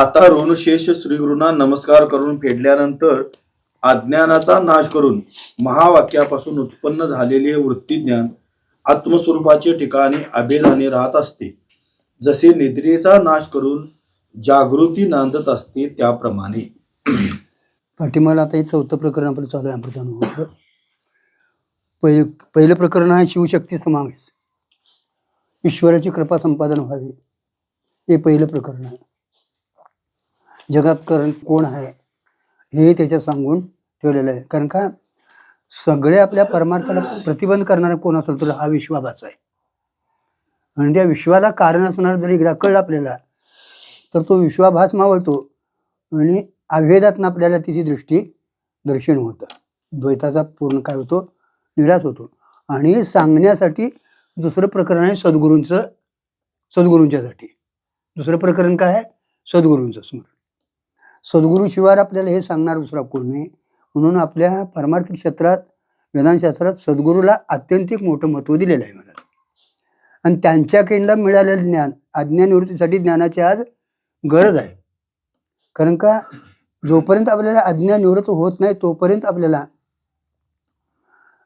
आता ऋणशेष श्रीगुरूंना नमस्कार करून फेडल्यानंतर अज्ञानाचा नाश करून महावाक्यापासून उत्पन्न झालेले वृत्तीज्ञान आत्मस्वरूपाचे ठिकाणी अभेदाने राहत असते. जसे निद्रेचा नाश करून जागृती नांदत असते त्याप्रमाणे. पाठीमाला आता हे 4थं प्रकरण आपलं चालू आहे अमृतानुभवाचं. पहिलं प्रकरण आहे शिवशक्ती समावेश, ईश्वराची कृपा संपादन व्हावी, हे पहिलं प्रकरण आहे. जगात कोण आहे हे त्याच्यात सांगून ठेवलेलं आहे. कारण का सगळे आपल्या परमार्थाला प्रतिबंध करणारा कोण असेल तर हा विश्वाभास आहे. आणि त्या विश्वाला कारण असणार जर एकदा कळलं आपल्याला तर तो विश्वाभास मावळतो आणि अभेदातनं आपल्याला तिची दृष्टी दर्शन होतं. द्वैताचा पूर्ण काय होतो, निराश होतो. आणि सांगण्यासाठी दुसरं प्रकरण आहे सद्गुरूंच्यासाठी. दुसरं प्रकरण काय आहे? सद्गुरूंचं स्मरण. सद्गुरूशिवाय आपल्याला हे सांगणार दुसरा कोण नाही. म्हणून आपल्या परमार्थिक क्षेत्रात वेदांतशास्त्रात सद्गुरूला अत्यंतिक मोठं महत्त्व दिलेलं आहे मला. आणि त्यांच्याकडनं मिळालेलं ज्ञान अज्ञाननिवृत्तीसाठी ज्ञानाची आज गरज आहे. कारण का जोपर्यंत आपल्याला अज्ञान निवृत्त होत नाही तोपर्यंत आपल्याला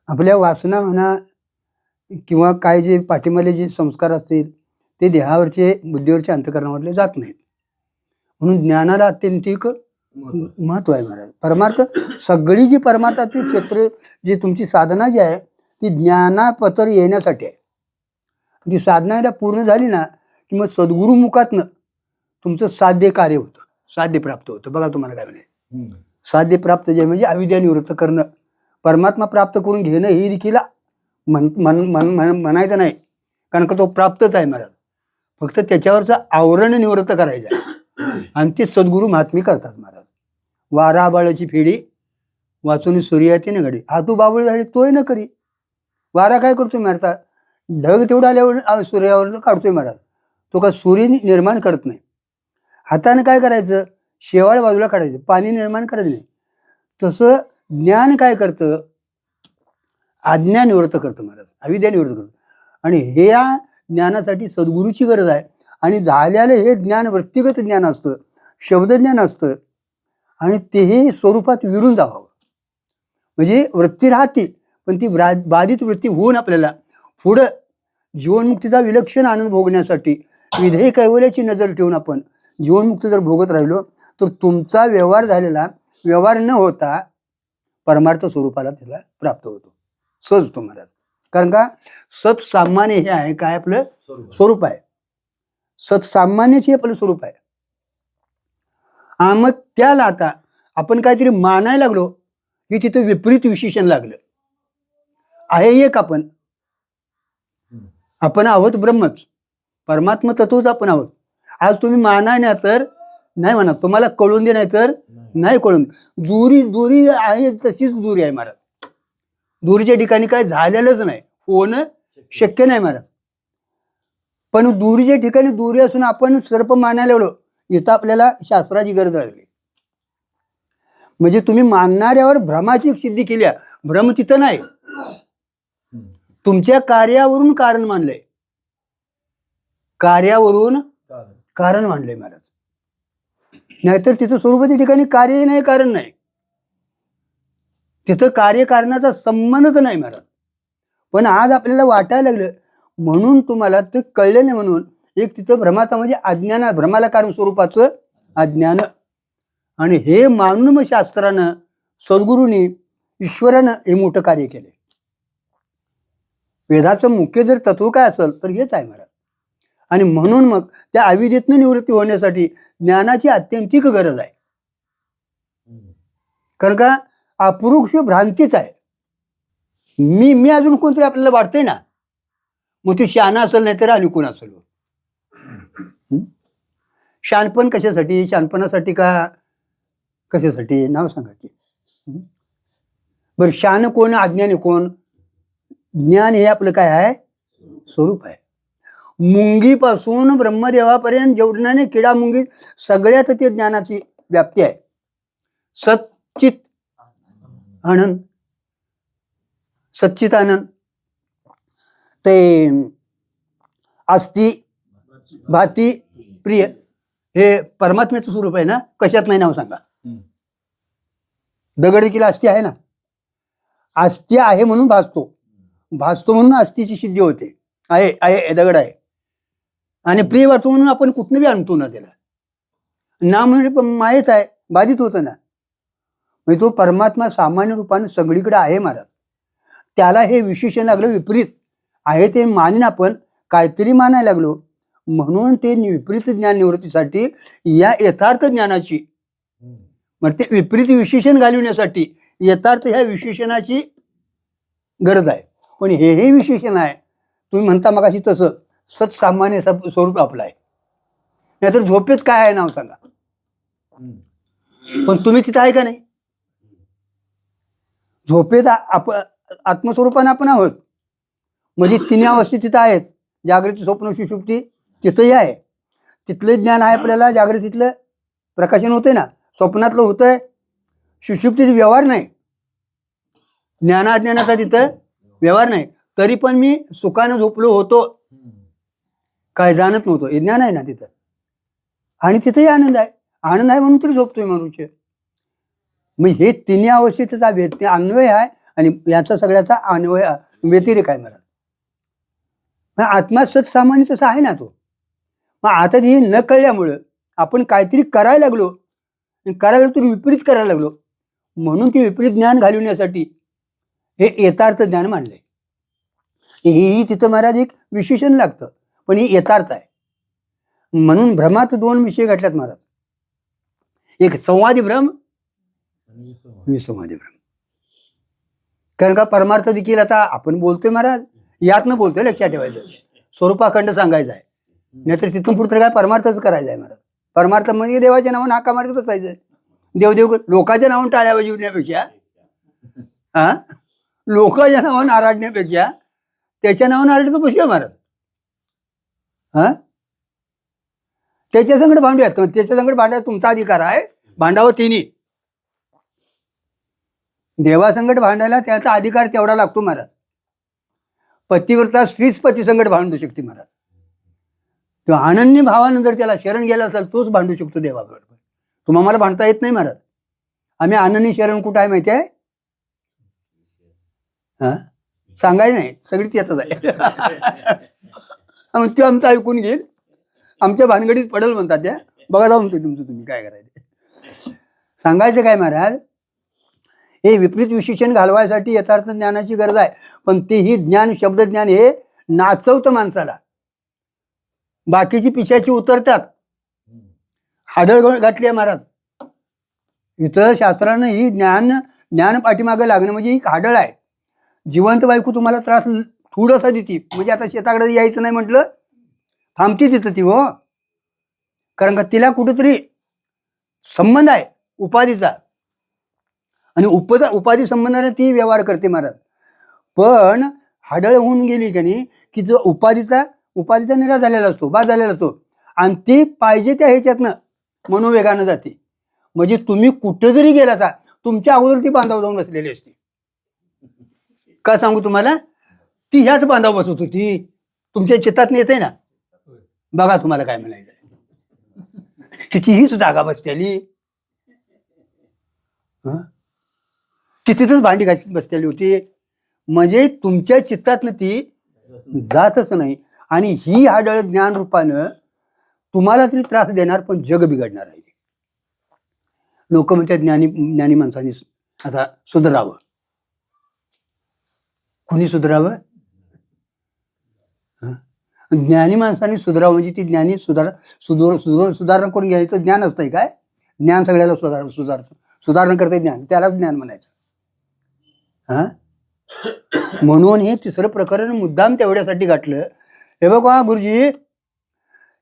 आपल्या वासना म्हणा किंवा काय जे पाठीमाले जे संस्कार असतील ते देहावरचे बुद्धीवरचे अंतःकरणावरले जात नाहीत. म्हणून ज्ञानाला अत्यंतिक महत्त्व आहे महाराज. परमार्थ सगळी जी परमार्थाची क्षेत्र जी तुमची साधना जी आहे ती ज्ञानापतर येण्यासाठी आहे. ती साधना एकदा पूर्ण झाली ना की मग सद्गुरुमुखातनं तुमचं साध्य कार्य होतं, साध्य प्राप्त होतं. बघा तुम्हाला काय म्हणे, साध्य प्राप्त जे म्हणजे अविद्या निवृत्त करणं, परमात्मा प्राप्त करून घेणं हे देखील म्हणायचं नाही. कारण का तो प्राप्तच आहे महाराज. फक्त त्याच्यावरचं आवरण निवृत्त करायचं आहे. आणि ते सद्गुरू महात्मी करतात महाराज. वारा बाळाची फेडी वाचून सूर्याची न घडी, हातू बाबळ झाली तोय न करी. वारा काय करतोय महाराज, ढग तेवढं आल्यावर सूर्यावर काढतोय महाराज. तो का सूर्य निर्माण करत नाही. हाताने काय करायचं, शेवाळ बाजूला काढायचं, पाणी निर्माण करायचं नाही. तसं ज्ञान काय करतं, अज्ञान निवृत्त करतं महाराज, अविद्या निवृत्त करतं. आणि हे या ज्ञानासाठी सद्गुरूची गरज आहे. आणि झालेलं हे ज्ञान वृत्तिगत ज्ञान असतं, शब्दज्ञान असतं. आणि तेही स्वरूपात विरून जावं. म्हणजे वृत्ती राहते पण ती बाधित वृत्ती होऊन आपल्याला पुढं जीवनमुक्तीचा विलक्षण आनंद भोगण्यासाठी विधेय कैवल्याची नजर ठेवून आपण जीवनमुक्ती जर भोगत राहिलो तर तुमचा व्यवहार झालेला व्यवहार न होता परमार्थ स्वरूपाला त्याला प्राप्त होतो, सहज होतो महाराज. कारण का सत्सामान्य हे आहे काय आपलं स्वरूप आहे. सत्सामान्याचे आपलं स्वरूप आहे. मग त्याला आता आपण काहीतरी मानायला लागलो की तिथं विपरीत विशेषण लागलं. आहे एक आपण आहोत ब्रह्मच, परमात्मा तत्वच आपण आहोत. आज तुम्ही मानाय ना तर नाही म्हणा, तुम्हाला कळून दे नाही तर नाही कळून. दुरी आहे तशीच दुरी आहे महाराज. दुरीच्या ठिकाणी काय झालेलंच नाही, होणं शक्य नाही महाराज. पण दुरीच्या ठिकाणी दुरी असून आपण सर्प मानायला लागलो, इथं आपल्याला शास्त्राची गरज लागली. म्हणजे तुम्ही मानणाऱ्यावर भ्रमाची सिद्धी केली. भ्रम तिथं नाही, तुमच्या कार्यावरून कारण मानलंय, कार्यावरून कारण मानलंय महाराज. नाहीतर तिथं स्वरूपाच्या ठिकाणी कार्य नाही, कारण नाही. तिथं कार्यकारणाचा संबंधच नाही महाराज. पण आज आपल्याला वाटायला लागलं म्हणून तुम्हाला ते कळलं नाही. म्हणून एक तिथं भ्रमाचा म्हणजे अज्ञान, भ्रमाला कारण स्वरूपाचं अज्ञान. आणि हे मानून मग शास्त्रानं सद्गुरूंनी ईश्वरानं हे मोठं कार्य केले. वेदाचं मुख्य जर तत्व काय असेल तर हेच आहे महाराज. आणि म्हणून मग त्या अविद्येतनं निवृत्ती होण्यासाठी ज्ञानाची अत्यंतिक गरज आहे. कारण का अपरोक्ष भ्रांतीच आहे. मी अजून कोणतरी आपल्याला वाटतंय ना, मग ते शहाणा असेल नाही तर आणि कोण असेल. शहाणपण कशासाठी, शहाणपणासाठी का कशासाठी, नाव सांगा की. बरं शहाणं कोण, अज्ञानी कोण? ज्ञान हे आपलं काय आहे, स्वरूप आहे. मुंगीपासून ब्रह्मदेवापर्यंत जेवढ्याने किडा मुंगी सगळ्यात ते ज्ञानाची व्याप्ती आहे. सच्चित आनंद, सच्चित आनंद ते अस्ति भाती प्रिय हे परमात्म्याचं स्वरूप आहे ना, कशात नाही नाव सांगा. हम्म. दगड देखील अस्थि आहे ना, अस्थि आहे म्हणून भासतो म्हणून अस्थीची सिद्धी होते. आहे दगड आहे आणि प्रिय वाटतो म्हणून आपण कुठनं बी आणतो ना त्याला. नाम म्हणजे मायेच आहे, बाधित होतं ना. म्हणजे तो परमात्मा सामान्य रूपाने सगळीकडे आहे महाराज. त्याला हे विशेषण लागलं विपरीत आहे ते मानेन आपण, काहीतरी मानायला लागलो म्हणून ते विपरीत ज्ञान निवृत्तीसाठी या यथार्थ ज्ञानाची, मग ते विपरीत विशेषण घालवण्यासाठी यथार्थ ह्या विशेषणाची गरज आहे. पण हे विशेषण आहे तुम्ही म्हणता मगाशी तसं सत्सामान्य स्वरूप आपलं आहे. नाहीतर झोपेत काय आहे नाव सांगा. पण तुम्ही तिथं आहे का नाही? झोपेत आत्मस्वरूपाने आपण आहोत. म्हणजे तिन्ही अवस्था तिथं आहेत, जागृती स्वप्न सुषुप्ती तिथंही आहे. तिथलं ज्ञान आहे आपल्याला, जागृतीतलं प्रकाशन होतंय ना, स्वप्नातलं होतंय, सुषुप्तीत व्यवहार नाही, ज्ञानाज्ञानाचा तिथं व्यवहार नाही. तरी पण मी सुखानं झोपलो होतो, काय जाणत नव्हतं, हे ज्ञान आहे ना तिथं. आणि तिथंही आनंद आहे म्हणून तरी झोपतोय मनुष्य. मग हे तिन्ही अवस्थेचा अन्वय आहे आणि याचा सगळ्याचा अन्वय व्यतिरेक आहे मला. मग आत्मा सत्सामान्य तसा आहे ना तो. मग आता हे न कळल्यामुळं आपण काहीतरी करायला लागलो तरी विपरीत करायला लागलो, म्हणून ते विपरीत ज्ञान घालवण्यासाठी हे यथार्थ ज्ञान मानलंय. हेही तिथं महाराज एक विशेषण लागतं, पण हे यथार्थ आहे. म्हणून भ्रमात दोन विषय घटल्यात महाराज, एक संवादी भ्रम, विसंवादी भ्रम. कारण का परमार्थ देखील आता आपण बोलतोय महाराज, यातनं बोलतोय, लक्षात ठेवायचं. स्वरूपाखंड सांगायचं आहे, नाहीतर तिथून पुढे काय परमार्थच करायचं आहे महाराज. परमार्थ म्हणजे देवाच्या नावानं हाका मारीत बसायचं. देवदेव लोकांच्या नावानं टाळ्या वाजवण्यापेक्षा, लोकांच्या नावानं आराधण्यापेक्षा त्याच्या नावानं आराधतो बसूया महाराज. त्याच्या संकट भांडूयात, त्याच्या संकट भांडायला तुमचा अधिकार आहे, भांडावं तिन्ही. देवासंकट भांडायला त्याचा अधिकार तेवढा लागतो महाराज. पतिव्रता स्त्रीच पती संकट भांडू शकते महाराज. तो अनन्य भावानं जर त्याला शरण गेला असेल तोच भांडू शकतो देवाबरोबर. तुम्हाला मला भांडता येत नाही महाराज. आम्ही अनन्य शरण कुठं आहे माहिती आहे? सांगायचं नाही, सगळीच येतच आहे. ते आमचं ऐकून घेईल, आमच्या भानगडीत पडेल म्हणतात त्या. बघा जाऊन ते तुमचं तुम्ही काय करायचं. सांगायचं काय महाराज, हे विपरीत विशेषण घालवायसाठी यथार्थ ज्ञानाची गरज आहे. पण तेही ज्ञान, शब्द ज्ञान हे नाचवतं माणसाला. बाकीची पिशाची उतरतात, हाडळ घातली आहे महाराज. इथं शास्त्रानं ही ज्ञान पाठीमागं लागणं म्हणजे ही हाडळ आहे. जिवंत बायको तुम्हाला त्रास थोडासा देते, म्हणजे आता शेताकडे यायचं नाही म्हटलं थांबती तिथं ती. हो, कारण का तिला कुठंतरी संबंध आहे उपाधीचा, आणि उपाधी संबंधाने ती व्यवहार करते महाराज. पण हाडळ होऊन गेली का नाही की जो उपाधीचा निराश झालेला असतो, बाद झालेला असतो, आणि ती पाहिजे त्या ह्याच्यातनं मनोवेगानं जाते. म्हणजे तुम्ही कुठं जरी गेला सा, तुमच्या अगोदर ती बांधावर जाऊन बसलेली असते. का सांगू तुम्हाला, ती ह्याच बांधावर बसत होती, तुमच्या चित्तात येते ना. बघा तुम्हाला काय म्हणायचं, तिची हीच जागा बसतेली, तिथेच भांडी घासत बसलेली होती. म्हणजे तुमच्या चित्तातनं ती जातच नाही. आणि ही हाडळ ज्ञान रूपानं तुम्हाला तरी त्रास देणार, पण जग बिघडणार आहे. लोक म्हणतात ज्ञानी माणसांनी आता सुधारावं. कुणी सुधारावं? ज्ञानी माणसांनी सुधारावं म्हणजे ती ज्ञानी सुधारणा करून घ्यायचं ज्ञान असतंय काय? ज्ञान सगळ्याला सुधारणा करते ज्ञान, त्यालाच ज्ञान म्हणायचं. म्हणून हे तिसरं प्रकरण मुद्दाम तेवढ्यासाठी गाठलं. हे बघा गुरुजी,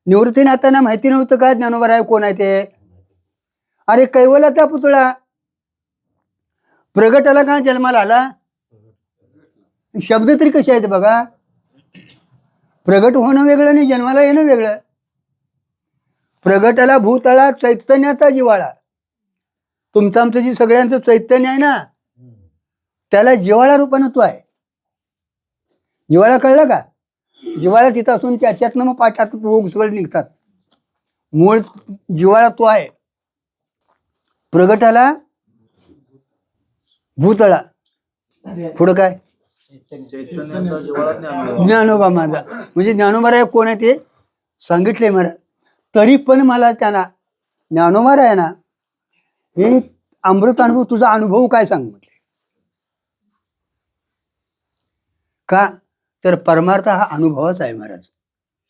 निवृत्तीनाथांना माहिती नव्हतं का ज्ञानोबराय कोण आहे ते? अरे कैवल्याचा पुतळा प्रगटाला का जन्माला आला? शब्द तरी कसे आहेत बघा. प्रगट होणं वेगळं आणि जन्माला येणं वेगळं. प्रगटाला भूतळा चैतन्याचा जिव्हाळा. तुमचं आमचं जे सगळ्यांचं चैतन्य आहे ना, त्याला जिव्हाळा रूपानं तो आहे. जिव्हाळा कळलं का? जिव्हाळा तिथं असून त्याच्यातनं मग पाठात भोग सगळे निघतात. मूळ जीवाला तो आहे, प्रगटाला भूतळा, पुढं काय चैतन्याचा जिव्हाळा ज्ञानोबा. ज्ञानोबा माझा. म्हणजे ज्ञानोबा कोण आहे ते सांगितलंय मला. तरी पण मला त्यांना ज्ञानोबा आहे ना, हे अमृत अनुभव, तुझा अनुभव काय सांग म्हटले. का तर परमार्थ हा अनुभवाच आहे महाराज,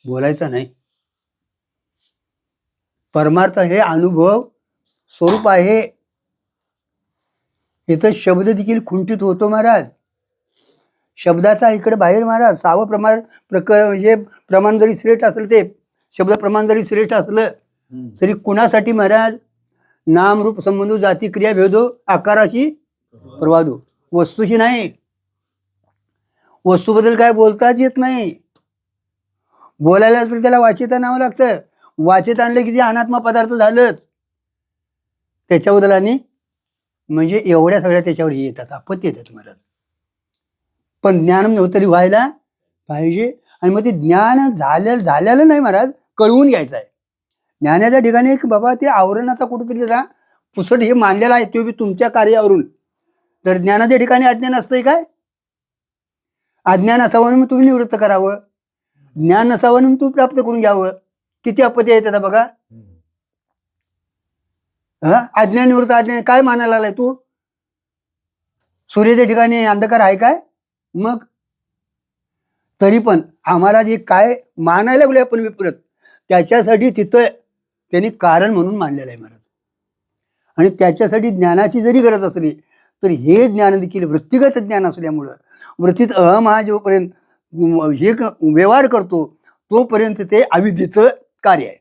बोलायचा नाही. परमार्थ हे अनुभव स्वरूप आहे. इथं शब्द देखील खुंटीत होतो महाराज. शब्दाचा इकडे बाहेर महाराज सावं म्हणजे प्रमाण जरी श्रेष्ठ असेल, ते शब्द प्रमाण जरी श्रेष्ठ असलं तरी कुणासाठी महाराज, नाम रूप संबंधो जाती क्रिया भेदो आकाराशी प्रवादो, वस्तूशी नाही. वस्तूबद्दल काय बोलताच येत नाही. बोलायला तर त्याला वाचिता नावं लागतं. वाचित आणलं की ते अनात्मा पदार्थ झालंच त्याच्याबद्दल. आणि म्हणजे एवढ्या सगळ्या त्याच्यावर येतात, आपत्ती येतात महाराज. पण ज्ञान तरी व्हायला पाहिजे. आणि मग ते ज्ञान झालेलं नाही महाराज, कळवून घ्यायचं आहे. ज्ञानाच्या ठिकाणी एक बाबा ते आवरणाचा कुठेतरी जरा पुसट हे मानलेला आहे, तो बी तुमच्या कार्यावरून. तर ज्ञानाच्या ठिकाणी अज्ञान असतंय काय? अज्ञान असावं म्हणून तुम्ही निवृत्त करावं, ज्ञान नसावं म्हणून तू प्राप्त करून घ्यावं. किती अपत्य येतात बघा. अज्ञान निवृत्त, अज्ञान काय मानायला आलाय तू? सूर्याच्या ठिकाणी अंधकार आहे काय? मग तरी पण आम्हाला जे काय मानायला लागले आपण विपरीत, त्याच्यासाठी तिथं त्यांनी कारण म्हणून मानलेलं आहे महाराज. आणि त्याच्यासाठी ज्ञानाची जरी गरज असली तर हे ज्ञान देखील वृत्तिगत ज्ञान असल्यामुळं, वृत्तीत अहम हा जोपर्यंत हे व्यवहार करतो तोपर्यंत ते अविद्येचं कार्य आहे,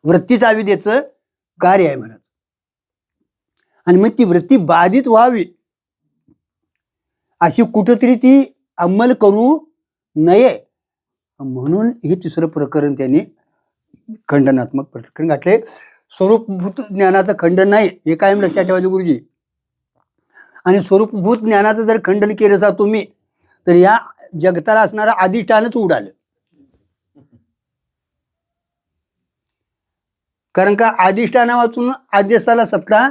वृत्तीचं अविद्येचं कार्य आहे म्हणत. आणि मग ती वृत्ती बाधित व्हावी अशी कुठंतरी ती अंमल करू नये म्हणून हे तिसरं प्रकरण त्यांनी खंडनात्मक प्रकरण घातले. स्वरूपभूत ज्ञानाचं खंडन नाही, हे कायम लक्षात ठेवायचं गुरुजी. आणि स्वरूपभूत ज्ञानाचं जर खंडन केलं जा तुम्ही, तर या जगताला असणारं अधिष्ठानच उडालं. कारण का अधिष्ठाना वाचून आदेशाला सत्ता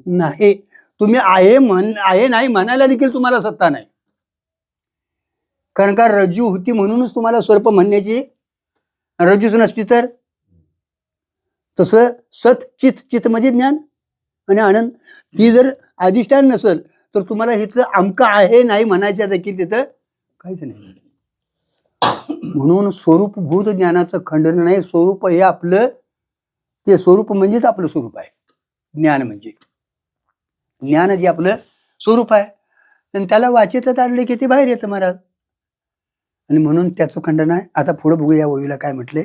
नाही. तुम्ही आहे नाही म्हणायला देखील तुम्हाला सत्ता नाही. कारण का रज्जू होती म्हणूनच तुम्हाला सर्प म्हणण्याची, रज्जूच नसती तर. तसं सत चित, चित म्हणजे ज्ञान आणि आनंद, ती जर अधिष्ठान नसेल तर तुम्हाला इथलं अमकं आहे नाही म्हणायच्या देखील तिथं काहीच नाही. म्हणून स्वरूपभूत ज्ञानाचं खंडन नाही. स्वरूप हे आपलं, ते स्वरूप म्हणजेच आपलं स्वरूप आहे. ज्ञान म्हणजे ज्ञान जे आपलं स्वरूप आहे, आणि त्याला वाचेतच आणले की ते बाहेर येतं महाराज. आणि म्हणून त्याचं खंडन आहे. आता पुढे बघूया ओवीला काय म्हटले.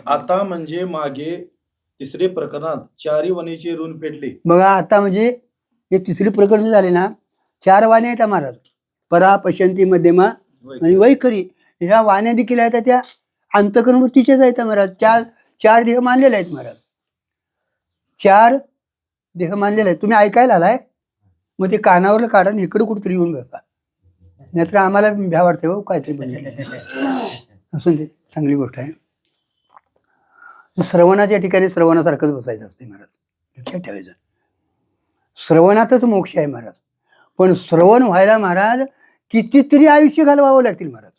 आता म्हणजे मागे तिसरे प्रकरणात चारी वनेची ऋण पेटली. बघा आता म्हणजे हे तिसरी प्रकरण झाले ना, 4 वाण्या आहेत महाराज. परा, पश्यंती, मध्यमा आणि वैखरी. ह्या वाण्या देखील आहेत त्या अंतःकरण वृत्तीच्याच आहेत महाराज. 4 देह मानलेले आहेत महाराज. 4 देह मानलेले आहेत. तुम्ही ऐकायला आलाय, मग ते कानावरलं काढा आणि इकडं कुठंतरी येऊन बघा, नाहीतर आम्हाला भ्या वाटते हो काहीतरी बनले असून ते चांगली गोष्ट आहे. श्रवणाच्या ठिकाणी श्रवणासारखंच बसायचं असते महाराज, लक्षात ठेवायचं. श्रवणातच मोक्ष आहे महाराज. पण श्रवण व्हायला महाराज कितीतरी आयुष्य घालवावं लागतील महाराज.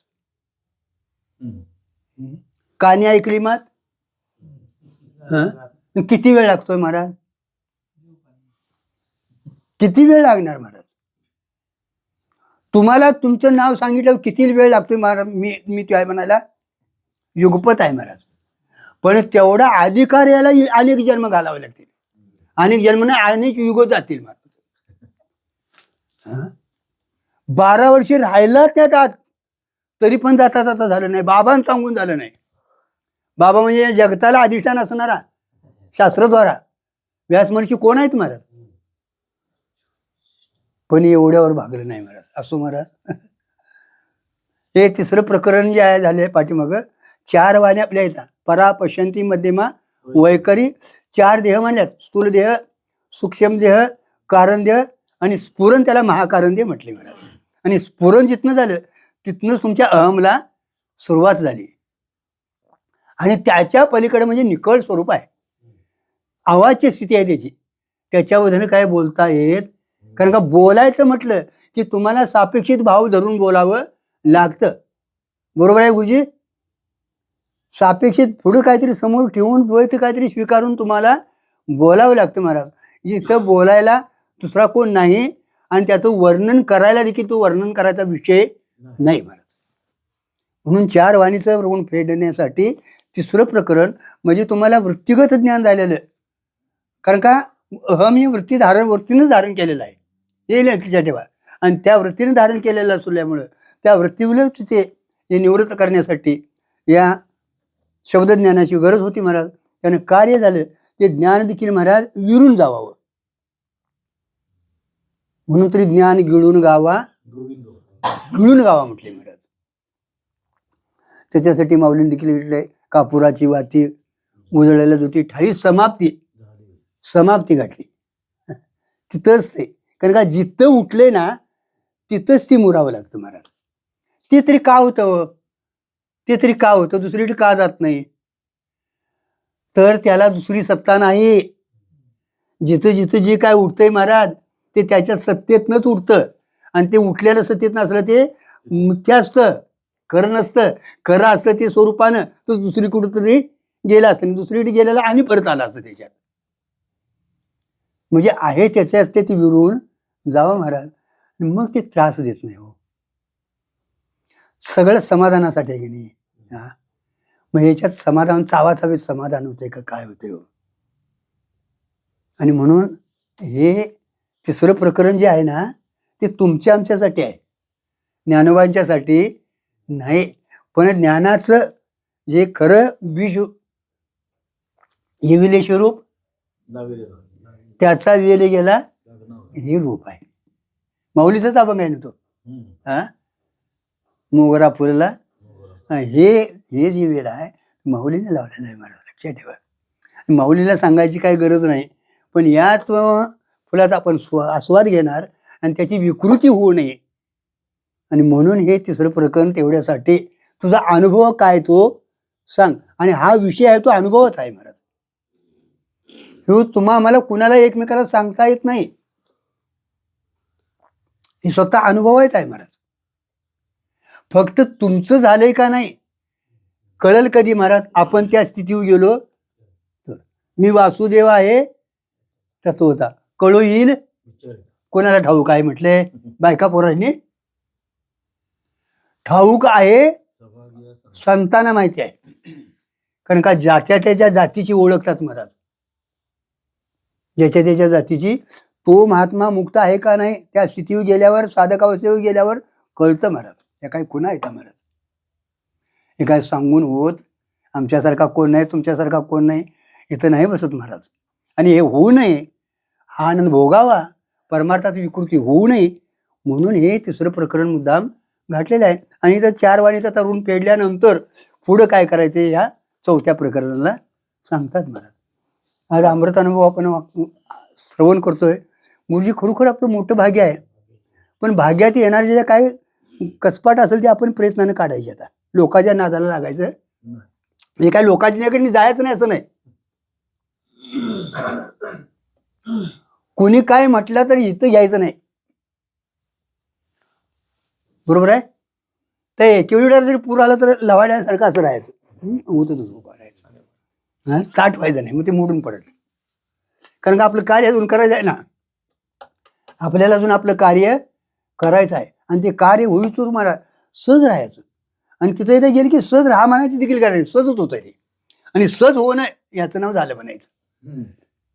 कानी ऐकली मात किती वेळ लागतोय महाराज? किती वेळ लागणार महाराज? तुम्हाला तुमचं नाव सांगितलं किती वेळ लागतोय महाराज? मी काय म्हणायला युगपत आहे महाराज. पण तेवढा अधिकार याला अनेक जन्म घालावे लागतील, अनेक जन्म अनेक युग जातील महाराज. 12 वर्षे राहिला त्यात आत, तरी पण जाता जाता झालं नाही. बाबांना सांगून झालं नाही. बाबा म्हणजे जगताला अधिष्ठान असणारा शास्त्रद्वारा व्यासमहर्षी कोण आहेत महाराज? पण एवढ्यावर भागलं नाही महाराज. असो महाराज. हे तिसरं प्रकरण जे आहे झाले पाठीमाग 4 वाण्या आपल्या येतात. परा, पश्यंती, मध्यमा, वैखरी. 4 देह मानल्यात. स्थूल देह, सूक्ष्म देह, कारण देह आणि स्फुरण, त्याला महाकारण देह म्हटले महाराज. आणि स्फुरण जिथनं झालं तिथनं तुमच्या अहमला सुरुवात झाली. आणि त्याच्या पलीकडे म्हणजे निकळ स्वरूप आहे, आवाजची स्थिती आहे त्याची, त्याच्यामधून काय बोलता येत. कारण का बोलायचं म्हटलं की तुम्हाला सापेक्षित भाव धरून बोलावं लागतं. बरोबर आहे गुरुजी? सापेक्षित पुढे काहीतरी समोर ठेवून द्वैत काहीतरी स्वीकारून तुम्हाला बोलावं लागतं महाराज. इथं बोलायला दुसरा कोण नाही आणि त्याचं वर्णन करायला देखील तो वर्णन करायचा विषय नाही महाराज. म्हणून चार वाणीचं ऋण फेडण्यासाठी तिसरं प्रकरण म्हणजे तुम्हाला वृत्तिगत ज्ञान झालेलं. कारण का अहम ही वृत्तीनं धारण केलेलं आहे, हे लक्षात ठेवा. आणि त्या वृत्तीने धारण केलेलं असल्यामुळं त्या वृत्तीला ते हे निवृत्त करण्यासाठी या शब्दज्ञानाची गरज होती महाराज. त्यानं कार्य झालं, ते ज्ञान देखील महाराज विरून जावावं. म्हणून तरी ज्ञान गिळून गावा म्हटले महाराज. त्याच्यासाठी माऊलीने देखील म्हटलंय, कापुराची वाती उजळलेल्या दुटी ठाई समाप्ती गाठली. तिथंच ते, कारण का जिथं उठले ना तिथंच ती मुरावं लागतं महाराज. ते तरी का होतं दुसरीकडे का जात नाही? तर त्याला दुसरी सत्ता नाही. जिथं जिथं जे काय उठतंय महाराज ते त्याच्या सत्तेतनंच उठतं. आणि ते उठलेलं सत्तेत नसलं ते मिथ्या असतं, खरं नसतं. खरं असतं ते स्वरूपानं तर दुसरी कुठंतरी गेलं असतं, दुसरीकडे गेलेला आणि परत आला असतं त्याच्यात. म्हणजे आहे त्याचे असते ती विरून जावं महाराज. मग ते त्रास देत नाही हो. सगळं समाधानासाठी आहे की नाही? हा, मग याच्यात समाधान चावाचावे समाधान होते का काय होते हो? आणि म्हणून हे तिसरं प्रकरण जे आहे ना ते तुमच्या आमच्यासाठी आहे, ज्ञानोबांच्यासाठी नाही. पण ज्ञानाचं जे खरं बीज येविले स्वरूप त्याचा वेले गेला हे रूप आहे. माऊलीचाच अभंग आहे ना तो. हा, मोगरा फुलला, हे जे वेल आहे माऊलीने लावलेलं आहे मला, लक्षात ठेवा. माऊलीला सांगायची काही गरज नाही, पण याच फुलाचा आपण आस्वाद घेणार आणि त्याची विकृती होऊ नये. आणि म्हणून हे तिसरं प्रकरण तेवढ्यासाठी तुझा अनुभव काय तो सांग. आणि हा विषय आहे तो अनुभवच आहे महाराज. हे आम्हाला कुणाला एकमेकाला सांगता येत नाही, हे स्वतः अनुभवायचं आहे महाराज. फक्त तुमचं झालंय का नाही कळल कधी महाराज? आपण त्या स्थितीवर गेलो तर. मी वासुदेव आहे तत्व होता कळू येईल कोणाला ठाऊक आहे म्हटले? बायका पोरांनी ठाऊक आहे, संतांना माहिती आहे. कारण का ज्याच्या त्याच्या जातीची ओळखतात महाराज, ज्याच्या त्याच्या जातीची. तो महात्मा मुक्त आहे का नाही त्या स्थितीवर गेल्यावर, साधकावस्थेवर गेल्यावर कळतं महाराज. या काही खुणा आहेत महाराज, हे काय सांगून होत. आमच्यासारखा कोण नाही, तुमच्यासारखा कोण नाही, इथं नाही बसत महाराज. आणि हे होऊ नये, हा आनंद भोगावा, परमार्थात विकृती होऊ नये म्हणून हे तिसरं प्रकरण मुद्दाम घातलेलं आहे. आणि जर चार वाणीचा तरुण फेडल्यानंतर पुढं काय करायचं ह्या चौथ्या प्रकरणाला सांगतात महाराज. आज अमृतानुभव आपण श्रवण करतोय. गुरुजी खरोखर आपलं मोठं भाग्य आहे. पण भाग्यात येणारे जे काय कसपाट असेल ते आपण प्रयत्नाने काढायचे. आता लोकांच्या नादाला लागायचं म्हणजे काय लोकांच्याकडे जायचं नाही असं नाही. कोणी काय म्हटलं तर इथं घ्यायचं नाही, बरोबर आहे. तर एकेवेळेला जरी पूर आला तर लवाड्यासारखं असं राहायचं, होतं तसं उभं राहायचं. हां, ताट व्हायचं नाही, मग ते मोडून पडेल. कारण का आपलं कार्य अजून करायचं आहे ना, आपल्याला अजून आपलं कार्य करायचं आहे. आणि ते कार्य होईचूर मला सहज राहायचं. आणि तिथं इथे गेलं की सहज राहा म्हणायचं देखील करायचं, सहजच होतं ते. आणि सहज होणं याचं नाव झालं म्हणायचं.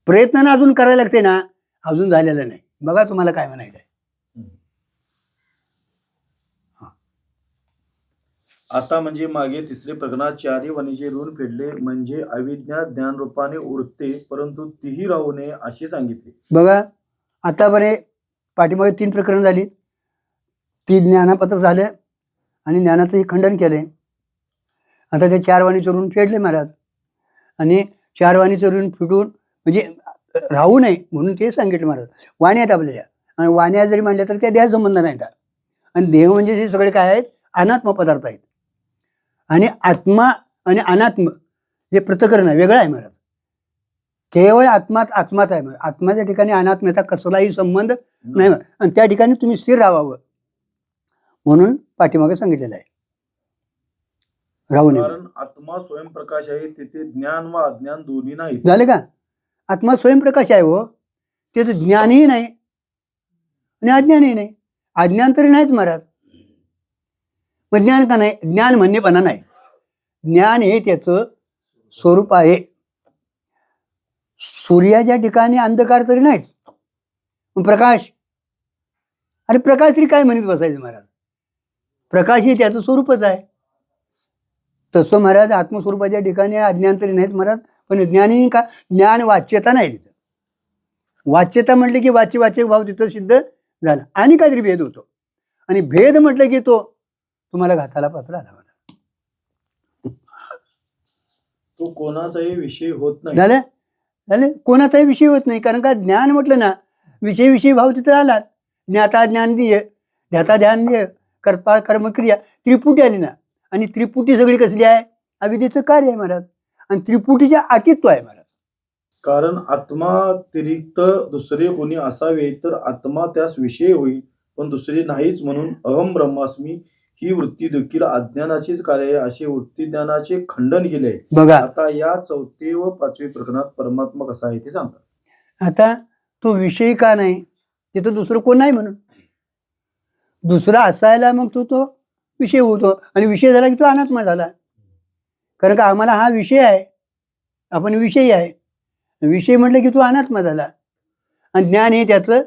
प्रयत्नानं अजून करायला लागते ना, अजून झालेलं नाही. बघा तुम्हाला काय म्हणायचं आहे. आता म्हणजे मागे तिसरे प्रकरणात चारी वणीचे ऋण फेडले म्हणजे अविद्या ज्ञान रूपाने उरते, परंतु तीही राहू नये असे सांगितले. बघा आता बरे पाठीमागे 3 प्रकरण झाली. 3 ज्ञानापत्र झाले आणि ज्ञानाचंही खंडन केले. आता ते 4 वाणीचे ऋण फेडले महाराज. आणि 4 वाणीचे ऋण फिटून म्हणजे राहू नये म्हणून ते सांगितलं महाराज. वाणी आहेत आपल्याला, आणि वाण्या जरी म्हणल्या तर त्या देह संबंध नाहीत. आणि देह म्हणजे हे सगळे काय आहेत, अनात्म पदार्थ आहेत. आणि आत्मा आणि अनात्म हे पृथक्करण आहे, वेगळं आहे महाराज. केवळ आत्माच आत्माच आहे महाराज. आत्माच्या ठिकाणी अनात्म्याचा कसलाही संबंध नाही महाराज. आणि त्या ठिकाणी तुम्ही स्थिर राहावं म्हणून पाठीमागे सांगितलेलं आहे. राहू नये. कारण आत्मा स्वयंप्रकाश आहे, तिथे ज्ञान व अज्ञान दोन्ही नाही. झाले का? आत्मा स्वयंप्रकाश आहे हो, त्याचं ज्ञानही नाही आणि अज्ञानही नाही. अज्ञान तरी नाहीच महाराज. मग ज्ञान का नाही? ज्ञान म्हणणेपणा नाही. ज्ञान हे त्याचं स्वरूप आहे. सूर्याच्या ठिकाणी अंधकार तरी नाहीच, मग प्रकाश. आणि प्रकाश तरी काय म्हणत बसायचं महाराज? प्रकाश हे त्याचं स्वरूपच आहे. तसं महाराज आत्मस्वरूपाच्या ठिकाणी अज्ञान तरी नाहीच महाराज, पण ज्ञानी का? ज्ञान वाच्यता नाही तिथं. वाच्यता म्हटलं की वाच्य भाव तिथं सिद्ध झाला आणि काहीतरी भेद होतो. आणि भेद म्हटलं की तो तुम्हाला घाताला पात्र आला. तो कोणाचाही विषय होत नाही. झालं झालं कोणाचाही विषय होत नाही. कारण का? ज्ञान म्हटलं ना, विषय भाव तिथं आला. ज्ञाता ज्ञान दिय, ध्याता ध्यान दिय, कर्ता कर्मक्रिया, त्रिपुटी आली ना. आणि त्रिपुटी सगळी कसली आहे? अविद्येचं कार्य आहे महाराज. आणि त्रिपुटीच्या अतित्व आहे महाराज. कारण आत्मा व्यतिरिक्त दुसरे कोणी असावे तर आत्मा त्यास विषय होईल, पण दुसरे नाहीच. म्हणून अहम ब्रह्मास्मी ही वृत्ती देखील अज्ञानाचीच कार्य आहे असे वृत्ती ज्ञानाचे खंडन केले आहे. बघा आता या 4 व 5 प्रकरणात परमात्मा कसा आहे ते सांगा. आता तो विषय का नाही? तिथं दुसरं कोण नाही म्हणून. दुसरा असायला मग तो विषय होतो, आणि विषय झाला की तो अनात्मा झाला. कारण का आम्हाला हा विषय आहे, आपण विषयी आहे. विषय म्हटलं की तो अनात्मा झाला. आणि ज्ञान हे त्याचं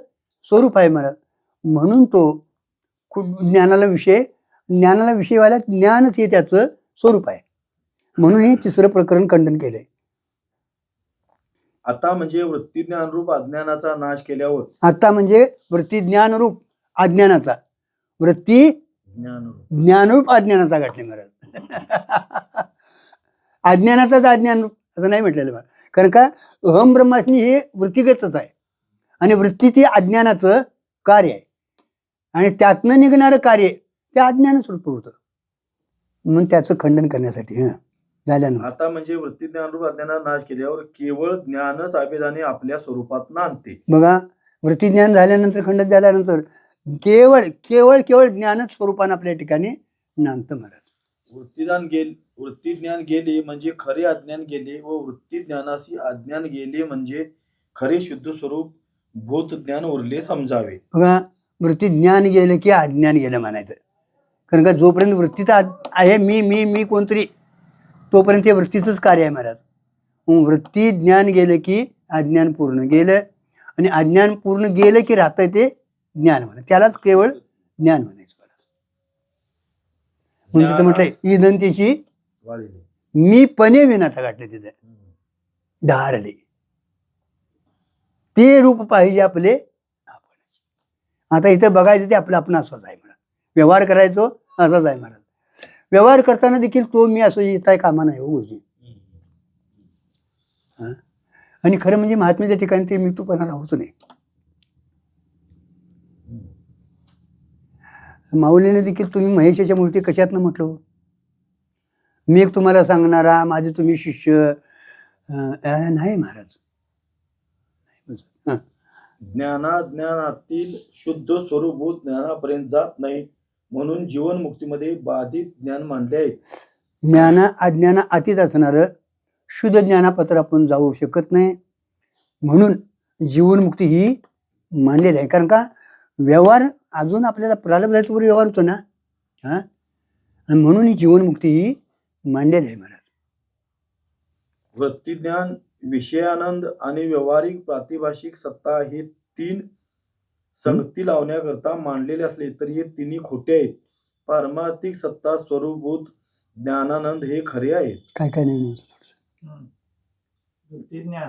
स्वरूप आहे महाराज. म्हणून तो ज्ञानाला विषय व्हायला ज्ञानच हे त्याचं स्वरूप आहे. म्हणून हे तिसरं प्रकरण खंडन केलंय. आता म्हणजे वृत्ती ज्ञानरूप अज्ञानाचा नाश केल्यावर, आता म्हणजे वृत्ती ज्ञानरूप अज्ञानाचा, वृत्ती ज्ञानरूप अज्ञानाचा घटने महाराज. अज्ञानाचाच अज्ञान असं नाही म्हटलेलं महाराज. कारण का? अहम ब्रह्मास्मी हे वृत्तिगतच आहे, आणि वृत्ती ती अज्ञानाचं कार्य आहे. आणि त्यातनं निघणारं कार्य ते अज्ञान स्वरूप होतं. म्हणून त्याचं खंडन करण्यासाठी झाल्यानंतर आता म्हणजे वृत्ती ज्ञानरूप अज्ञानाचा नाश केल्यावर केवळ ज्ञानच अभेदाने आपल्या स्वरूपात नांदते. बघा, वृत्ती ज्ञान झाल्यानंतर, खंडन झाल्यानंतर केवळ केवळ केवळ ज्ञानच स्वरूपानं आपल्या ठिकाणी नांदतं महाराज. वृत्ती ज्ञान गेले म्हणजे खरे अज्ञान गेले, व वृत्ती ज्ञानाशी अज्ञान गेले म्हणजे खरे शुद्ध स्वरूप भूत ज्ञान उरले समजावे. बघा, वृत्ती ज्ञान गेलं की अज्ञान गेलं म्हणायचं. कारण का? जोपर्यंत वृत्तीचा आहे मी कोणतरी, तोपर्यंत ते वृत्तीचंच कार्य आहे महाराज. वृत्ती ज्ञान गेलं की अज्ञान पूर्ण गेलं, आणि अज्ञान पूर्ण गेलं की राहतं ते ज्ञान म्हणा. त्यालाच केवळ ज्ञान म्हणायचं. म्हणून तिथं म्हटलंय इदंतीची मी पणे विनाथा गाठले, तिथे ढारले. ते रूप पाहिजे आपले आपण. आता इथं बघायचं ते आपलं आपण असंच आहे म्हणा. व्यवहार करायचो असाच आहे महाराज. व्यवहार करताना देखील तो मी असं येत आहे कामा नाही हो गुरुजी. आणि खरं म्हणजे महात्म्याच्या ठिकाणी ते मी तूपणा राहूच नाही. माऊलीने देखील तुम्ही महेशाच्या मूर्ती कशातनं म्हटलं? मी एक तुम्हाला सांगणारा, माझे तुम्ही शिष्य नाही महाराज. ज्ञानातील शुद्ध स्वरूपभूत ज्ञानापर्यंत जात नाही, म्हणून जीवनमुक्तीमध्ये बाधित ज्ञान मानले आहे. ज्ञान अज्ञान अतीत असणारं शुद्ध ज्ञानापत्र आपण जाऊ शकत नाही, म्हणून जीवनमुक्ती ही मानलेली आहे. कारण का? व्यवहार अजून आपल्याला प्रारब्ध जायचं व्यवहार होतो ना, आणि म्हणून ही जीवनमुक्ती ही मांडलेली आहे महाराज. वृत्तीज्ञान, विषयानंद आणि व्यावहारिक प्रातिभाषिक सत्ता हे 3 संगती लावण्याकरता मांडलेले असले तरी हे तिन्ही खोटे आहेत. पारमार्थिक सत्ता, स्वरूपभूत ज्ञानानंद हे खरे आहेत. काय नाही.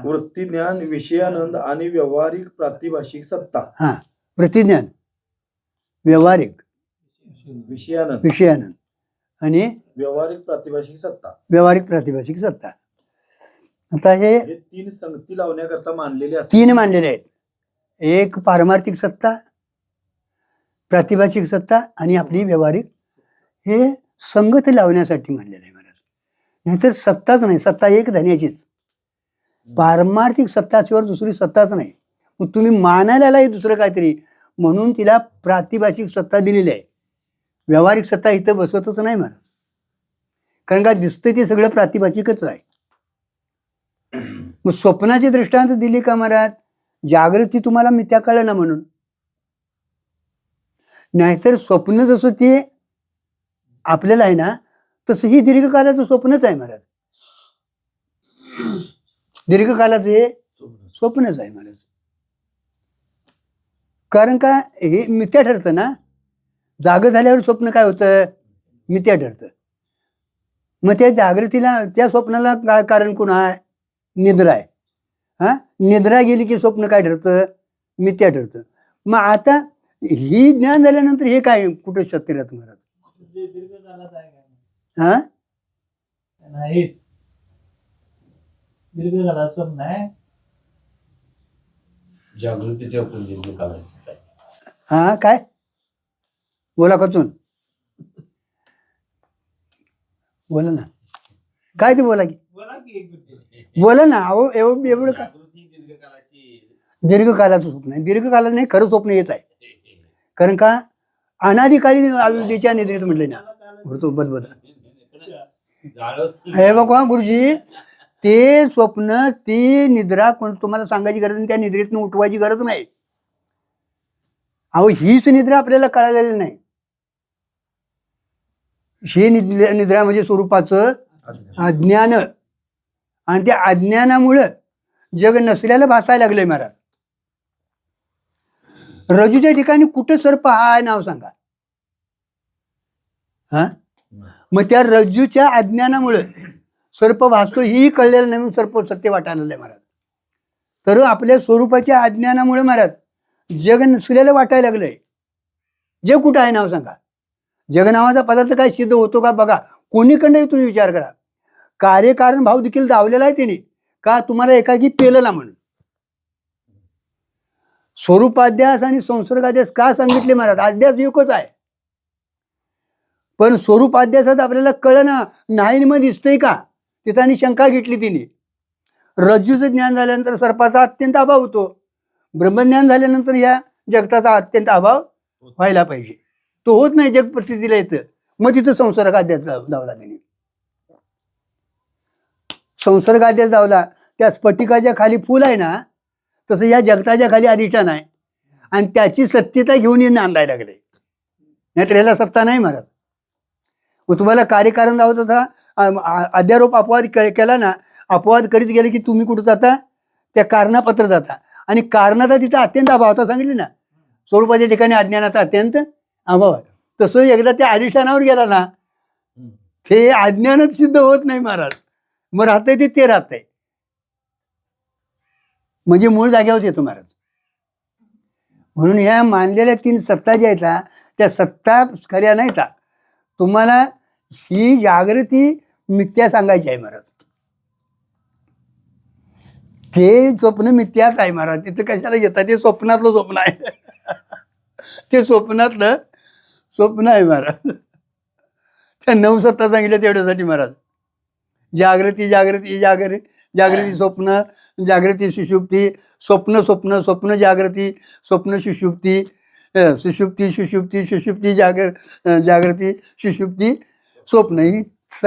वृत्तीज्ञान, विषयानंद आणि व्यावहारिक प्रातिभाषिक सत्ता. वृत्तीज्ञान, व्यावहारिक, विषयानंद आणि व्यावहारिक प्रातिभाषिक सत्ता. आता हे 3 संगती लावण्याकरता मानलेले असतात. 3 मानलेले आहेत. एक पारमार्थिक सत्ता, प्रातिभाषिक सत्ता आणि आपली व्यावहारिक, हे संगत लावण्यासाठी मानलेलं आहे महाराज. नाहीतर सत्ताच नाही, सत्ता एक धन्याचीच. पारमार्थिक सत्ताशिवाय दुसरी सत्ताच नाही. मग तुम्ही मानायला आहे दुसरं काहीतरी म्हणून तिला प्रातिभाषिक सत्ता दिलेली आहे. व्यावहारिक सत्ता इथं बसवतच नाही महाराज. कारण का दिसतं ते सगळं प्रातिभाषिकच आहे. मग स्वप्नाचे दृष्टांत दिले का महाराज? जागृती तुम्हाला मिथ्या कळलं ना म्हणून. नाहीतर स्वप्न जसं ते आपल्याला आहे ना तसं ही दीर्घकालाचं स्वप्नच आहे महाराज. दीर्घकालाचं हे स्वप्नच आहे महाराज. कारण का हे मिथ्या ठरतं ना. जाग झाल्यावर स्वप्न काय होतं? मिथ्या ठरतं. मग त्या जागृतीला त्या स्वप्नाला काय कारण कोण आहे? निद्रा आहे. हा, निद्रा गेली की स्वप्न काय ठरतं? मिथ्या ठरतं. मग आता ही ज्ञान झाल्यानंतर हे काय कुठं सत्य राहतं महाराज? हा, नाही दीर्घकाळात स्वप्न आहे. जागृती ठेवून दीर्घकालाचं. हा, काय बोला कचून बोला ना. काय ते बोला की बोला ना. अहो एवढं का जागृती दीर्घकालाची. दीर्घकालाचं स्वप्न आहे. दीर्घकालाचं नाही, खरं स्वप्न हेच आहे. कारण का अनाधिकारी अविद्येच्या निद्रेत म्हटले ना. बदबद हे बघा गुरुजी, ते स्वप्न ती निद्रा कोण तुम्हाला सांगायची गरज नाही. त्या निद्रेतून उठवायची गरज नाही. अहो हीच निद्रा आपल्याला कळालेली नाही. ही निद्रा म्हणजे स्वरूपाचं अज्ञान. आणि त्या अज्ञानामुळं जग नसल्याला भासायला लागलंय महाराज. रजूच्या ठिकाणी कुठं सर्प हा नाव सांगा. हा, मग त्या रज्जूच्या अज्ञानामुळे सर्प भासतो ही कळलेलं नाही म्हणून सर्प सत्य वाटायला लागलंय महाराज. तर आपल्या स्वरूपाच्या अज्ञानामुळे महाराज जग नसलेलं वाटायला लागलंय. जग कुठं आहे नाव सांगा. जग नावाचा पदार्थ काय सिद्ध होतो का बघा. कोणीकडे तुम्ही विचार करा. कार्यकारण भाव देखील दावलेला आहे त्याने. का तुम्हाला एकाकी पेलं ना म्हणून. स्वरूपाध्यास आणि संसर्गाध्यास का सांगितले महाराज? अध्यास एकच आहे पण स्वरूपाध्यासात आपल्याला कळना नाही मग दिसतंय का. तिथं आणि शंका घेतली तिने. रज्जूचं ज्ञान झाल्यानंतर सर्पाचा अत्यंत अभाव होतो. ब्रह्मज्ञान झाल्यानंतर या जगताचा अत्यंत अभाव व्हायला पाहिजे. तो होत नाही. जग परिस्थितीला येतं. मग तिथं संसर्गाध्यास दावला त्याने. संसर्गाध्यास दावला. त्या स्फटिकाच्या खाली फुल आहे ना तसं या जगताच्या खाली अधिष्ठान आहे. आणि त्याची सत्यता घेऊन हे नांदायला लागले. नाहीतर ह्याला सत्ता नाही महाराज. मग तुम्हाला कार्यकारण दावत होता. अध्यारोप अपवाद केला ना. अपवाद करीत गेले की तुम्ही कुठं जाता? त्या कारणापत्र जाता. आणि कारणाचा तिथं अत्यंत अभाव होता सांगितले ना. स्वरूपाच्या ठिकाणी अज्ञानाचा अत्यंत अभाव आहे. तसं एकदा त्या अधिष्ठानावर गेला ना ते अज्ञानच सिद्ध होत नाही महाराज. मग राहतंय ते राहतंय. म्हणजे मूळ जाग्यावर येतो महाराज. म्हणून ह्या मानलेल्या 3 सत्ता ज्या आहेत त्या सत्ता खऱ्या नाहीत. तुम्हाला ही जागृती मिथ्या सांगायची आहे महाराज. ते स्वप्न मिथ्याच आहे महाराज. तिथं कशाला घेतात? ते स्वप्नातलं स्वप्न आहे. ते स्वप्नातलं स्वप्न आहे महाराज. त्या 9 सत्ता सांगितल्या तेवढ्यासाठी महाराज. जागृती जागृती जागृती जागृती स्वप्न जागृती सुषुप्ती स्वप्न स्वप्न स्वप्न जागृती स्वप्न सुषुप्ती सुषुप्ती सुषुप्ती सुषुप्ती जागृती सुषुप्ती स्वप्न. ही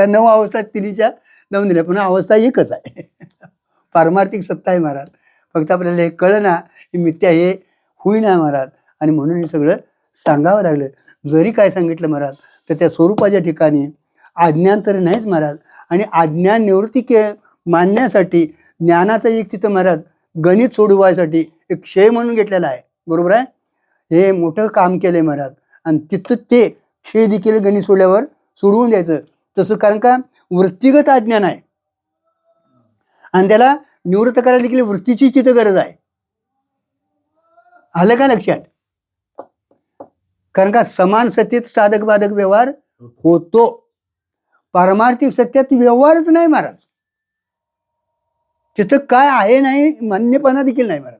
9 अवस्था तिन्हीच्या 9 दिल्या. पण अवस्था एकच आहे. पारमार्थिक सत्ता आहे महाराज. फक्त आपल्याला हे कळलं ना की मिथ्या हे होईना महाराज. आणि म्हणून हे सगळं सांगावं लागलं. जरी काय सांगितलं महाराज तर त्या स्वरूपाच्या ठिकाणी अज्ञान तर नाहीच महाराज. आणि अज्ञान निवृत्ती मानण्यासाठी ज्ञानाचं एक तिथं महाराज गणित सोडवायसाठी एक क्षय म्हणून घेतलेला आहे. बरोबर आहे. हे मोठं काम केलं आहे महाराज. आणि तिथं ते क्षय देखील गणित सोडल्यावर सोडवून द्यायचं तसं. कारण का वृत्तिगत अज्ञान आहे आणि त्याला निवृत्त करायला देखील वृत्तीची तिथं गरज आहे. आलं का लक्षात? कारण का समान सत्तेत साधक बाधक व्यवहार होतो. पारमार्थिक सत्यात व्यवहारच नाही महाराज. तिथं काय आहे नाही मान्यपणा देखील नाही महाराज.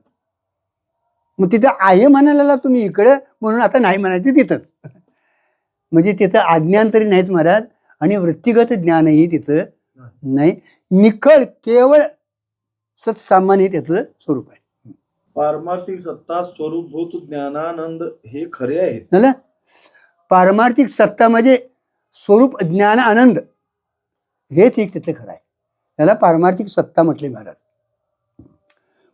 मग तिथं आहे म्हणायला तुम्ही इकडं म्हणून आता नाही म्हणायचं तिथंच. म्हणजे तिथं अज्ञान तरी नाहीच महाराज आणि वृत्तिगत ज्ञानही तिथं नाही, निखळ केवळ सत्सामान्य त्याचं स्वरूप आहे. पारमार्थिक सत्ता स्वरूपभूत ज्ञानानंद हे खरे आहेत. झालं. पारमार्थिक सत्ता म्हणजे स्वरूप ज्ञान आनंद हेच एक तिथलं खरं आहे. त्याला पारमार्थिक सत्ता म्हटले महाराज.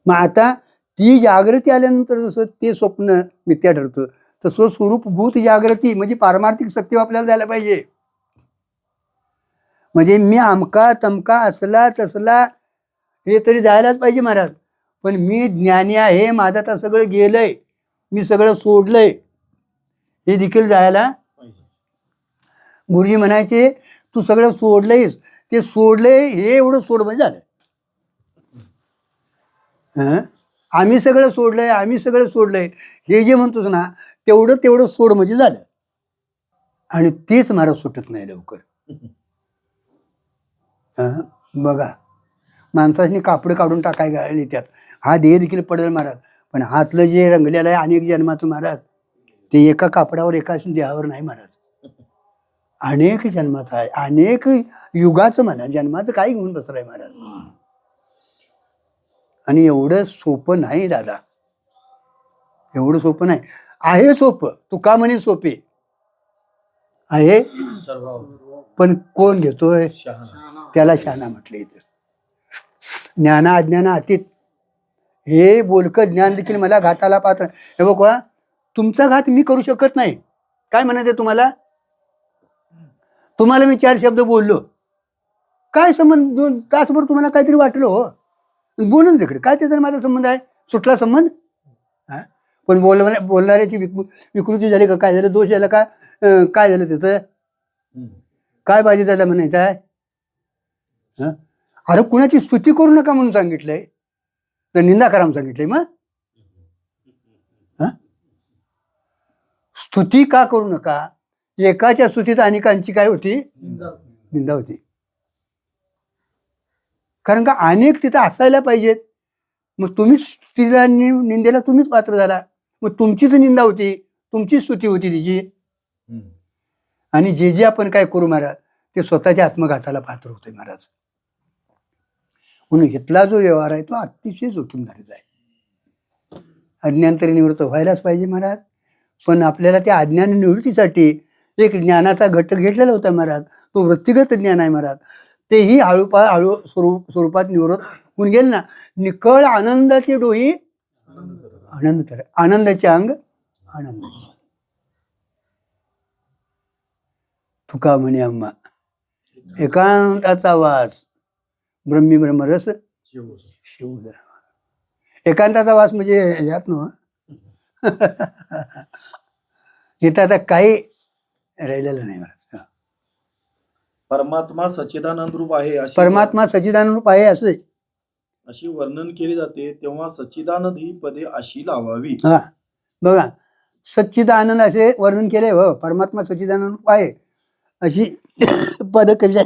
मग आता ती जागृती आल्यानंतर जसं ते स्वप्न मिथ्या ठरतं, तसं स्वरूपभूत जागृती म्हणजे पारमार्थिक सत्य आपल्याला द्यायला पाहिजे. म्हणजे मी अमका तमका असला तसला हे तरी जायलाच पाहिजे महाराज. पण मी ज्ञानी आहे, माझं आता सगळं गेलंय, मी सगळं सोडलंय, हे देखील जायला. गुरुजी म्हणायचे तू सगळं सोडलंयस, ते सोडलंय हे एवढं सोड म्हणजे झालं. आम्ही सगळं सोडलंय, आम्ही सगळं सोडलंय हे जे म्हणतोस ना, तेवढं सोड म्हणजे झालं. आणि तेच महाराज सुटत नाही लवकर. बघा, माणसाने कापड काढून टाकाय गाळले त्यात, हा देह देखील पडेल महाराज. पण हातलं जे रंगलेलं आहे अनेक जन्माचं महाराज, ते एका कापडावर एका देहावर नाही महाराज, अनेक जन्माचं आहे, अनेक युगाचं म्हणा, जन्माचं काय घेऊन बसलाय महाराज. आणि एवढं सोपं नाही दादा, एवढं सोपं नाही. आहे सोपं, तुका म्हणे सोपे आहे, पण कोण घेतोय त्याला शहाणा म्हटलं. इथं ज्ञाना अज्ञाना अतीत हे बोलकं ज्ञान देखील मला घाताला पात्र. हे बघा, तुमचा घात मी करू शकत नाही. काय म्हणायचं तुम्हाला? तुम्हाला मी 4 शब्द बोललो, काय संबंध? 2 तासभर तुम्हाला काहीतरी वाटलं हो, बोलून तिकडे काय त्याचा माझा संबंध आहे? सुटला संबंध. पण बोलणाऱ्याची विकृती झाली का? काय झालं? दोष झाला का? काय झालं त्याचं? काय पाहिजे त्याला म्हणायचं आहे? अरे कुणाची स्तुती करू नका म्हणून सांगितलंय, तर निंदा करा म्हणून सांगितलंय. मग स्तुती का करू नका? एकाच्या स्तुतीत अनेकांची काय होती? निंदा होती. कारण का अनेक तिथं असायला पाहिजेत. मग तुम्हीच स्तुतीला निंदेला तुम्हीच पात्र झाला, मग तुमचीच निंदा होती, तुमचीच स्तुती होती तिची. आणि जे जे आपण काय करू महाराज, ते स्वतःच्या आत्मघाताला पात्र होते महाराज. म्हणून इथला जो व्यवहार आहे तो अतिशय जोखीमदारीचा आहे. अज्ञान तरी निवृत्त व्हायलाच पाहिजे महाराज. पण आपल्याला त्या अज्ञान निवृत्तीसाठी एक ज्ञानाचा घटक घेतलेला होता महाराज, तो वृत्तिगत ज्ञान आहे महाराज. तेही हळू स्वरूपात निवृत्त होऊन गेल ना. निकळ आनंदाचे डोही आनंद कर, आनंदाचे अंग आनंदाचे. तुका म्हणे आम्हा एकांताचा वास ब्रह्मी ब्रह्मरस शिवधर. एकांताचा वास म्हणजे यात ना इथं आता काही राहिलेलं नाही महाराज. परमात्मा सच्चिदानंद रूप आहे परमात्मा सच्चिदानंद रूप आहे अशी वर्णन केले जाते, तेव्हा सच्चिदानंद ही पदे अशी लावावी. हा बघा, सच्चिदानंद असे वर्णन केले हो, परमात्मा सच्चिदानंद रूप आहे अशी पद कशा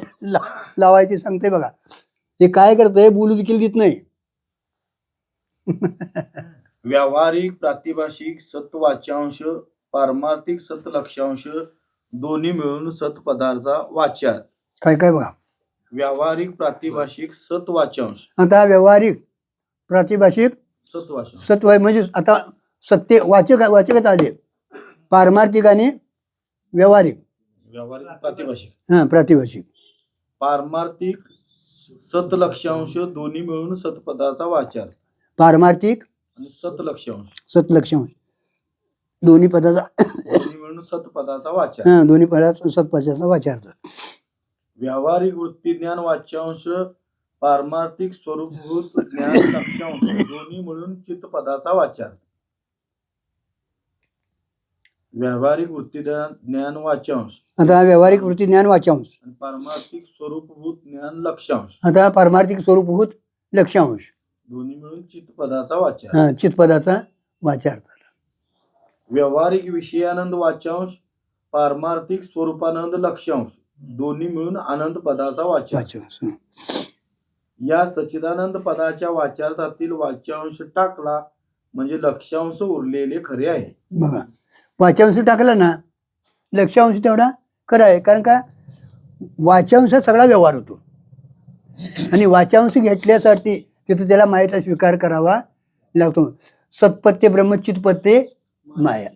लावायची सांगते. बघा हे काय करतंय, बोलू देखील देत नाही. व्यावहारिक प्रातिभाषिक सत्वाच्यांश, पारमार्थिक सतलक्षांश दोन्ही मिळून सत्पदार्था वाच्यार्थ. काय काय बघा, व्यावहारिक प्रातिभाषिक सत्वाच्यांश. आता व्यावहारिक प्रातिभाषिक सत्वाच्यांश सत्व म्हणजे आता सत्य वाचकच आले, पारमार्थिक आणि व्यावहारिक. व्यावहारिक प्रातिभाषिक, प्रातिभाषिक. पारमार्थिक सतलक्षांश दोन्ही मिळून सत्पदाचा वाच्यार्थ. पारमार्थिक आणि सतलक्षांश सतलक्षांश दोन्ही पदाचा दोन्ही मिळून सत्पदाचा वाच्यार्थ. दोन्ही पदाचा सत्पदाचा वाचार्थ. व्यावहारिक वृत्तीज्ञान वाच्यांश, पारमार्थिक स्वरूपभूत ज्ञान लक्षांश दोन्ही मिळून चित्तपदाचा वाच्यार्थ. व्यावहारिक वृत्ती ज्ञान वाच्यांश, आता व्यावहारिक वृत्ती ज्ञान वाचांश, आणि पारमार्थिक स्वरूपभूत ज्ञान लक्षांश आता पारमार्थिक स्वरूपभूत लक्षांश दोन्ही मिळून चित्तपदाचा वाच्यार्थ. चित्तपदाचा वाचार्थ. व्यावहारिक विषयानंद वाच्यांश, पारमार्थिक स्वरूपानंद लक्षांश दोन्ही मिळून आनंद पदाचा वाच्यार्थ. या सच्चिदानंद पदाच्या वाच्यार्थातील वाच्यांश टाकला म्हणजे लक्षांश उरलेले खरे आहे. बघा, वाचांश टाकला ना, लक्षांश तेवढा खरं आहे. कारण का वाचांश सगळा व्यवहार होतो. आणि वाचांश घेतल्यासाठी तिथं त्याला मायेचा स्वीकार करावा लागतो. सत्पत्य ब्रह्मचितपत्य माया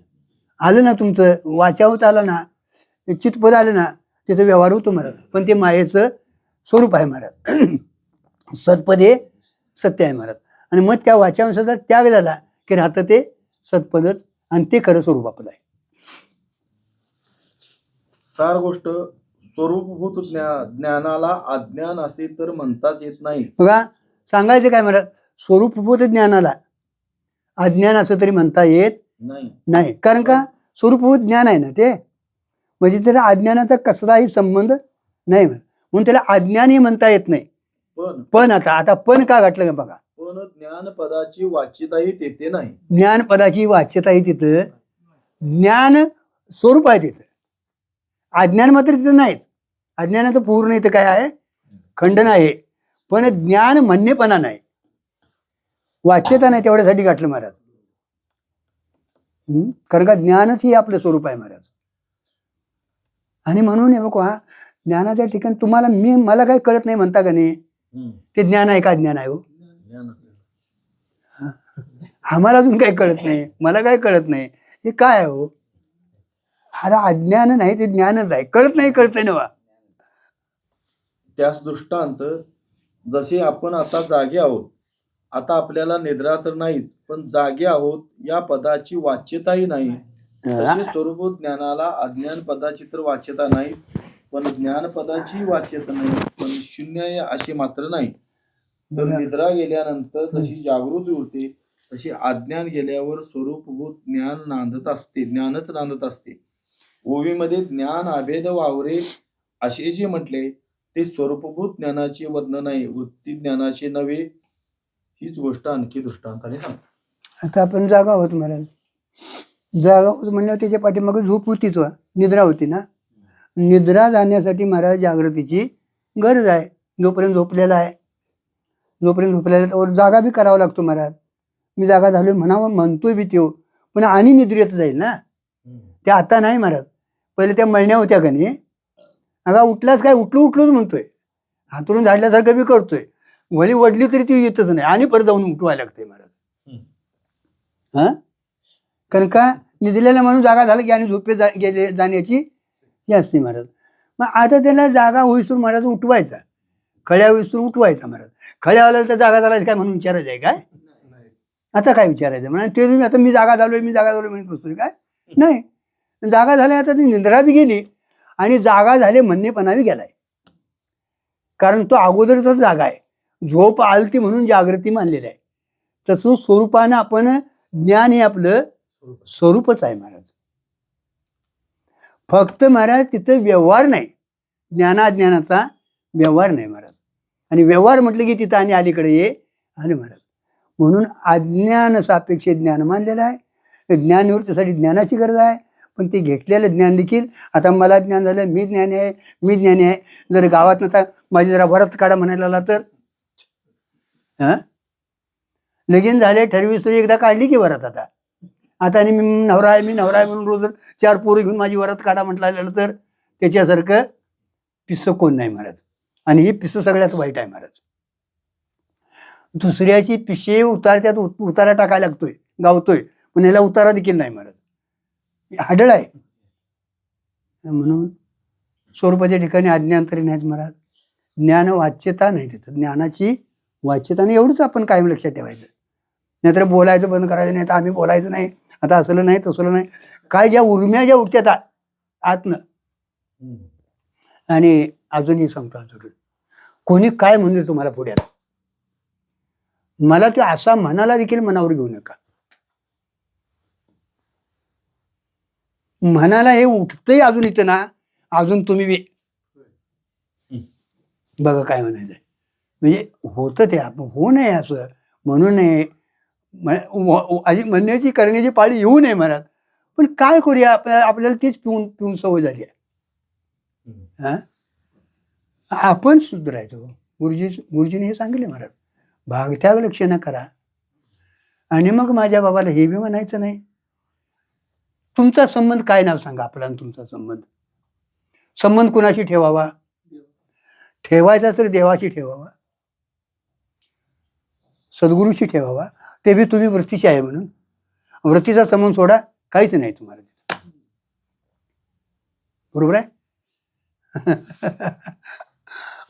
आलं ना, तुमचं वाचावत आलं ना, चितपद आलं ना, तिथं व्यवहार होतो महाराज. पण ते मायेचं स्वरूप आहे महाराज. सत्पद हे सत्य आहे महाराज. आणि मग त्या वाचांशाचा त्याग झाला की राहतं ते सत्पदच, आणि ते खरं स्वरूप आपलं आहे. सार गोष्ट स्वरूपभूत ज्ञानाला अज्ञान असे तर म्हणताच येत नाही. बघा, सांगायचं काय महाराज, स्वरूपभूत ज्ञानाला अज्ञान असं तरी म्हणता येत नाही. कारण का, स्वरूपभूत ज्ञान आहे ना ते, म्हणजे त्याला अज्ञानाचा कसलाही संबंध नाही म्हणून त्याला अज्ञानही म्हणता येत नाही. पण आता पण का घातलं का बघा, पण ज्ञानपदाची वाच्यताही तेथे नाही. ज्ञानपदाची वाच्यताही तिथं, ज्ञान स्वरूप आहे तिथं, अज्ञान मात्र तिथं नाहीच. अज्ञानाचं पूर्ण इथं काय आहे, खंडन आहे. पण ज्ञान म्हणणेपणा नाही, वाच्यता नाही, तेवढ्यासाठी घातलं महाराज. कारण का ज्ञानच ही आपलं स्वरूप आहे महाराज. आणि म्हणून हे बघा, ज्ञानाच्या ठिकाणी तुम्हाला मला काही कळत नाही म्हणता का नाही, ते ज्ञान आहे का अज्ञान आहे हो? आम्हाला अजून काही कळत नाही, मला काही कळत नाही, हे काय आहे हो? अरे अज्ञान नाही, ते ज्ञानच आहे. कळत नाही ना. त्यास दृष्टांत, जसे आपण आता जागे आहोत, आता आपल्याला निद्रा तर नाहीच, पण जागे आहोत या पदाची वाच्यताही नाही. तसे स्वरूप ज्ञानाला अज्ञान पदाची तर वाच्यता नाही, पण ज्ञान पदाची वाच्यता नाही, पण शून्य आहे असे मात्र नाही. तर निद्रा गेल्यानंतर जशी जागृती उरते, तशी अज्ञान गेल्यावर स्वरूपभूत ज्ञानच नांदत असते. ओवीमध्ये ज्ञान अभेद वावरे असे जे म्हटले, ते स्वरूपभूत ज्ञानाचे वर्णन आहे, वृत्ती ज्ञानाचे नव्हे. हीच गोष्ट आणखी दृष्टांताने सांगतो. आता आपण जागा आहोत महाराज, जागा होत म्हणल्यावर त्याच्या पाठीमागे झोप होतीच, निद्रा होती ना. निद्रा जाण्यासाठी महाराज जागृतीची गरज आहे. जोपर्यंत झोपलेला आहे, जागा बी करावा लागतो महाराज. मी जागा झालोय म्हणावं, म्हणतोय बी तो, पण आणि निद्रेत जाईल ना. ते आता नाही महाराज, पहिले त्या मळण्या होत्या का नाही, अगा उठलाच काय, उठलोच म्हणतोय, हातरून झाडल्यासारखं बी करतोय, वळी वडली तरी ती येतच नाही, आणि परत जाऊन उठवायला लागते महाराज. कारण का, निजलेला माणूस जागा झाला की आणि झोपे गेले जाण्याची ही असते महाराज. मग आता त्याला जागा होईसून महाराज उठवायचा, खळ्या होईसून उठवायचा महाराज. खळ्यावाला तर जागा झाला काय म्हणून विचारायचं आहे काय? आता काय विचारायचं म्हणा, ते आता मी जागा झालोय म्हणून बसतोय काय? नाही, जागा झाल्या, आता ती निद्रा बी गेली आणि जागा झाले म्हणणेपणा बी गेलाय. कारण तो अगोदरचाच जागा आहे, झोप आलती म्हणून जागृती मानलेली आहे. तसं स्वरूपानं आपण ज्ञान हे आपलं स्वरूपच आहे महाराज. फक्त महाराज तिथं व्यवहार नाही, ज्ञानाज्ञानाचा व्यवहार नाही महाराज. आणि व्यवहार म्हटलं की तिथं आणि अलीकडे ये आले महाराज. म्हणून अज्ञान सापेक्ष ज्ञान मानलेलं आहे. ज्ञाननिवृत्तीसाठी ज्ञानाची गरज आहे, पण ते घेतलेलं ज्ञान देखील, आता मला ज्ञान झालं, मी ज्ञानी आहे. जर गावात नव्हता माझी जरा वरात काढा म्हणायला लागला तर लगीन झाले, ठरवीस तरी एकदा काढली की वरात. आता आणि मी नवरा आहे म्हणून रोज 4 पोरं घेऊन माझी वरात काढा म्हटलं तर त्याच्यासारखं पिस्सं कोण नाही महाराज. आणि ही पिस्सं सगळ्यात वाईट आहे महाराज. दुसऱ्याची पिशे उतारत्यात उतारा टाकायला लागतोय, गावतोय, पण याला उतारा देखील नाही महाराज, हाडळ आहे. म्हणून स्वरूपाच्या ठिकाणी अज्ञान तरी नाहीच महाराज. ज्ञान वाच्यता नाही तिथं, ज्ञानाची वाच्यता नाही, एवढंच आपण कायम लक्षात ठेवायचं. नाहीतर बोलायचं बंद करायचं, नाही तर आम्ही बोलायचं नाही, आता असलं नाही तसलं नाही, काय ज्या उर्म्या ज्या उठत्यात आतनं. आणि अजूनही सांगतो, कोणी काय म्हणते तुम्हाला पुढ्याला, मला ते असा मनाला देखील मनावर घेऊ नका. मनाला हे उठतंय अजून इथं ना, अजून तुम्ही बघा काय म्हणायचं. म्हणजे होतं ते, आपण होऊ नये असं म्हणू नये, म्हणण्याची करण्याची पाळी येऊ नये महाराज. पण काय करूया, आपल्याला तीच पिऊन सवय झाली आहे. आपण सुधारायचं. गुरुजीने हे सांगितले महाराज, भागत्याग लक्षण करा. आणि मग माझ्या बाबाला हे बी म्हणायचं नाही. तुमचा संबंध काय, नाव सांगा आपला. तुमचा संबंध कुणाशी ठेवावा? ठेवायचा तर देवाची ठेवावा, सद्गुरूची ठेवावा, ते बी तुम्ही वृत्तीची आहे म्हणून. वृत्तीचा संबंध सोडा, काहीच नाही तुम्हाला. बरोबर आहे.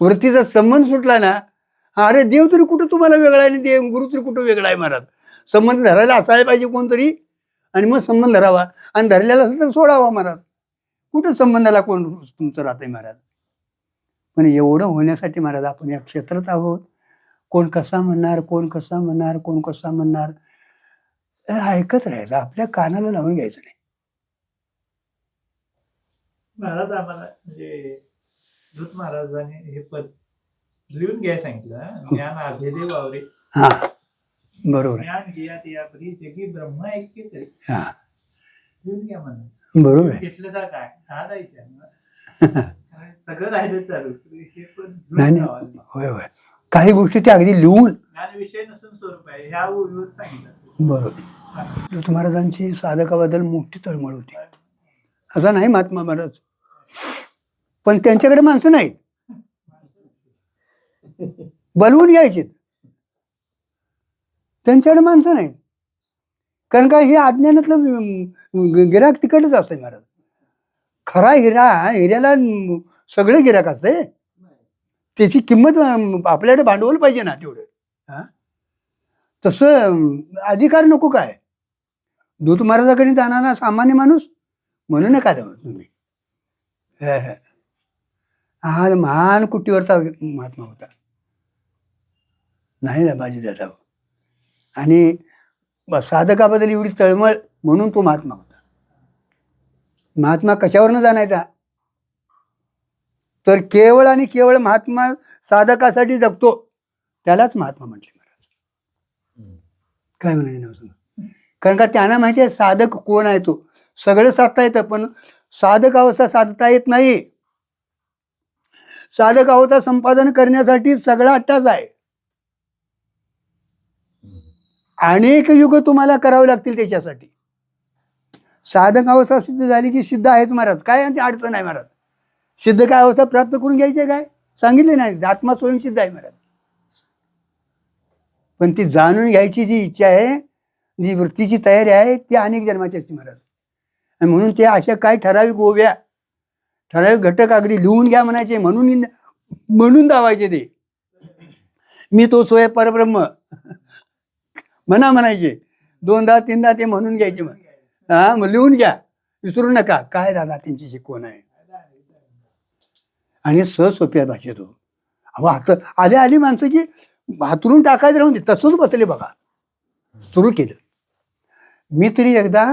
वृत्तीचा संबंध सुटला ना, अरे देव तरी कुठं तुम्हाला वेगळा आहे आणि देव गुरु तरी कुठं वेगळा आहे महाराज. संबंध धरायला असायला पाहिजे कोणतरी, आणि मग संबंध धरावा, आणि धरलेला असेल तर सोडावा महाराज. कुठं संबंधाला कोण तुमचं राहतंय महाराज. पण एवढं होण्यासाठी महाराज आपण या क्षेत्रात आहोत. कोण कसा म्हणणार, कोण कसा म्हणणार, कोण कसा म्हणणार, ऐकत राहायचं, आपल्या कानाला लावून घ्यायचं नाही. महाराज आम्हाला म्हणजे दूत महाराजांनी हे पद लिहून घ्यायला सांगितलं. ज्ञान आधेदे वावरे, हा बरोबर आहे. ज्ञान घ्या या परी जगी ब्रह्म ऐक्य तरी. हा लिहून घ्या म्हणून बरोबर आहे. घेतलं तर काय हा द्यायचं सगळं राहिलं चालू. हे पण नाही लिहून नाही, लावायला. होय होय, काही गोष्टी त्या अगदी लिहून. ज्ञान विषय नसून स्वरूप आहे ह्या लिहून सांगितलं. बरोबर. दूत महाराजांची साधकाबद्दल मोठी तळमळ होती, असं नाही महात्मा महाराज, पण त्यांच्याकडे माणसं नाहीत, बोलवून घ्यायची, त्यांच्याकडे माणसं नाहीत. कारण काय, हे अज्ञानातलं गिराक तिकडच असतंय महाराज. खरा हिऱ्याला सगळे गिराक असते, त्याची किंमत आपल्याकडे भांडवल पाहिजे ना तेवढं. हा तसं अधिकार नको काय. दूत महाराजाकडे जाणारा सामान्य माणूस म्हणून नका देऊ तुम्ही. हा महान कुटीवरचा महात्मा होता, नाही ना बाजी दादा. आणि साधकाबद्दल एवढी तळमळ म्हणून तो महात्मा होता. महात्मा कशावरनं जाणायचा, तर केवळ आणि केवळ महात्मा साधकासाठी जगतो, त्यालाच महात्मा म्हटले महाराज. काय म्हणायचं नव्हतं, कारण का त्यांना माहिती आहे साधक कोण आहे. तो सगळं साधता येतं, पण साधक अवस्था साधता येत नाही. साधक अवस्था संपादन करण्यासाठी सगळा अट्टाच आहे. अनेक युग तुम्हाला करावे लागतील त्याच्यासाठी. साधक अवस्था सिद्ध झाली की सिद्ध आहेच महाराज, काय आणि अडचण आहे महाराज. सिद्ध काय अवस्था प्राप्त करून घ्यायची काय सांगितले नाही, आत्मा स्वयंसिद्ध आहे महाराज. पण ती जाणून घ्यायची जी इच्छा आहे, जी वृत्तीची तयारी आहे, ती अनेक जन्माची असते महाराज. आणि म्हणून ते अशा काय ठराविक ओव्या, ठराविक घटक अगदी लिहून घ्या म्हणायचे, म्हणून दावायचे ते. मी तो सोय परब्रह्म म्हणा म्हणायचे, 2दा 3दा ते म्हणून घ्यायचे. मग हा मग लिहून घ्या, विसरू नका. काय दादा त्यांची शिकवण आहे. आणि सोप्या भाषेत हो. अहो आली माणसं की हातरून टाकायचं राहून दे, तसंच बसले बघा. सुरू केलं मी तरी एकदा,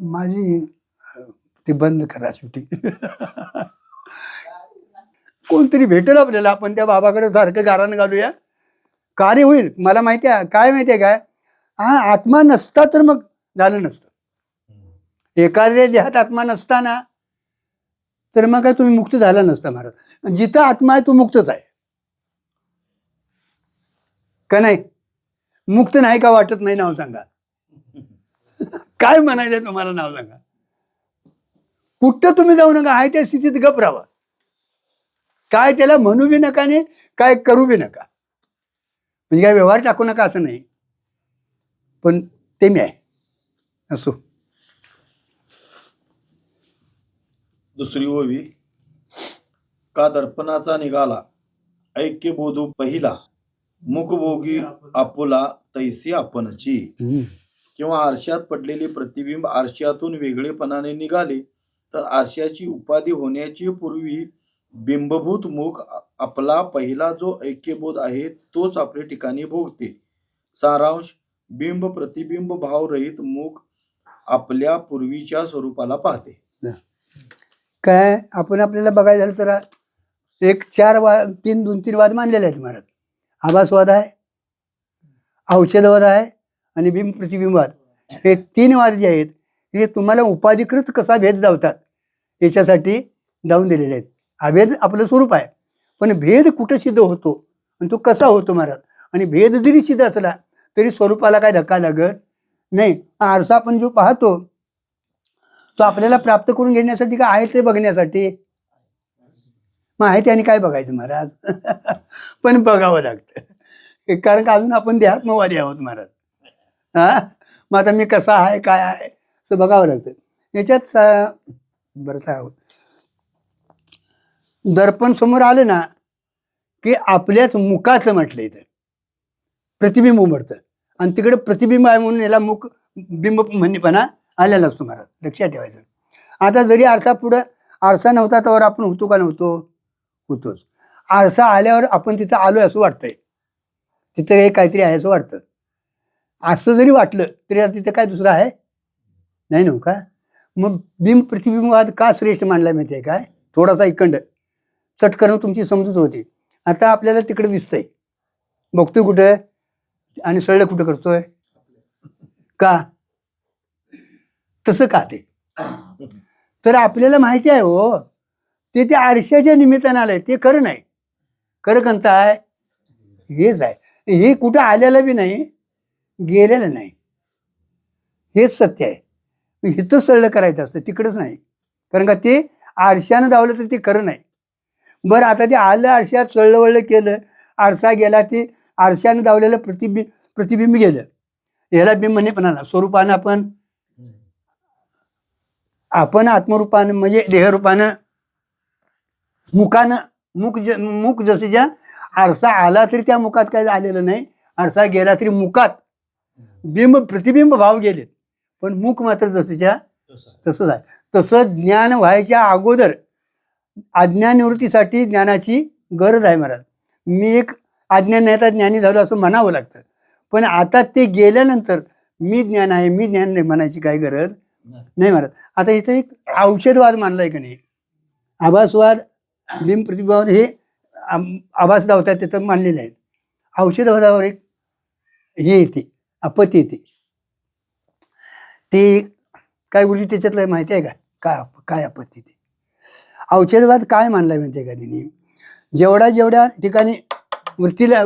माझी ते बंद करा शेवटी. कोणतरी भेटेल आपल्याला, आपण त्या बाबाकडे सारखं गारानं घालूया, कार्य होईल. मला माहिती आहे, काय माहिती आहे काय, हा आत्मा नसता तर मग झालं नसतं. एखाद्या देहात आत्मा नसताना तर मग काय तुम्ही मुक्त झाला नसता महाराज. जिथं आत्मा आहे तो मुक्तच आहे का नाही. मुक्त नाही का वाटत नाही, नाव सांगा. काय म्हणायचं तुम्हाला, नाव सांगा. कुठं तुम्ही जाऊ नका, आहे त्या स्थितीत गप राहावा. काय त्याला म्हणू बी नका आणि काय करू बी नका, म्हणजे काय व्यवहार टाकू नका असं नाही. पण ते मी आहे असो. दुसरी ओवी. का दर्पणाचा निघाला ऐक्य बोधू पहिला, मुखभोगी आपुला तैसी आपणची. किंवा आरशात पडलेले प्रतिबिंब आरशातून वेगळेपणाने निघाले, तर आरशाची उपाधी होण्याची पूर्वी बिंबभूत मुख आपला पहिला जो ऐक्यबोध आहे तोच आपल्या ठिकाणी भोगते. सारांश. बिंब प्रतिबिंब भावरहित मुख आपल्या पूर्वीच्या स्वरूपाला पाहते. काय आपण आपल्याला बघायला झालं तर एक 2-3 वाद मानलेले आहेत महाराज. आभासवाद आहे, औषधवाद आहे आणि बिंब प्रतिबिंबवाद. हे 3 वाद जे आहेत हे तुम्हाला उपाधिकृत कसा भेद जावतात याच्यासाठी लावून दिलेले आहेत. अभेद आपलं स्वरूप आहे, पण भेद कुठं सिद्ध होतो आणि तो कसा होतो महाराज. आणि भेद जरी सिद्ध असला तरी स्वरूपाला काय धक्का लागत नाही. आरसा आपण जो पाहतो तो आपल्याला प्राप्त करून घेण्यासाठी काय आहे ते बघण्यासाठी. मग आहे त्याने काय बघायचं महाराज? पण बघावं लागतं, कारण का अजून आपण देहात्मवादी आहोत महाराज. हा, मग आता मी कसा आहे काय आहे असं बघावं लागतं. याच्यात बरं काय दर्पण समोर आलं ना की आपल्याच मुखाचं म्हटलं इथं प्रतिबिंब उमटतं, आणि तिकडे प्रतिबिंब आहे म्हणून याला मुख बिंब म्हणणेपणा आलेला असतो महाराज, लक्षात ठेवायचं. आता जरी आरसा पुढं आरसा नव्हता तर आपण होतो का नव्हतो? होतोच. आरसा आल्यावर आपण तिथं आलोय असं वाटतंय, तिथं हे काहीतरी आहे असं वाटतं. असं जरी वाटलं तरी आता तिथं काय दुसरं आहे नाही नव्ह का? मग बिंब प्रतिबिंबवाद का श्रेष्ठ मानला माहिती आहे काय? थोडासा इकंड चटकन तुमची समजूत होती. आता आपल्याला तिकडे दिसतंय, बघतोय कुठं आणि सळलं कुठं करतोय का? तसं का ते? तर आपल्याला माहिती आहे हो, ते त्या आरशाच्या निमित्तानं आलंय, ते खरं नाही. खरं कोणतं आहे? हेच आहे. हे कुठं आलेलं बी नाही, गेलेलं नाही, हेच सत्य आहे. इथं सळलं करायचं असतं, तिकडंच नाही. कारण का ते आरशानं धावलं तर ते खरं नाही. बरं, आता ते आलं आरशात, सळलं वळलं केलं, आरसा गेला, ते आरशानं धावलेलं प्रतिबिंब गेलं, ह्याला बिंब म्हणे पण आला. स्वरूपानं आपण आत्मरूपानं म्हणजे देहरूपानं मुखानं मुख जसं ज्या आरसा आला तरी त्या मुखात काय आलेलं नाही, आरसा गेला तरी मुखात बिंब प्रतिबिंब भाव गेलेत, पण मुख मात्र जसंच्या तसंच आहे. तसं ज्ञान व्हायच्या अगोदर अज्ञान निवृत्तीसाठी ज्ञानाची गरज आहे महाराज. मी एक अज्ञान नाही तर ज्ञानी झालो असं म्हणावं लागतं, पण आता ते गेल्यानंतर मी ज्ञान आहे, मी ज्ञान नाही म्हणायची काही गरज नाही महाराज. आता इथं एक औषधवाद मानलाय का नाही, आभासवाद, बिंब प्रतिबिंबवाद, हे आभास धावतात तिथं मानलेले आहेत. औषधवादावर एक हे येते, आपत्ती येते. ते काय गोष्टी त्याच्यातलं माहिती आहे का? काय आपत्ती ते? औषधवाद काय मानलाय माहिती आहे का तिने? जेवढ्या ठिकाणी वृत्तीला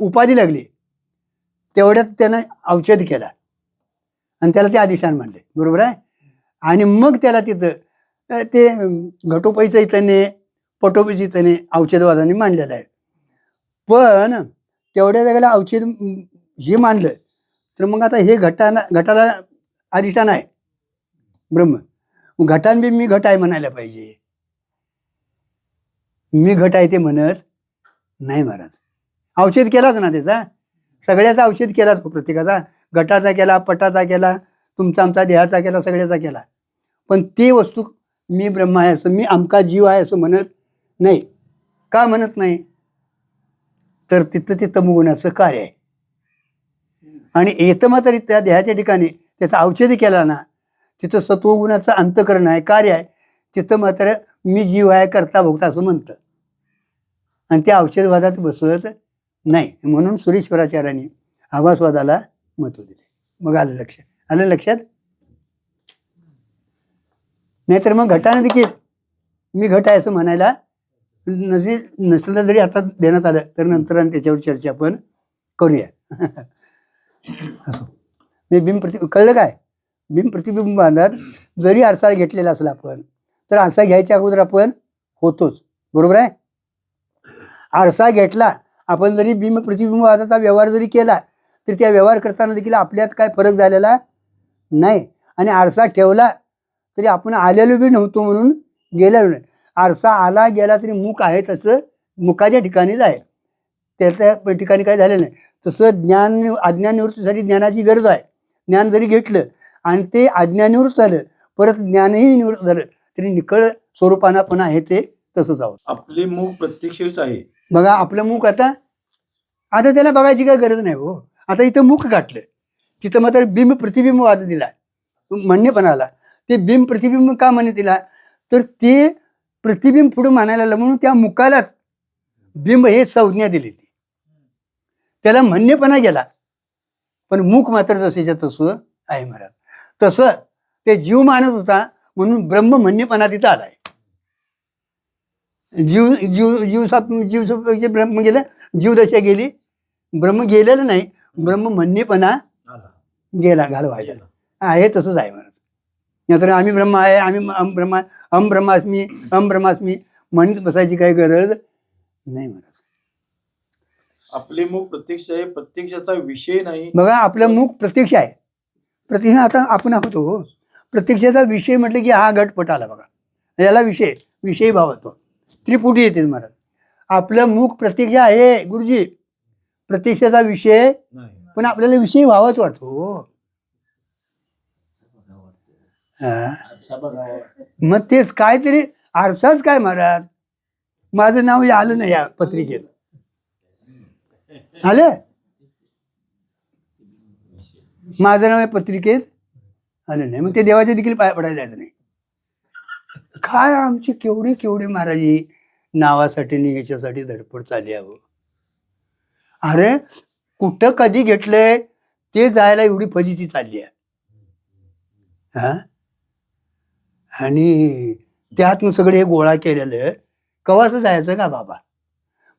उपाधी लागली तेवढ्याच त्यानं औषध केला आणि त्याला ते अधिष्ठान मानले, बरोबर आहे. आणि मग त्याला तिथं ते घटोपाईचं इथं पटोपाईचं इथं औषधवादाने मांडलेलं आहे. पण तेवढ्या जागेला औषध हे मानलं तर मग आता हे घटाला अधिष्ठान आहे ब्रह्म, घटान बी मी घट आहे म्हणायला पाहिजे. मी घट आहे ते म्हणत नाही महाराज. औषध केलाच ना त्याचा, सगळ्याचा औषध केलाच, प्रत्येकाचा, घटाचा केला, पटाचा केला, तुमचा आमचा देहाचा केला, सगळ्याचा केला. पण ती वस्तू मी ब्रह्म आहे असं, मी आमका जीव आहे असं म्हणत नाही. का म्हणत नाही? तर तिथं ते तमोगुणाचं कार्य आहे. आणि येतं मात्र त्या देहाच्या ठिकाणी त्याचं औषध केला ना, तिथं सत्वगुणाचं अंतकरण आहे, कार्य आहे. तिथं मात्र मी जीव आहे, करता भोगता असं म्हणतं, आणि त्या औषधवादात बसवत नाही. म्हणून सुरेश्वराचार्यांनी आभासवादाला महत्व दिले. मग आलं लक्षात? नाहीतर मग घटाने देखील मी घट आहे असं म्हणायला नसलं जरी आता देण्यात आलं तर नंतर आणि त्याच्यावर चर्चा आपण करूया. असो, मी कळलं काय? बिंब प्रतिबिंबात जरी आरसा घेतलेला असला आपण, तर आरसा घ्यायच्या अगोदर आपण होतोच, बरोबर आहे. आरसा घेतला आपण, जरी बिंब प्रतिबिंबाचा व्यवहार जरी केला तरी त्या व्यवहार करताना देखील आपल्यात काय फरक झालेला नाही. आणि आरसा ठेवला तरी आपण आलेलो बी नव्हतो म्हणून गेलेलो नाही. आरसा आला गेला तरी मुख आहे तसं मुखाच्या ठिकाणीच आहे, त्या ठिकाणी काय झालेलं नाही. तसं अज्ञान निवृत्तीसाठी ज्ञानाची गरज आहे. ज्ञान जरी घेतलं आणि ते अज्ञान निवृत्त झालं, परत ज्ञानही निवृत्त झालं, तरी निकळ स्वरूपानं पण आहे ते तसंच आहोत. आपले मुख प्रत्यक्षच आहे. बघा आपलं मुख आता त्याला बघायची काय गरज नाही हो. आता इथं मुख गाठलं, तिथं मात्र बिंब प्रतिबिंब वाद दिला, म्हणणेपणाला. ते बिंब प्रतिबिंब का म्हणे दिला, तर ते प्रतिबिंब पुढे मानायला लागलं म्हणून त्या मुखालाच बिंब हे संज्ञा दिली, त्याला म्हणणेपणा गेला. पण मुख मात्र जसेच्या तसं आहे महाराज. तसं ते जीव मानत होता म्हणून ब्रह्म म्हणणेपणा तिथं आलाय. जीव ब्रह्म गेलं, जीवदशा गेली, ब्रह्म गेलेलं नाही, ब्रह्म म्हणणेपणा गेला घालवायला. आहे तसंच आहे महाराज. नाहीतर आम्ही ब्रह्म आहे, आम्ही ब्रह्मास्मी म्हणत बसायची काही गरज नाही महाराज. आपले मुख प्रत्यक्ष आहे, प्रत्यक्षाचा विषय नाही. बघा आपलं मुख प्रत्यक्ष आहे. प्रत्यक्ष आता आपण आहोत हो. प्रत्यक्षाचा विषय म्हटलं की हा घटपट आला बघा, याला विषयी भाव होतो, त्रिपुटी येते महाराज. आपलं मुख प्रत्यक्ष आहे गुरुजी, प्रत्यक्षाचा विषय नाही. पण आपल्याला विषय व्हावाच वाटतो हो. हा. अच्छा बघा मग तेच काहीतरी आरसाच काय महाराज, माझं नाव हे आलं नाही या पत्रिकेत, आलं माझं नाव या पत्रिकेत आलं नाही, मग ते देवाच्या देखील पाया पडायला जायचं नाही. काय आमची केवढे महाराजी नावासाठी आणि याच्यासाठी धडपड चालली आहे हो. अरे कुठं कधी घेतलंय ते जायला एवढी फजिती चालली आहे. हा, आणि त्यातनं सगळे हे गोळा केलेलं कवाचं जायचं का बाबा.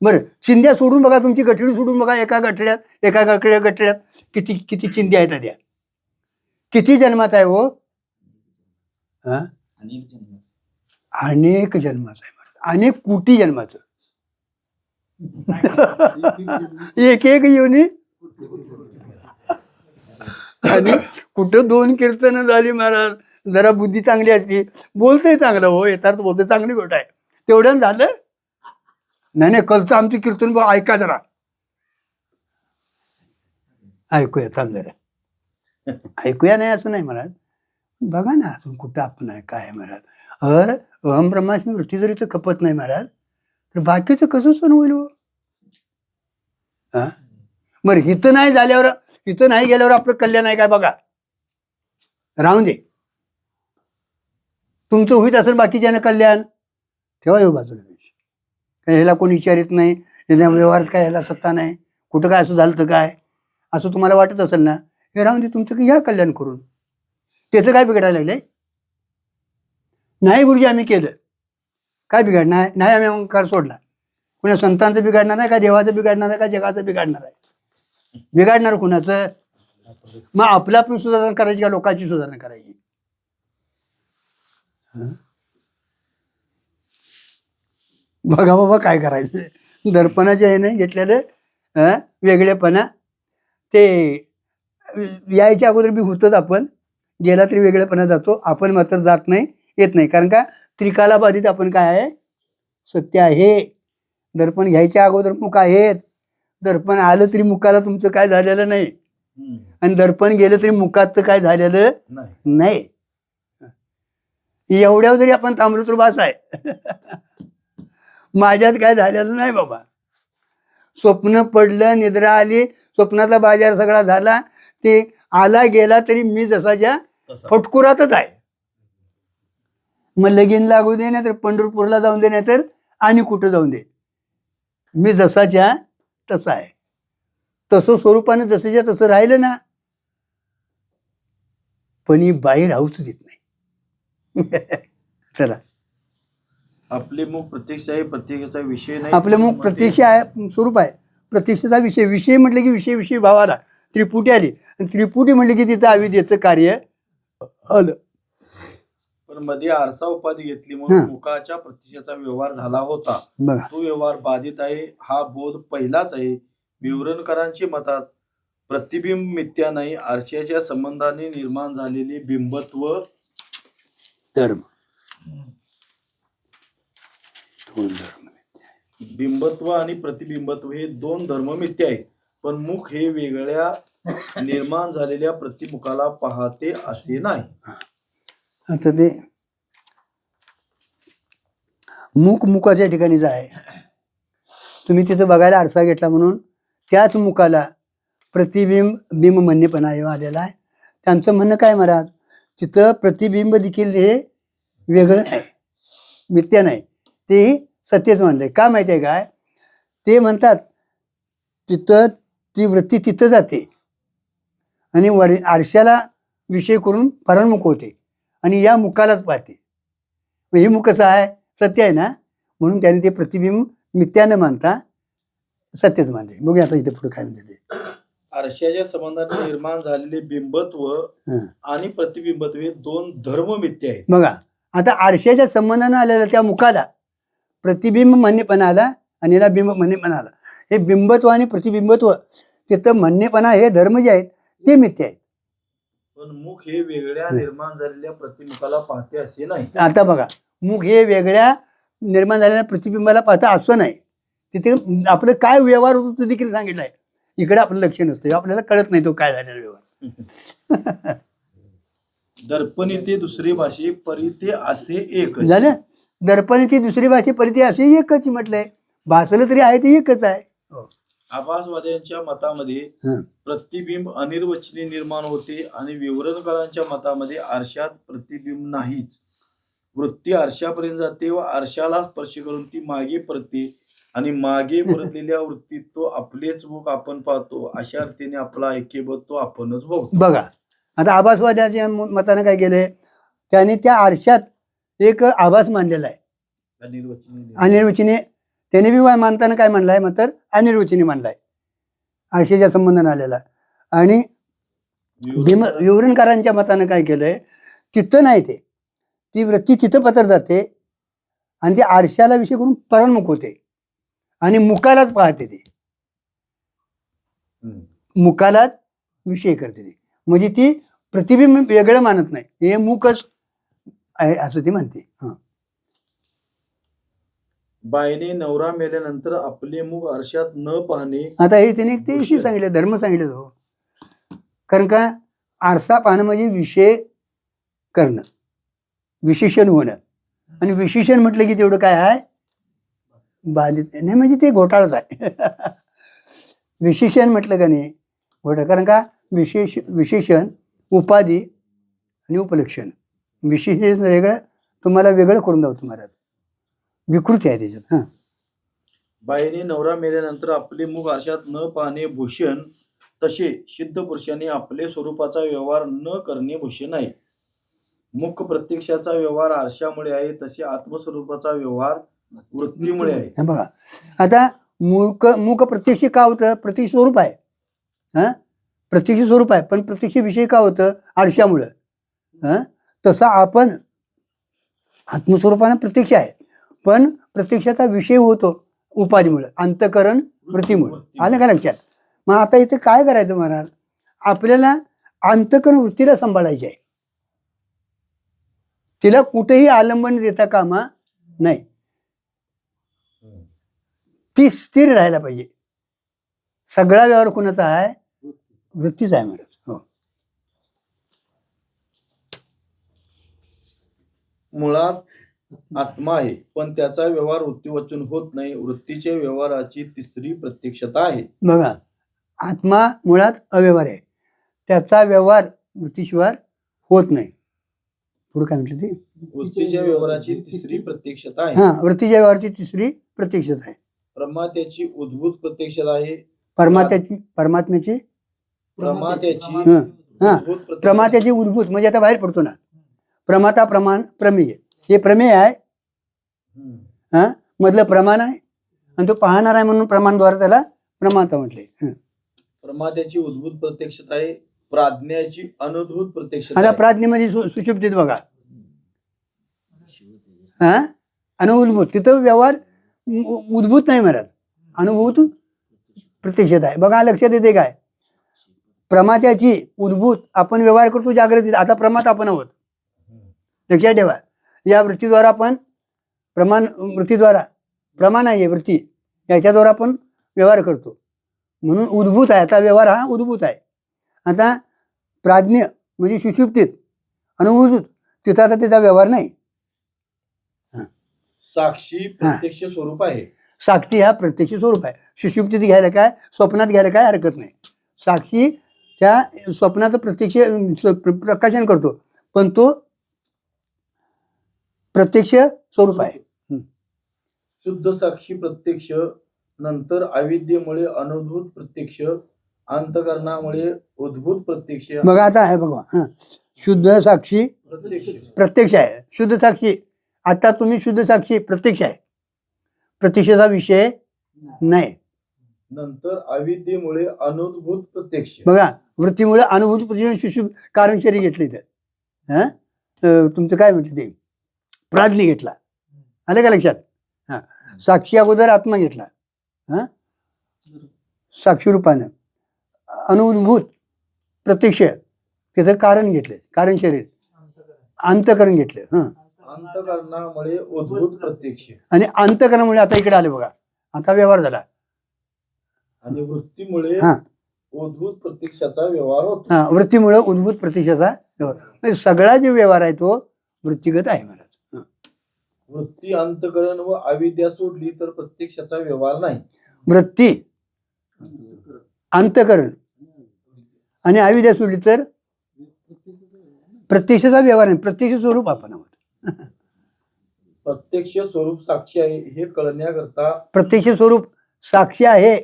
बरं चिंध्या सोडून बघा, तुमची गठडी सोडून बघा, एका गठड्यात किती चिंध्या आहेत त्या, किती जन्माचा आहे हो. हा, अनेक जन्माचं आहे, अनेक कोटी जन्माचं. एक योनी. आणि कुठं 2 कीर्तनं झाली महाराज, जरा बुद्धी चांगली असती, बोलतंय चांगलं हो, येतात बोलतंय, चांगली गोष्ट आहे, तेवढं झालं नाही. कलचं आमची कीर्तन बघ, ऐका जरा, ऐकूया थांब जरा, ऐकूया नाही असं नाही महाराज. बघा ना अजून कुठं आपण आहे काय महाराज. अहम ब्रह्मास्मी वृत्ती जरी तर खपत नाही महाराज, तर बाकीचं कसं सण होईल हो. हा, बरं हिथं नाही झाल्यावर, हिथं नाही गेल्यावर आपलं कल्याण आहे काय बघा, राहून दे. तुमचं होईत असेल बाकीच्यानं कल्याण, ठेवा येऊ बाजूला. ह्याला कोणी विचारित नाही, ह्याला व्यवहारात काय, ह्याला सत्ता नाही, कुठं काय असं झालं तर काय, असं तुम्हाला वाटत असेल ना, हे राहून दे, तुमचं या कल्याण करून. त्याचं काय बिघडायला लागलंय. नाही गुरुजी आम्ही केलं, काय बिघडणार नाही, आम्ही अहंकार सोडला. कुणा संतांचं बिघडणार नाही का, देवाचं बिघडणार आहे का, जगाचं बिघडणार आहे, बिघडणार कुणाचं. मग आपलं आपण सुधारणा करायची का लोकांची सुधारणा करायची. बघा बाबा काय करायचं. दर्पणाचे हे नाही घेतलेलं वेगळेपणा, ते यायच्या अगोदर बी होतच, आपण गेला तरी वेगळेपणा जातो, आपण मात्र जात नाही, येत नाही. कारण का त्रिकाला बाधित आपण काय आहे, सत्य आहे. दर्पण घ्यायच्या अगोदर मुख आहेत, दर्पण आलं तरी मुखाला तुमचं काय झालेलं नाही, आणि दर्पण गेलं तरी मुखाचं काय झालेलं नाही. एवढ्यावर जरी आपण थांबलो तर बास आहे. माझ्यात काय झालेलं नाही बाबा. स्वप्न पडलं, निद्रा आली, स्वप्नातला बाजार सगळा झाला, ते आला गेला तरी मी जसाच्या फटकुरातच आहे. मग लगीन लागू दे, नाही तर पंढरपूरला जाऊन दे, नाही तर आणि कुठं जाऊन दे, मी जसाच्या तसा आहे. तसं स्वरूपानं जसंच्या तसं राहिलं ना, पण ही बाई राहूच देत नाही. चला, आपले मुख प्रत्यक्ष आहे, प्रत्यक्षाचा विषय नाही. आपलं मुख प्रत्यक्ष आहे, स्वरूप आहे, प्रत्यक्षाचा विषय म्हटलं की विषय भावाला त्रिपुटी आली, आणि त्रिपुटी म्हटलं की तिथं अविद्येचं कार्य आलं. पण मध्ये आरसा उपाधी घेतली म्हणून मुखाच्या प्रत्यक्षाचा व्यवहार झाला होता, बघा तो व्यवहार बाधित आहे. हा बोध पहिलाच आहे. विवरणकरांची मतात प्रतिबिंब मिथ्या नाही, आरशाच्या संबंधाने निर्माण झालेले बिंबत्व धर्म, बिंबत्व आणि प्रतिबिंबत्व हे 2 धर्म मिथ्या आहेत. पण मुख हे वेगळ्या निर्माण झालेल्या प्रतिमुखाला पाहते असे नाही. आता ते मुखाच्या ठिकाणीच आहे. तुम्ही तिथं बघायला आरसा घेतला म्हणून त्याच मुखाला बिंब म्हणणेपणा आलेला आहे. त्यांचं म्हणणं काय महाराज, तिथं प्रतिबिंब देखील हे वेगळं आहे, मिथ्या नाही, ते सत्यच म्हणलंय. का माहिती आहे काय, ते म्हणतात तिथं ती वृत्ती तिथं जाते आणि आरशाला विषय करून परांमुख होते, आणि या मुखालाच पाहते. हे मुख कसं आहे, सत्य आहे ना, म्हणून त्याने ते प्रतिबिंब मिथ्या न मानता सत्यच मानले. बघूया आता इथे पुढे काय म्हणते ते. आरशाच्या संबंधाने निर्माण झालेले बिंबत्व आणि प्रतिबिंबत्व हे 2 धर्म मिथ्या आहेत. बघा आता आरशाच्या संबंधानं आलेल्या त्या मुखाला प्रतिबिंब म्हणणेपणा आला आणि याला बिंब म्हणणेपणा आला. हे बिंबत्व आणि प्रतिबिंबत्व, तिथं म्हणणेपणा हे धर्म जे आहेत ते मिथ्या आहेत. पण मुख हे वेगळ्या निर्माण झालेल्या प्रतिमुखाला पाहते असे नाही. आता बघा, मुख हे वेगळ्या निर्माण झालेल्या प्रतिबिंबाला पाहता असं नाही. तिथे आपलं काय व्यवहार होतो तो देखील सांगितलं आहे. इकडे आपलं लक्ष नसतं, आपल्याला कळत नाही तो काय झालेला व्यवहार. दर्पणी ते दुसरी भाषे परिते असे एक. झालं. दर्पणीची दुसरी भाषे परिचय असे एकच म्हटलंय. भासलं तरी आहे ते एकच आहे. हो. आभासवाद्यांच्या मतामध्ये हं. प्रतिबिंब अनिर्वचनीय निर्माण होते आणि विवरणकारांच्या मतामध्ये आरशात प्रतिबिंब नाहीच. वृत्ती आरशापर्यंत जाते व आरशाला स्पर्श करून ती मागे परते आणि मागे परतलेल्या वृत्तीत तो आपलेच मुख आपण पाहतो. अशा अर्थीने आपला ऐक्यबोध तो आपणच बघतो. बघा, आता आभासवाद्याच्या मतानं काय केलंय, त्याने त्या आरशात एक आभास मानलेला आहे. अनिर्वचनीय अनिर्वचनीय त्याने बी मानताना काय म्हणलाय, मात्र अनिर्वचनीय मानलाय, आरशाच्या संबंधाने आलेला. आणि विवरणकारांच्या मतानं काय केलंय, तिथं नाही ते, ती वृत्ती तिथं पत्र जाते आणि ती आरशाला विषय करून परान्मुख होते आणि मुखालाच पाहते ती, मुखालाच विषय करते ती. म्हणजे ती प्रतिबिंब वेगळं मानत नाही, हे मुखच आहे असं ती म्हणते. हं. बाईने नवरा मेल्यानंतर आपले मुख आरशात न पाहणे. आता हे त्याने ते विषय सांगितले, धर्म सांगितले हो. कारण का आरसा पाहणं म्हणजे विषय करणं, विशेषण होणं. आणि विशेषण म्हटलं की तेवढं काय आहे, बाधित नाही, म्हणजे ते घोटाळाच आहे. विशेषण म्हटलं का नाही घोटाळा. कारण का विशेषण, उपाधी आणि उपलक्षण. विशेषण वेगळं तुम्हाला वेगळं करून दावतो महाराज, विकृती आहे त्याच्यात. हां. बाईने नवरा मेल्यानंतर आपले मुख आरशात न पाहणे भूषण, तसे सिद्ध पुरुषांनी आपले स्वरूपाचा व्यवहार न करणे भूषण आहे. मुख प्रत्यक्षाचा व्यवहार आरशामुळे आहे, तसे आत्मस्वरूपाचा व्यवहार वृत्तीमुळे आहे. हे बघा, आता मुख प्रत्यक्ष का होतं, प्रत्यक्ष स्वरूप आहे. हां, प्रत्यक्ष स्वरूप आहे, पण प्रत्यक्ष विषय का होतं, आरशामुळं. हां, तसं आपण आत्मस्वरूपानं प्रत्यक्ष आहे, पण प्रत्यक्षाचा विषय होतो उपाधीमुळे, अंतकरण वृत्तीमुळे. आलं का लक्षात? मग आता इथे काय करायचं महाराज, आपल्याला अंतकरण वृत्तीला सांभाळायची आहे, तिला कुठेही आलंबन देता कामा नाही, ती स्थिर राहायला पाहिजे. सगळा व्यवहार कुणाचा आहे, वृत्तीचा आहे महाराज. हो. मुळात आत्मा आहे, पण त्याचा व्यवहार वृत्तीवचून होत नाही. वृत्तीच्या व्यवहाराची तिसरी प्रत्यक्षता आहे. बघा, आत्मा मुळात अव्यवहार आहे, त्याचा व्यवहार वृत्तीशिवाय होत नाही. पुढे काय म्हटलं ते, वृत्तीच्या व्यवहाराची तिसरी प्रत्यक्षता आहे. हा, वृत्तीच्या व्यवहाराची तिसरी प्रत्यक्षता आहे. प्रमात्याची उद्भूत प्रत्यक्षता आहे. परमात्म्याची प्रमात्याची हा, उद्भूत प्रत्यक्षता. प्रमात्याची उद्भूत म्हणजे आता बाहेर पडतो ना, प्रमाता प्रमाण प्रमेय, हे प्रमेय आहे. हा, मधलं प्रमाण आहे आणि तो पाहणार आहे म्हणून प्रमाणद्वारे त्याला प्रमाता म्हटले. प्रमात्याची उद्भूत प्रत्यक्षता आहे. प्राज्ञाची अनद्भूत प्रत्यक्षता आता आहे. प्राज्ञेमध्ये सुषुप्तीत बघा, हा, अनुभूत, तिथं व्यवहार उद्भूत नाही महाराज, अनुभूत प्रत्यक्षता आहे. बघा, लक्षात येते काय, प्रमात्याची उद्भूत आपण व्यवहार करतो जागृतीत, आता प्रमात आपण आहोत, लक्षात ठेवा. या वृत्तीद्वारा आपण वृत्तीद्वारा प्रमाण आहे वृत्ती, याच्याद्वारा आपण व्यवहार करतो म्हणून उद्भूत आहे. आता व्यवहार हा उद्भूत आहे. आता प्राज्ञ म्हणजे सुषुप्तीत अनुभूत, तिथं आता त्याचा व्यवहार नाही. साक्षी प्रत्यक्ष स्वरूप आहे. साक्षी हा प्रत्यक्ष स्वरूप आहे. सुषुप्तीत घ्यायला काय, स्वप्नात घ्यायला काय हरकत नाही. साक्षी त्या स्वप्नाचं प्रत्यक्ष प्रकाशन करतो, पण तो प्रत्यक्ष स्वरूप आहे. शुद्ध साक्षी प्रत्यक्ष, नंतर अविद्येमुळे अनद्भूत प्रत्यक्ष, अंतकरणामुळे उद्भूत प्रत्यक्ष. बघा, आता आहे बघा, हा, शुद्ध साक्षी प्रत्यक्ष प्रत्यक्ष आहे. शुद्ध साक्षी, आता तुम्ही शुद्ध साक्षी प्रत्यक्ष आहे, प्रत्यक्षाचा विषय नाही. नंतर अविद्येमुळे अनद्भूत प्रत्यक्ष. बघा, वृत्तीमुळे अनुभूत प्रत्यक्ष सुषुप्त कारण शरीर घेतले तर, हा, तुमचं काय म्हटलं ते प्राज्ञ घेतला. आलं का लक्षात? हा, साक्षी अगोदर आत्मा घेतला, हा, साक्षी रूपानं अनुभूत प्रत्यक्ष त्याचं कारण घेतलं, कारण शरीर अंतकरण घेतलं, हा, अंतकरणामुळे उद्भूत प्रत्यक्ष आणि अंतकरणामुळे आता इकडे आले बघा, आता व्यवहार झाला, आणि वृत्तीमुळे हा उद्भूत प्रत्यक्षाचा व्यवहार होतो. हा, वृत्तीमुळे उद्भूत प्रत्यक्षाचा व्यवहार, म्हणजे सगळा जो व्यवहार आहे तो वृत्तिगत आहे महाराज. हा. वृत्ती अंतकरण व अविद्या सोडली तर प्रत्यक्षाचा व्यवहार नाही. वृत्ती अंतकरण आणि अविद्या सोडली तर प्रत्यक्षाचा व्यवहार नाही, प्रत्यक्ष स्वरूप आपण आहोत. प्रत्यक्ष स्वरूप साक्षी आहे हे कळण्याकरता प्रत्यक्ष स्वरूप साक्षी आहे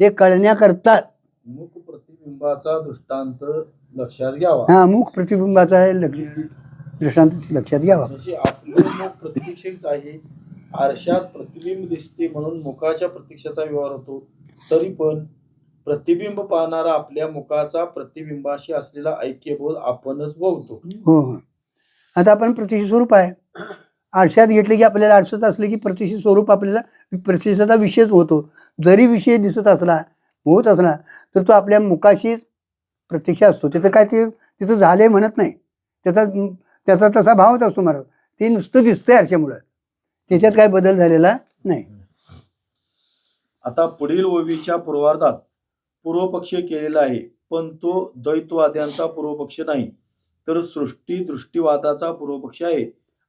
हे कळण्याकरता मुख प्रतिबिंबाचा दृष्टांत लक्षात घ्यावा. हा मुख प्रतिबिंबाचा दृष्टांत लक्षात घ्यावा. जसे आपले मुख प्रत्यक्षच आहे, आरशात प्रतिबिंब दिसते म्हणून मुखाच्या प्रत्यक्षाचा व्यवहार होतो, तरी पण प्रतिबिंब पाहणारा आपल्या मुखाचा प्रतिबिंबाशी असलेला ऐक्यबोध आपणच भोगतो. हो हो, आता आपण प्रत्यक्ष स्वरूप आहे, आरशात घेतले की आपल्याला आरशात असले की प्रत्यक्ष स्वरूप आपल्याला प्रत्यक्षाचा विषयच होतो. जरी विषय दिसत असला होत असला तर तो आपल्या मुखाशी प्रत्यक्ष असतो. तिथं काय ते तिथं झाले म्हणत नाही, त्याचा त्याचा तसा भावच असतो महाराज. ते नुसतं दिसतंय आरशामुळं, त्याच्यात काय बदल झालेला नाही. आता पुढील ओवीच्या पूर्वार्धात पूर्वपक्ष केलेला आहे, पण तो द्वैतवाद्यांचा पूर्वपक्ष नाही तर सृष्टी दृष्टीवादाचा पूर्वपक्ष आहे,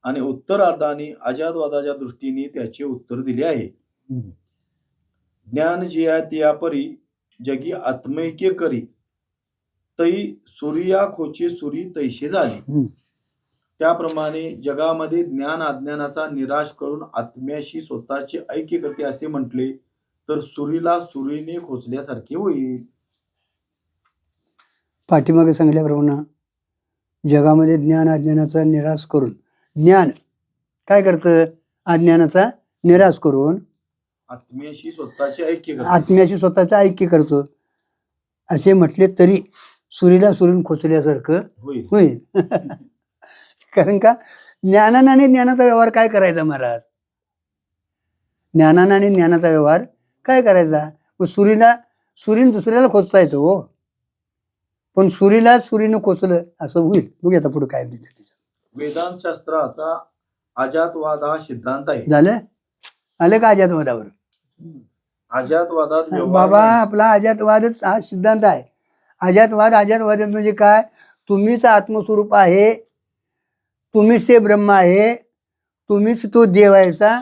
आणि उत्तरार्धाने अजातवादाच्या दृष्टीने त्याचे उत्तर दिले आहे. ज्ञान जिया तिया परी जगी आत्मैक्य करी, तै सूर्या खोचे सुरी तैसे झाले. त्याप्रमाणे जगामध्ये ज्ञान अज्ञानाचा निराश करून आत्म्याशी स्वतःचे ऐक्य करते असे म्हटले तर सुरीला सुरीने खोचल्यासारखे होईल. पाठीमागे सांगितल्याप्रमाणे जगामध्ये ज्ञान अज्ञानाचा निराश करून, ज्ञान काय करतं, अज्ञानाचा निराश करून आत्म्याशी स्वतःचे ऐक्य करते. आत्म्याशी स्वतःचं ऐक्य करतो असे म्हटले तरी सुरीला सुरून खोचल्यासारखं होईल. होईल. कारण का ज्ञानानं आणि ज्ञानाचा व्यवहार काय करायचा महाराज, ज्ञानानं आणि ज्ञानाचा व्यवहार काय करायचा. मग सुरीनं दुसऱ्याला खोचता येतो हो, पण सुरीला सुरीनं खोचलं असं होईल. बघूया आता पुढे काय दिलं त्याच्यात. वेदांत शास्त्राचा अजातवाद हा सिद्धांत आहे. झालं, आलं का अजातवादावर. अजातवादात व्यवहार बाबा नाही. आपला अजातवादच हा सिद्धांत आहे. अजातवाद म्हणजे काय, तुम्हीच आत्मस्वरूप आहे, तुम्हीच ते ब्रह्म आहे, तुम्हीच तो देव आहेचा,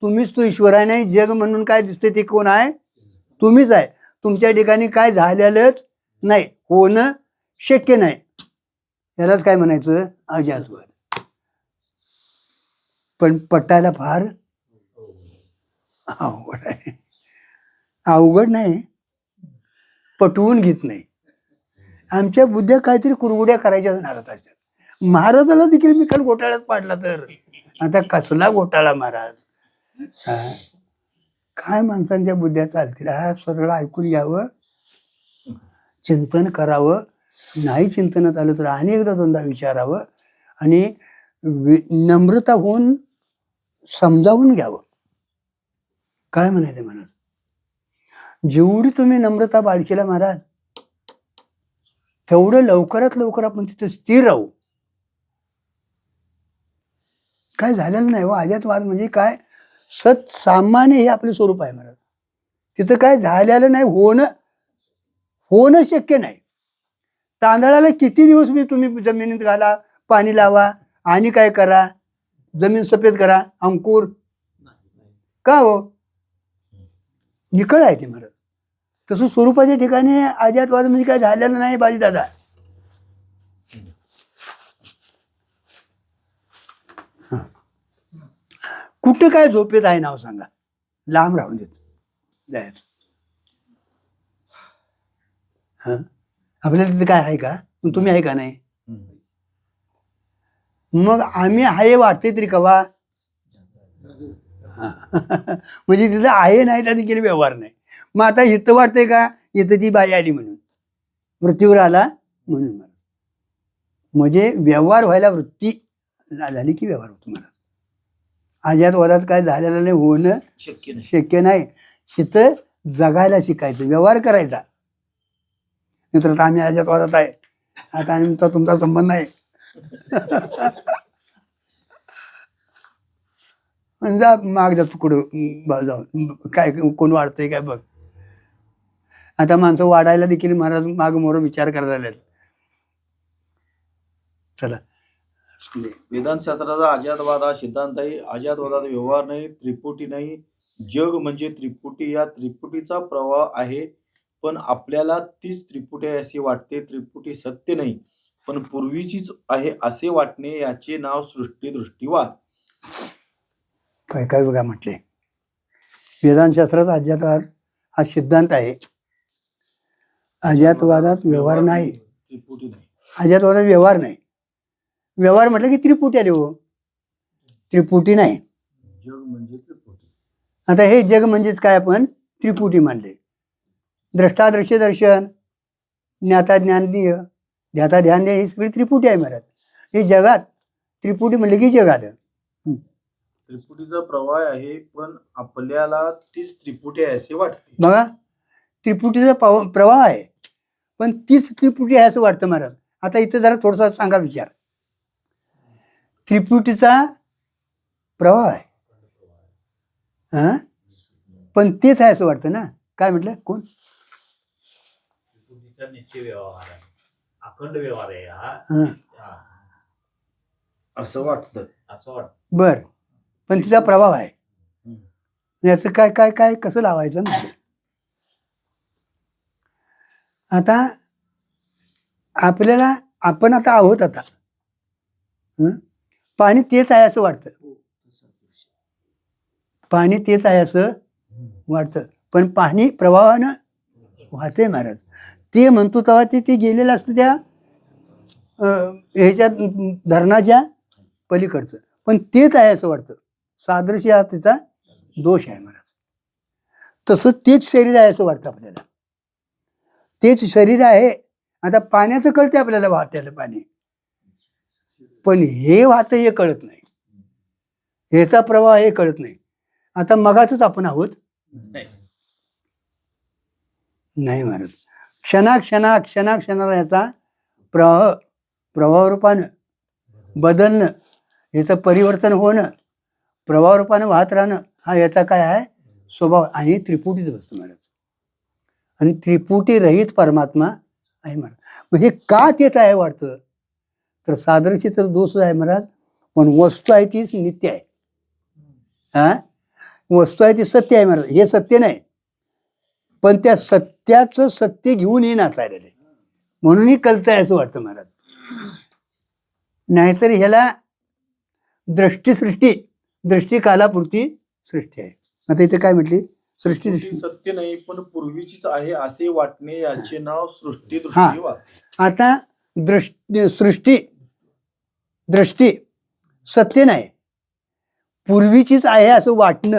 तुम्हीच तो ईश्वर आहे. नाही जग म्हणून काय दिसते ते कोण आहे, तुम्हीच आहे. तुमच्या ठिकाणी काय झालेलंच नाही, होणं शक्य नाही. यालाच काय म्हणायचं, अजातवाद. पण पटायला फार अवघड आहे. अवघड नाही, पटवून घेत नाही. आमच्या बुद्ध्या काहीतरी कुरगुड्या करायच्या नाराज. महाराजाला देखील मी काल घोटाळ्यात पाडला, तर आता कसला घोटाळा महाराज. काय माणसांच्या बुद्ध्या चालतील. हा सरळ ऐकून घ्यावं, चिंतन करावं, नाही चिंतनात आलं तर अनेकदा दोनदा विचारावं आणि नम्रता होऊन समजावून घ्यावं. काय म्हणायचं महाराज, जेवढी तुम्ही नम्रता बाळगीला महाराज तेवढं लवकरात लवकर आपण तिथं स्थिर राहू. काय झालेलं नाही हो. अजातवाद म्हणजे काय, सत्सामान्य हे आपलं स्वरूप आहे महाराज. तिथं काय झालेलं नाही, होणं शक्य नाही. तांदळाला किती दिवस मी तुम्ही जमिनीत घाला, पाणी लावा आणि काय करा, जमीन सफेद करा, अंकुर का हो, निकळ आहे ते महाराज. तसं स्वरूपाच्या ठिकाणी अजातवाद म्हणजे काय झालेलं नाही बाजी दादा. कुठं काय झोपेत आहे नाव सांगा, लांब राहून देत जायचं. आपल्याला तिथे काय आहे का, तुम्ही आहे का नाही. मग आम्ही आहे वाटते तरी कवा. म्हणजे तिथं आहे नाही त्या देखील व्यवहार नाही. मग आता इथं वाटतंय का, इथं ती बाई आली म्हणून, वृत्तीवर आला म्हणून महाराज. म्हणजे व्यवहार व्हायला वृत्ती झाली की व्यवहार होतो महाराज. अज्ञातवादात काय झालेलं नाही, होणं शक्य नाही. शक्य नाही. तिथं जगायला शिकायचं, व्यवहार करायचा. मित्र आता आम्ही अज्ञातवादात आहे, आता आमचा तुमचा संबंध नाही. जा माग जा तुकडं जाऊन काय कोण वाढतंय काय बघ. आता माणसं वाढायला देखील महाराज माग मोर विचार करायला लागलेत. चला वेदांतशास्त्राचा अजातवाद हा सिद्धांत आहे. अजातवादात व्यवहार नाही, त्रिपुटी नाही. जग म्हणजे त्रिपुटी, या त्रिपुटीचा प्रवाह आहे. पण आपल्याला तीच त्रिपुटी आहे असे वाटते. त्रिपुटी सत्य नाही, पण पूर्वीचीच आहे असे वाटणे, याचे नाव सृष्टीदृष्टीवाद. काय काय बघा म्हटले. वेदांतशास्त्राचा अज्ञातवाद हा सिद्धांत आहे. अज्ञातवादात व्यवहार नाही, त्रिपुटी नाही. अज्ञातवादात व्यवहार नाही. व्यवहार म्हटलं की त्रिपुटी आले हो, त्रिपुटी नाही. जग म्हणजे त्रिपुटी. आता हे जग म्हणजेच काय आपण त्रिपुटी मानले. द्रष्टादृश्य दर्शन, ज्ञाता ज्ञाननीय, ध्याता ध्यान द्या, ही सगळी त्रिपुटी आहे महाराज. हे जगात त्रिपुटी म्हणले की जगात त्रिपुटीचा प्रवाह आहे, पण आपल्याला तीच त्रिपुटी आहे असे वाटते. बघा, त्रिपुटीचा प्रवाह आहे, पण तीच त्रिपुटी आहे असं वाटतं महाराज. आता इथं जरा थोडासा सांगा विचार. त्रिपुटीचा प्रवाह आहे, हा, पण तेच आहे असं वाटतं ना. काय म्हटलं कोण? त्रिपुटीचा निश्चय व्यवहार आहे, अखंड व्यवहार आहे हा. हा, हा, असं वाटतं. असं वाटतं. बर, पण तिचा प्रभाव आहे. याचं काय काय काय कसं लावायचं ना. आता आपल्याला आपण आता आहोत आता, पाणी तेच आहे असं वाटतं. पाणी तेच आहे असं वाटतं, पण पाणी प्रवाहानं वाहते महाराज. ते म्हणतो तेव्हा ते गेलेलं असतं त्या ह्याच्या धरणाच्या पलीकडचं, पण तेच आहे असं वाटतं. सादृश्य हा तिचा दोष आहे महाराज. तसं तेच शरीर आहे असं वाटतं आपल्याला. तेच शरीर आहे. आता पाण्याचं कळते आपल्याला, वाहत्याला पाणी, पण हे वाहतं हे कळत नाही, ह्याचा प्रवाह हे कळत नाही. आता मगाचच आपण आहोत नाही महाराज. क्षणाक्षणाला याचा प्रवाहरूपानं बदलणं, याचं परिवर्तन होणं, प्रवाहरूपानं वाहत राहणं, हा याचा काय आहे स्वभाव. आणि त्रिपुटीच बसतो महाराज. आणि त्रिपुटी रहित परमात्मा आहे महाराज. मग हे का तेच आहे वाटतं, तर सादृश्य तर दोष आहे महाराज, पण वस्तू आहे तीच नित्य आहे. हा, वस्तू आहे ती सत्य आहे महाराज. हे सत्य नाही, पण त्या सत्याचं सत्य घेऊन हे नाचायला आहे, म्हणूनही कल्पना आहे असं वाटतं महाराज. नाहीतर ह्याला दृष्टी कालापुरती सृष्टी आहे. आता इथे काय म्हटली, सृष्टी सत्य नाही, पण पूर्वीचीच आहे असे वाटणे, याचे नाव सृष्टीदृष्टीवाद. आता दृष्टी सत्य नाही, पूर्वीचीच आहे असं वाटणं,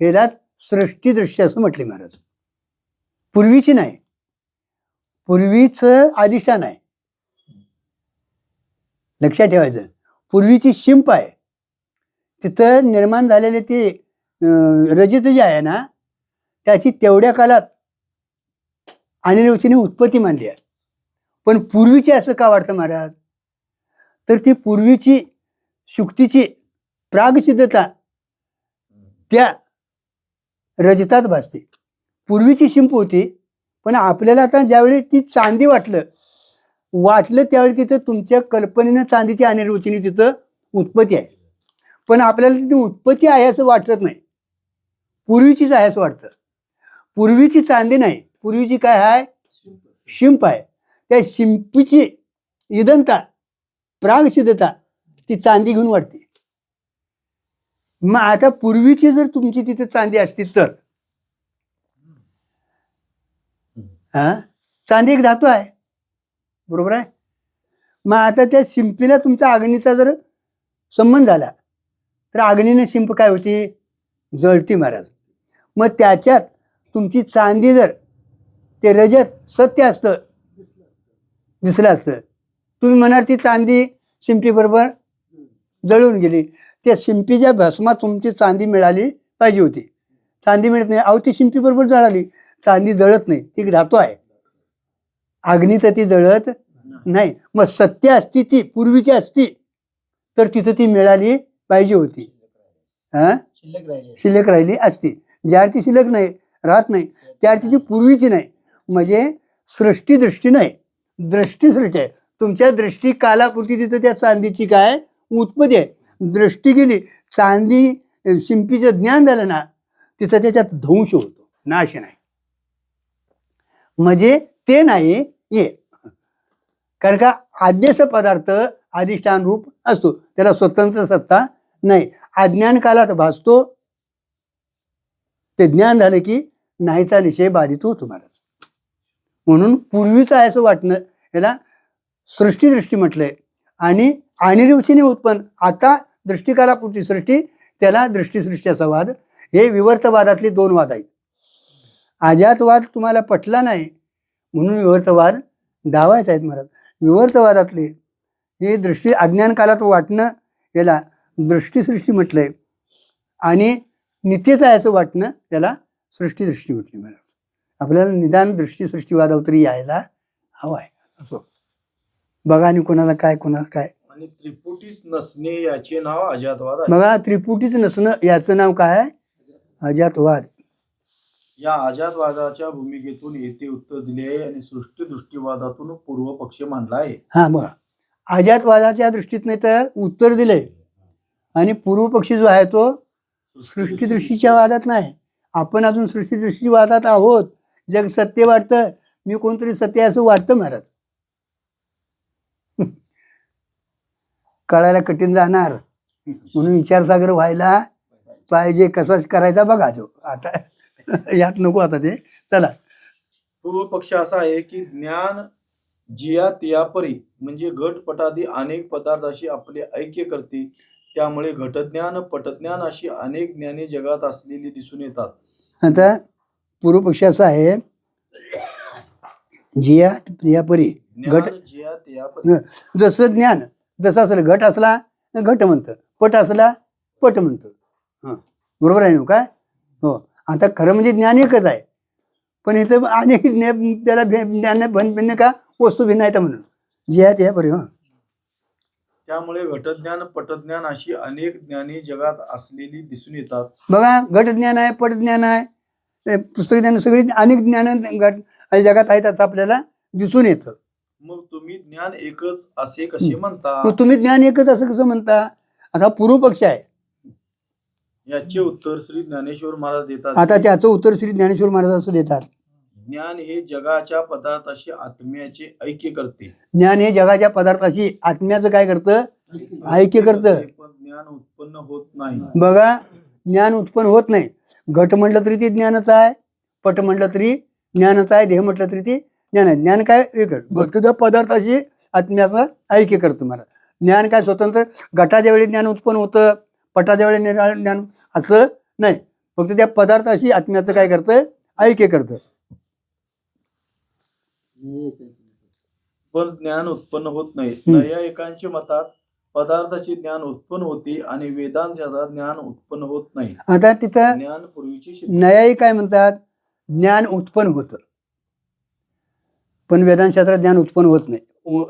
ह्यालाच सृष्टीदृष्टी असं म्हटले महाराज. पूर्वीची नाही, पूर्वीचं अधिष्ठान आहे, लक्षात ठेवायचं. पूर्वीची शिंप आहे, तिथं निर्माण झालेले ते रजत जे आहे ना, त्याची तेवढ्या कालात अनिर्वचनीय उत्पत्ती मानली आहे. पण पूर्वीची असं का वाटतं महाराज, तर ती पूर्वीची शुक्तीची प्रागसिद्धता त्या रजतात भासते. पूर्वीची शिंप होती, पण आपल्याला आता ज्यावेळी ती चांदी वाटलं त्यावेळी तिथं तुमच्या कल्पनेनं चांदीची अनिर्वचनीय तिथं उत्पत्ती आहे. पण आपल्याला तिथे उत्पत्ती आहे असं वाटत नाही, पूर्वीचीच आहे असं वाटतं. पूर्वीची चांदी नाही, पूर्वीची काय आहे, शिंप आहे. त्या शिंपीची इदनता प्रागसिद्धता ती चांदी घेऊन वाटते. मग आता पूर्वीची जर तुमची तिथे चांदी असती तर, चांदी एक धातू आहे, बरोबर आहे. मग आता त्या शिंपीला तुमचा अग्नीचा जर संबंध झाला तर अग्नीने शिंप काय होती, जळती महाराज. मग त्याच्यात तुमची चांदी जर ते रजत सत्य असतं, दिसलं असतं, तुम्ही म्हणाल ती चांदी शिंपी बरोबर जळून गेली. त्या शिंपीच्या भस्मात तुमची चांदी मिळाली पाहिजे होती. चांदी मिळत नाही, अहो ती शिंपी बरोबर जळाली. चांदी जळत नाही, ती धातू आहे. अग्नी तर ती जळत नाही. मग सत्य असती, ती पूर्वीची असती तर तिथं ती मिळाली पाहिजे होती. हा, शिल्लक राहिली असती. ज्या अर्थी शिल्लक नाही राहत नाही त्या अर्थी ती पूर्वीची नाही. म्हणजे सृष्टी दृष्टी नाही, दृष्टी सृष्टी आहे. तुमच्या दृष्टी कालापुरती तिथं त्या चांदीची काय उत्पत्ती आहे. दृष्टी गेली, चांदी शिंपीचं ज्ञान झालं ना, तिचं त्याच्यात ध्वंस होतो, नाश नाही. म्हणजे ते नाही हे. कारण का आद्यस पदार्थ अधिष्ठान रूप असतो, त्याला स्वतंत्र सत्ता नाही. अज्ञान कालात भासतो, ते ज्ञान झालं की नाहीचा निश्चय बाधित होतो महाराज. म्हणून पूर्वीचं आहे असं वाटणं याला सृष्टीदृष्टी म्हटलंय. आणि अनिर्वचनीय उत्पन्न, आता दृष्टिकालापुरती सृष्टी, त्याला दृष्टीसृष्टी असा वाद. हे विवर्तवादातले दोन वाद आहेत. अजातवाद तुम्हाला पटला नाही म्हणून विवर्तवाद डावायचा आहेत महाराज. विवर्तवादातले हे दृष्टी अज्ञान कालात वाटणं याला दृष्टीसृष्टी म्हटलंय. आणि नित्यच आहे असं वाटणं त्याला सृष्टीदृष्टी म्हटली महाराज. आपल्याला निदान दृष्टीसृष्टीवादावर तरी यायला हवा आहे. असो बघा, आणि कोणाला काय कोणाला काय. आणि त्रिपुटीच नसणे याचे नाव अजातवाद आहे. बघा, त्रिपुटीच नसणं याचं नाव काय आहे? अजातवाद. या अजातवादाच्या भूमिकेतून येथे उत्तर दिले आहे आणि सृष्टीदृष्टीवादातून पूर्व पक्ष मांडला आहे. हा, बघा, अजातवादाच्या दृष्टीत नाही तर उत्तर दिलंय. आणि पूर्व पक्षी जो आहे तो सृष्टीदृष्टीच्या वादात नाही. आपण अजून सृष्टीदृष्टी वादात आहोत. जग सत्य वाटतं, मी कोणतरी सत्य असं वाटतं महाराज. कळायला कठीण जाणार म्हणून विचारसागर व्हायला पाहिजे. कसाच करायचा बघा जो आता यात नको आता ते. चला, पूर्व पक्ष असा आहे की ज्ञान जिया तिया परी म्हणजे घटपटादी अनेक पदार्थाशी आपले ऐक्य करते. त्यामुळे घटज्ञान पटज्ञान अशी अनेक ज्ञाने जगात असलेली दिसून येतात. आता पूर्व पक्ष असा आहे, जिया या परी घट, ज्ञान जिया तिया परी. जसं ज्ञान जसं असलं, घट असला घट म्हणतं, पट असला पट म्हणतं. हां, बरोबर आहे ना काय? हो. आता खरं म्हणजे ज्ञान एकच आहे, पण इथं अनेक त्याला ज्ञान भिन्न का वस्तू भिन्न आहेत म्हणून जिया त्या परी. हां, त्यामुळे घटज्ञान पटज्ञान अशी अनेक ज्ञाने जगात असलेली दिसून येतात. बघा, घट ज्ञान आहे, पट ज्ञान आहे, पुस्तक ज्ञान, सगळी अनेक ज्ञान घट जगात आहेत असं आपल्याला दिसून येतं. मग तुम्ही ज्ञान एकच असे कसे म्हणता? मग तुम्ही ज्ञान एकच असं कसं म्हणता? असा पूर्व पक्ष आहे. याचे उत्तर श्री ज्ञानेश्वर महाराज देतात. आता त्याचं उत्तर श्री ज्ञानेश्वर महाराज असं देतात. ज्ञान हे जगाच्या पदार्थाशी आत्म्याचे ऐक्य करते. ज्ञान हे जगाच्या पदार्थाशी आत्म्याचं काय करतं? ऐक्य करतं. पण ज्ञान उत्पन्न होत नाही. बघा, ज्ञान उत्पन्न होत नाही. घट म्हटलं तरी ते ज्ञानच आहे, पट म्हटलं तरी ज्ञानच आहे, देह म्हटलं तरी ते ज्ञान आहे. ज्ञान काय एकच, फक्त त्या पदार्थाशी आत्म्याचं ऐक्य करतं महाराज. ज्ञान काय स्वतंत्र घटाच्या वेळी ज्ञान उत्पन्न होतं, पटाच्या वेळी ज्ञान असं नाही. फक्त त्या पदार्थाशी आत्म्याचं काय करतं? ऐक्य करतं. पण ज्ञान उत्पन्न होत नाही. नैयायिकांच्या मतात पदार्थाचे ज्ञान उत्पन्न होते आणि वेदांताचा ज्ञान उत्पन्न होत नाही. आता तिथं ज्ञान पूर्वीची सिद्धी. न्यायिक काय म्हणतात? ज्ञान उत्पन्न होतं, पण वेदांतशास्त्रात ज्ञान उत्पन्न होत नाही.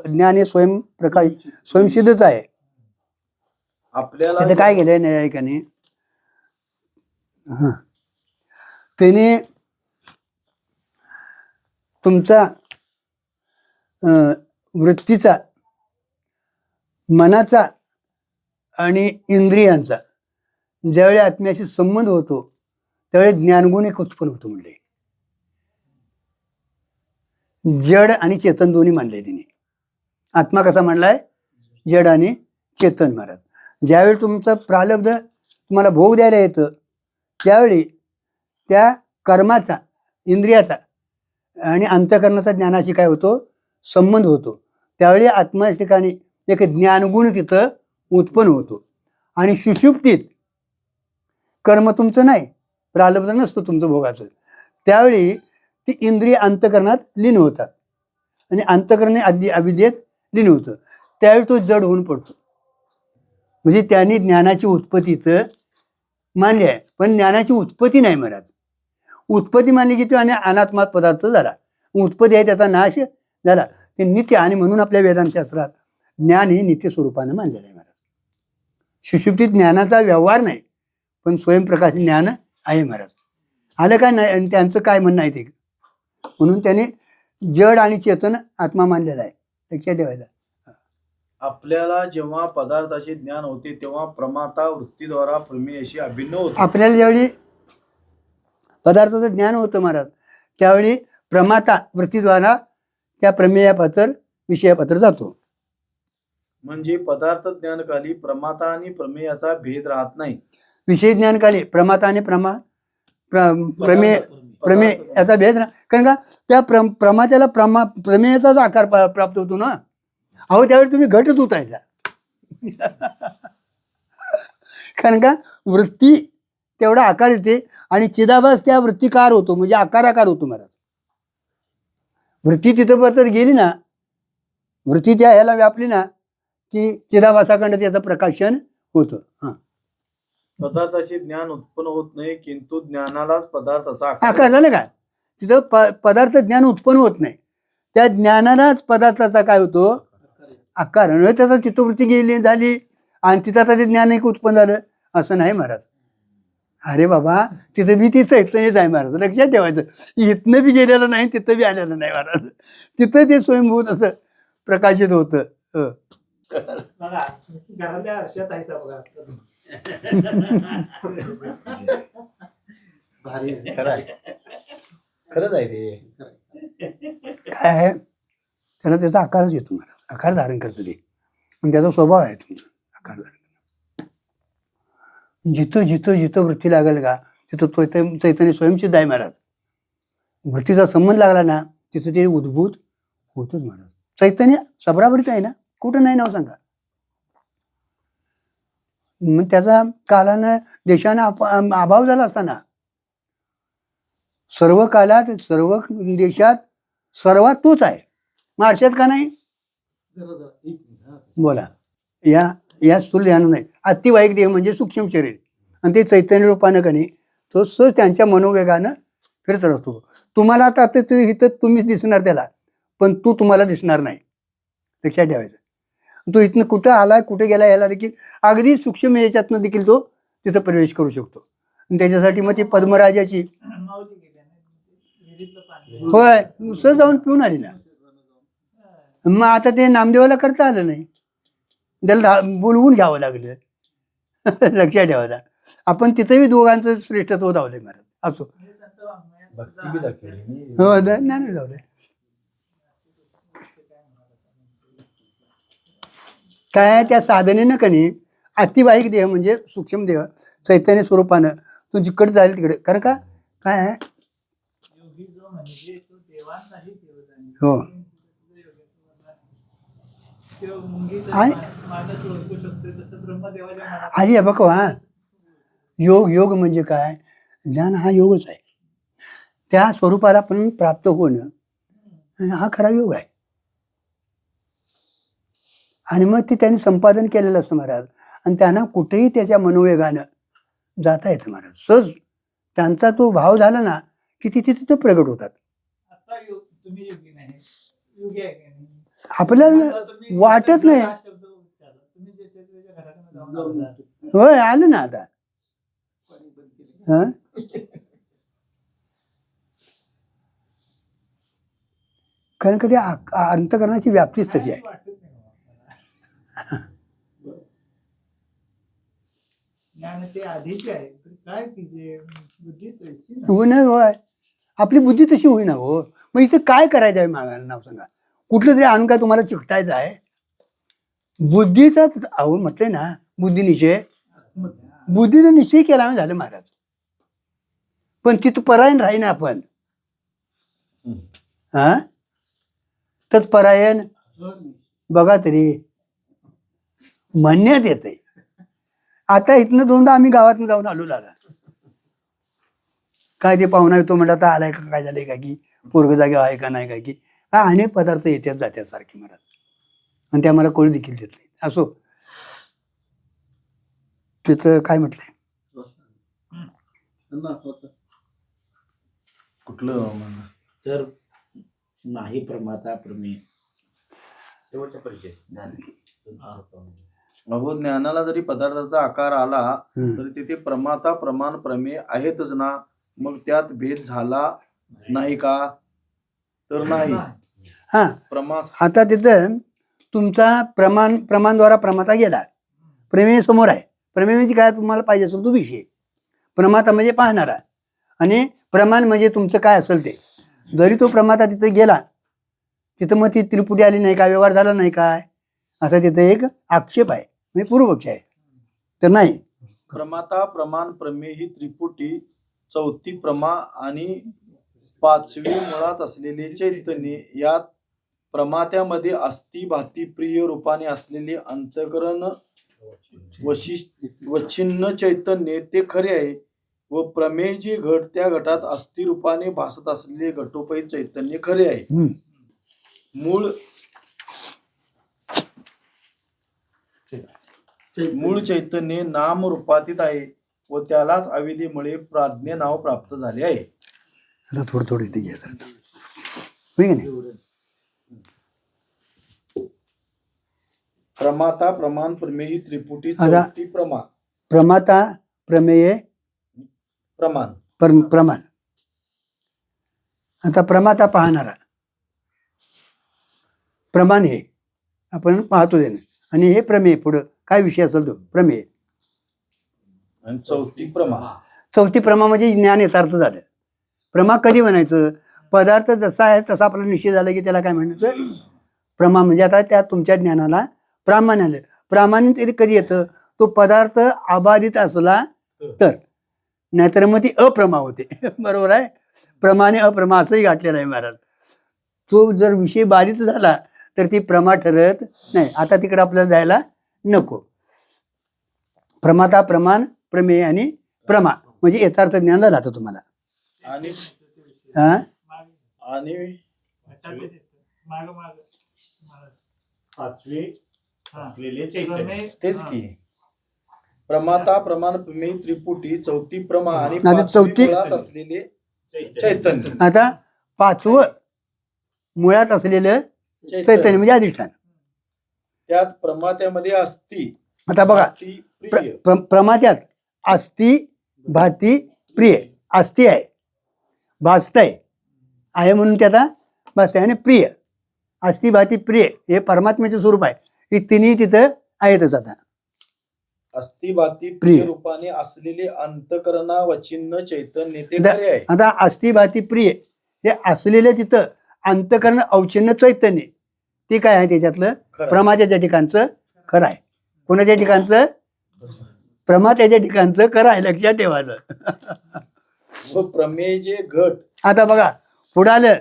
ज्ञान हे स्वयंप्रकाश स्वयंसिद्धच आहे. आपल्याला तिथे काय केलंय न्यायिकाने? हां, त्याने तुमचा वृत्तीचा, मनाचा आणि इंद्रियांचा ज्यावेळी आत्म्याशी संबंध होतो त्यावेळी ज्ञानगुण एक उत्पन्न होतो म्हणले. जड आणि चेतन दोन्ही मानले तिने. आत्मा कसा मांडलाय? जड आणि चेतन महाराज. ज्यावेळी तुमचं प्रारब्ध तुम्हाला भोग द्यायला येतं त्यावेळी त्या कर्माचा, इंद्रियाचा आणि अंतःकरणाचा ज्ञानाशी काय होतो? संबंध होतो. त्यावेळी आत्मा ठिकाणी एक ज्ञानगुण तिथं उत्पन्न होतो. आणि सुषुप्तीत कर्म तुमचं नाही, प्रारब्ध नसतं तुमचं भोगाचं, त्यावेळी ती इंद्रिय अंतःकरणात लीन होतात आणि अंतःकरणे अविद्येत लीन होतं. त्यावेळी तो जड होऊन पडतो. म्हणजे त्यांनी ज्ञानाची उत्पत्ती तर मानली आहे, पण ज्ञानाची उत्पत्ती नाही महाराज. उत्पत्ती मानली की तो आणि अनात्मात पदार्थ झाला, उत्पत्ती आहे त्याचा नाश झाला, ते नित्य. आणि म्हणून आपल्या वेदांतशास्त्रात ज्ञान हे नित्य स्वरूपानं मानलेलं आहे महाराज. सुषुप्तीत ज्ञानाचा व्यवहार नाही, पण स्वयंप्रकाश ज्ञान आहे महाराज. आलं काय नाही. आणि त्यांचं काय म्हणणं आहे ते, म्हणून त्याने जड आणि चेतन आत्मा मानलेला आहे, लक्षात ठेवायचं. आपल्याला जेव्हा पदार्थाचे ज्ञान होते तेव्हा प्रमाता वृत्तीद्वारा प्रमेयशी अभिन्न होते. आपल्याला ज्यावेळी पदार्थाचं ज्ञान होतं महाराज, त्यावेळी प्रमाता वृत्तीद्वारा त्या प्रमेयापात्र विषयापात्र जातो. म्हणजे पदार्थ ज्ञानकाली प्रमाता आणि प्रमेयाचा भेद राहत नाही. विषय ज्ञानकाली प्रमाता आणि प्रमेय प्रमेय याचा भेद ना, कारण का त्या प्रमात्याला प्रमेयाचाच आकार प्राप्त होतो ना. अहो त्यावेळी तुम्ही घटच उतायचा. कारण का वृत्ती तेवढा आकार येते आणि चिदाभास त्या वृत्तीकार होतो, म्हणजे आकार होतो महाराज. वृत्ती तिथं तर गेली ना, वृत्ती त्या ह्याला व्यापली ना की चिदाभासाकडं त्याचं प्रकाशन होतं. हां, पदार्थाचे ज्ञान उत्पन्न होत नाही, किंतु ज्ञानालाच पदार्थाचा आकार झालं का. तिथं पदार्थ ज्ञान उत्पन्न होत नाही, त्या ज्ञानालाच पदार्थाचा काय होतो आकार. न त्याचा चित्तवृत्ती गेली झाली आणि तिथं आता ते ज्ञान एक उत्पन्न झालं असं नाही महाराज. अरे बाबा तिथं बी ती चैतन्यच आहे महाराज, लक्षात ठेवायचं. इथनं बी गेलेलं नाही, तिथं बी आलेलं नाही महाराज. तिथं ते स्वयंभूत असं प्रकाशित होतं. बघा घरातल्या आरशात आहे बघा. खरंच आहे ते. काय आहे त्याला त्याचा आकारच येतो महाराज, आकार धारण करतं ते, पण त्याचा स्वभाव आहे तुमचा आकार धारण. जिथं जिथं जिथं वृत्ती लागेल का तिथं चैतन्य स्वयंसिद्ध आहे महाराज. वृत्तीचा संबंध लागला ना तिथं ते उद्भूत होतच महाराज. चैतन्य सबराबरीत आहे ना, कुठं नाही नाव सांगा. मग त्याचा कालानं देशानं अभाव झाला असताना सर्व कालात सर्व देशात सर्वात तोच आहे, मार्शात का नाही बोला. या स्थूल ध्यान नाही. अतिवाहिक देह म्हणजे सूक्ष्म शरीर, आणि ते चैतन्य रूपानं का नाही तो सहज त्यांच्या मनोवेगानं फिरत असतो. तुम्हाला आता इथं तुम्हीच दिसणार त्याला, पण तुम्हाला दिसणार नाही, लक्षात ठेवायचं. तो इथनं कुठं आला कुठे गेला याला देखील अगदी सूक्ष्म याच्यातनं देखील तो तिथं प्रवेश करू शकतो. आणि त्याच्यासाठी मग ती पद्मराजाची होय सहज जाऊन पिऊन आली ना. मग आता ते नामदेवाला करता आलं नाही, त्याला बोलवून घ्यावं लागलं. लक्षात ठेवायचा. आपण तिथंही दोघांचं श्रेष्ठत्व धावलंय महाराज. असो भक्ती बी दाखवली. हो नाही लावलंय. काय त्या साधनेनं कणी अतिवाहिक देह म्हणजे सूक्ष्म देह चैतन्य स्वरूपानं तो जिकडे जाईल तिकडे. कारण का काय आहे योगी जो म्हणजे तो देवांचाही देवता हो. माणूस ओळखू शकतो तसं ब्रह्मदेवाच्या मनात. आणि हे बघ हा योग म्हणजे काय, ज्ञान हा योगच आहे. त्या स्वरूपाला पण प्राप्त होणं हा खरा योग आहे. आणि मग ते त्यांनी संपादन केलेलं असतं महाराज, आणि त्यांना कुठेही त्याच्या मनोवेगानं जाता येतं महाराज. सहज त्यांचा तो भाव झाला ना की तिथे तिथं प्रगट होतात. आता तुम्ही योगी नाही, योगी आहे की नाही आपल्याला वाटत नाही. तुम्ही ज्याच्या घराकडे जाऊन होय आलं ना आता. कारण कधी अंतकरणाची व्याप्तीच तशी आहे. ज्ञान ते आधीचे आहे, काय की जे बुद्धी हो ना. होय आपली बुद्धी तशी होईना हो. मग इथं काय करायचं आहे मागायला नाव सांगा. कुठलं तरी आणून काय तुम्हाला चिकटायचं आहे. बुद्धीचाच अहो म्हटले ना बुद्धीनिश्चय, बुद्धीचा निश्चय केला झालं महाराज. पण तिथं परायण राही ना आपण. हा तत्परायण बघा तरी म्हणण्यात येते. आता इथनं दोनदा आम्ही गावातून जाऊन आलो लागा. काय ते पाहुणा येतो म्हटलं तर आलाय का काय झालंय का की पोरग जागे आहे का नाही काय की अनेक पदार्थ येतात जात्यात सारखे महाराज, आणि ते आम्हाला कळू देखील देत नाही. असो तिथं काय म्हटलंय? कुठलं म्हणणं? तर नाही प्रमाता प्रमेय शेवटच्या परिचय अहो ज्ञानाला जरी पदार्थाचा आकार आला हम्म. तरी तिथे प्रमाता प्रमाण प्रमेय आहेतच ना, मग त्यात भेद झाला नाही का? तर नाही. हा, प्रमा आता तिथं तुमचा प्रमाणद्वारा प्रमाता गेला, प्रमेय समोर आहे. प्रमेय म्हणजे काय तुम्हाला पाहिजे असेल तो विषय, प्रमाता म्हणजे पाहणारा, आणि प्रमाण म्हणजे तुमचं काय असेल ते. जरी तो प्रमाता तिथे गेला, तिथं मग ती त्रिपुटी आली नाही का, व्यवहार झाला नाही काय, असा तिथं एक आक्षेप आहे, म्हणजे पूर्वपक्ष आहे. तर नाही, प्रमाता प्रमाण प्रमेय ही त्रिपुटी, चौथी प्रमा आणि पाचवी मुळात असलेले चैतन्य, यात प्रमात्यामध्ये अस्थि भाती प्रिय रूपाने असलेले अंतकरण वच्छिन्न चैतन्य ते खरे आहे, व प्रमेय जे घट त्या घटात अस्थि रूपाने भासत असलेले घटोपैत चैतन्य खरे आहे. मूळ चैतन्य नाम रूपातीत आहे व त्यालाच अविद्येमुळे प्राज्ञ नाव प्राप्त झाले आहे. आता थोडं इथे घ्यायचं होय की नाही. प्रमाता प्रमाण प्रमेय ही त्रिपुटी, आता- चौथी प्रमा प्रमाता प्रमेय प्रमाण. प्रमाण. आता प्रमाता पाहणारा प्रमाण हे आपण पाहतो त्याने, आणि हे प्रमेय पुढं काय विषय असेल तो प्रमेय. आणि चौथी प्रमा. चौथी प्रमा म्हणजे ज्ञान यथार्थ झालं. प्रमा कधी म्हणायचं? पदार्थ जसा आहे तसा आपला निश्चय झाला की त्याला काय म्हणायचं? प्रमा. म्हणजे आता त्या तुमच्या ज्ञानाला प्रामाण्य आलं. प्रामाणिक ते कधी येतं? तो पदार्थ अबाधित असला तर, नाहीतर मग ती अप्रमा होते. बरोबर आहे. प्रमाने अप्रमा असंही गाठलेलं आहे महाराज. तो जर विषय बाधित झाला तर ती प्रमा ठरत नाही. आता तिकडे आपल्याला जायला नको. प्रमाता प्रमाण प्रमेय आणि प्रमा म्हणजे यथार्थ ज्ञान झालं आता तुम्हाला. आणि हा? आणि माग माग पाचवी असलेले चैतन्य प्रमेय तेच की प्रमाता प्रमाण प्रमेय त्रिपुटी, चौथी प्रमा आणि आता पाचवी चौथी- मुळात असलेले चैतन्य. आता पाचवं मुळात असलेलं चैतन्य म्हणजे अधिष्ठान. त्यात प्रमात्यामध्ये अस्थि आता बघा, भाती, प्रिय. प्रमात्यात अस्थि भाती प्रिय. अस्थि आहे, भासतंय, आहे म्हणून त्याला भासतंय, आणि प्रिय अस्थि भाती प्रिय हे परमात्म्याचे स्वरूप आहे. हे तिन्ही तिथं आहेतच. आता अस्थि भाती प्रिय. प्रिय रूपाने असलेले अंतकरणा वचिन्न चैतन्य ते खरे आहे. आता अस्थि भाती प्रिय हे असलेलं तिथं अंतकरण अवचिन्न चैतन्य ते काय आहे? त्याच्यातलं खरं. प्रमात्याच्या ठिकाणचं खरं आहे. कोणाच्या ठिकाणचं? प्रमात्याच्या ठिकाणचं खरं आहे. लक्षात ठेवायचं. व प्रमेय जे घट आता बघा पुढं आलं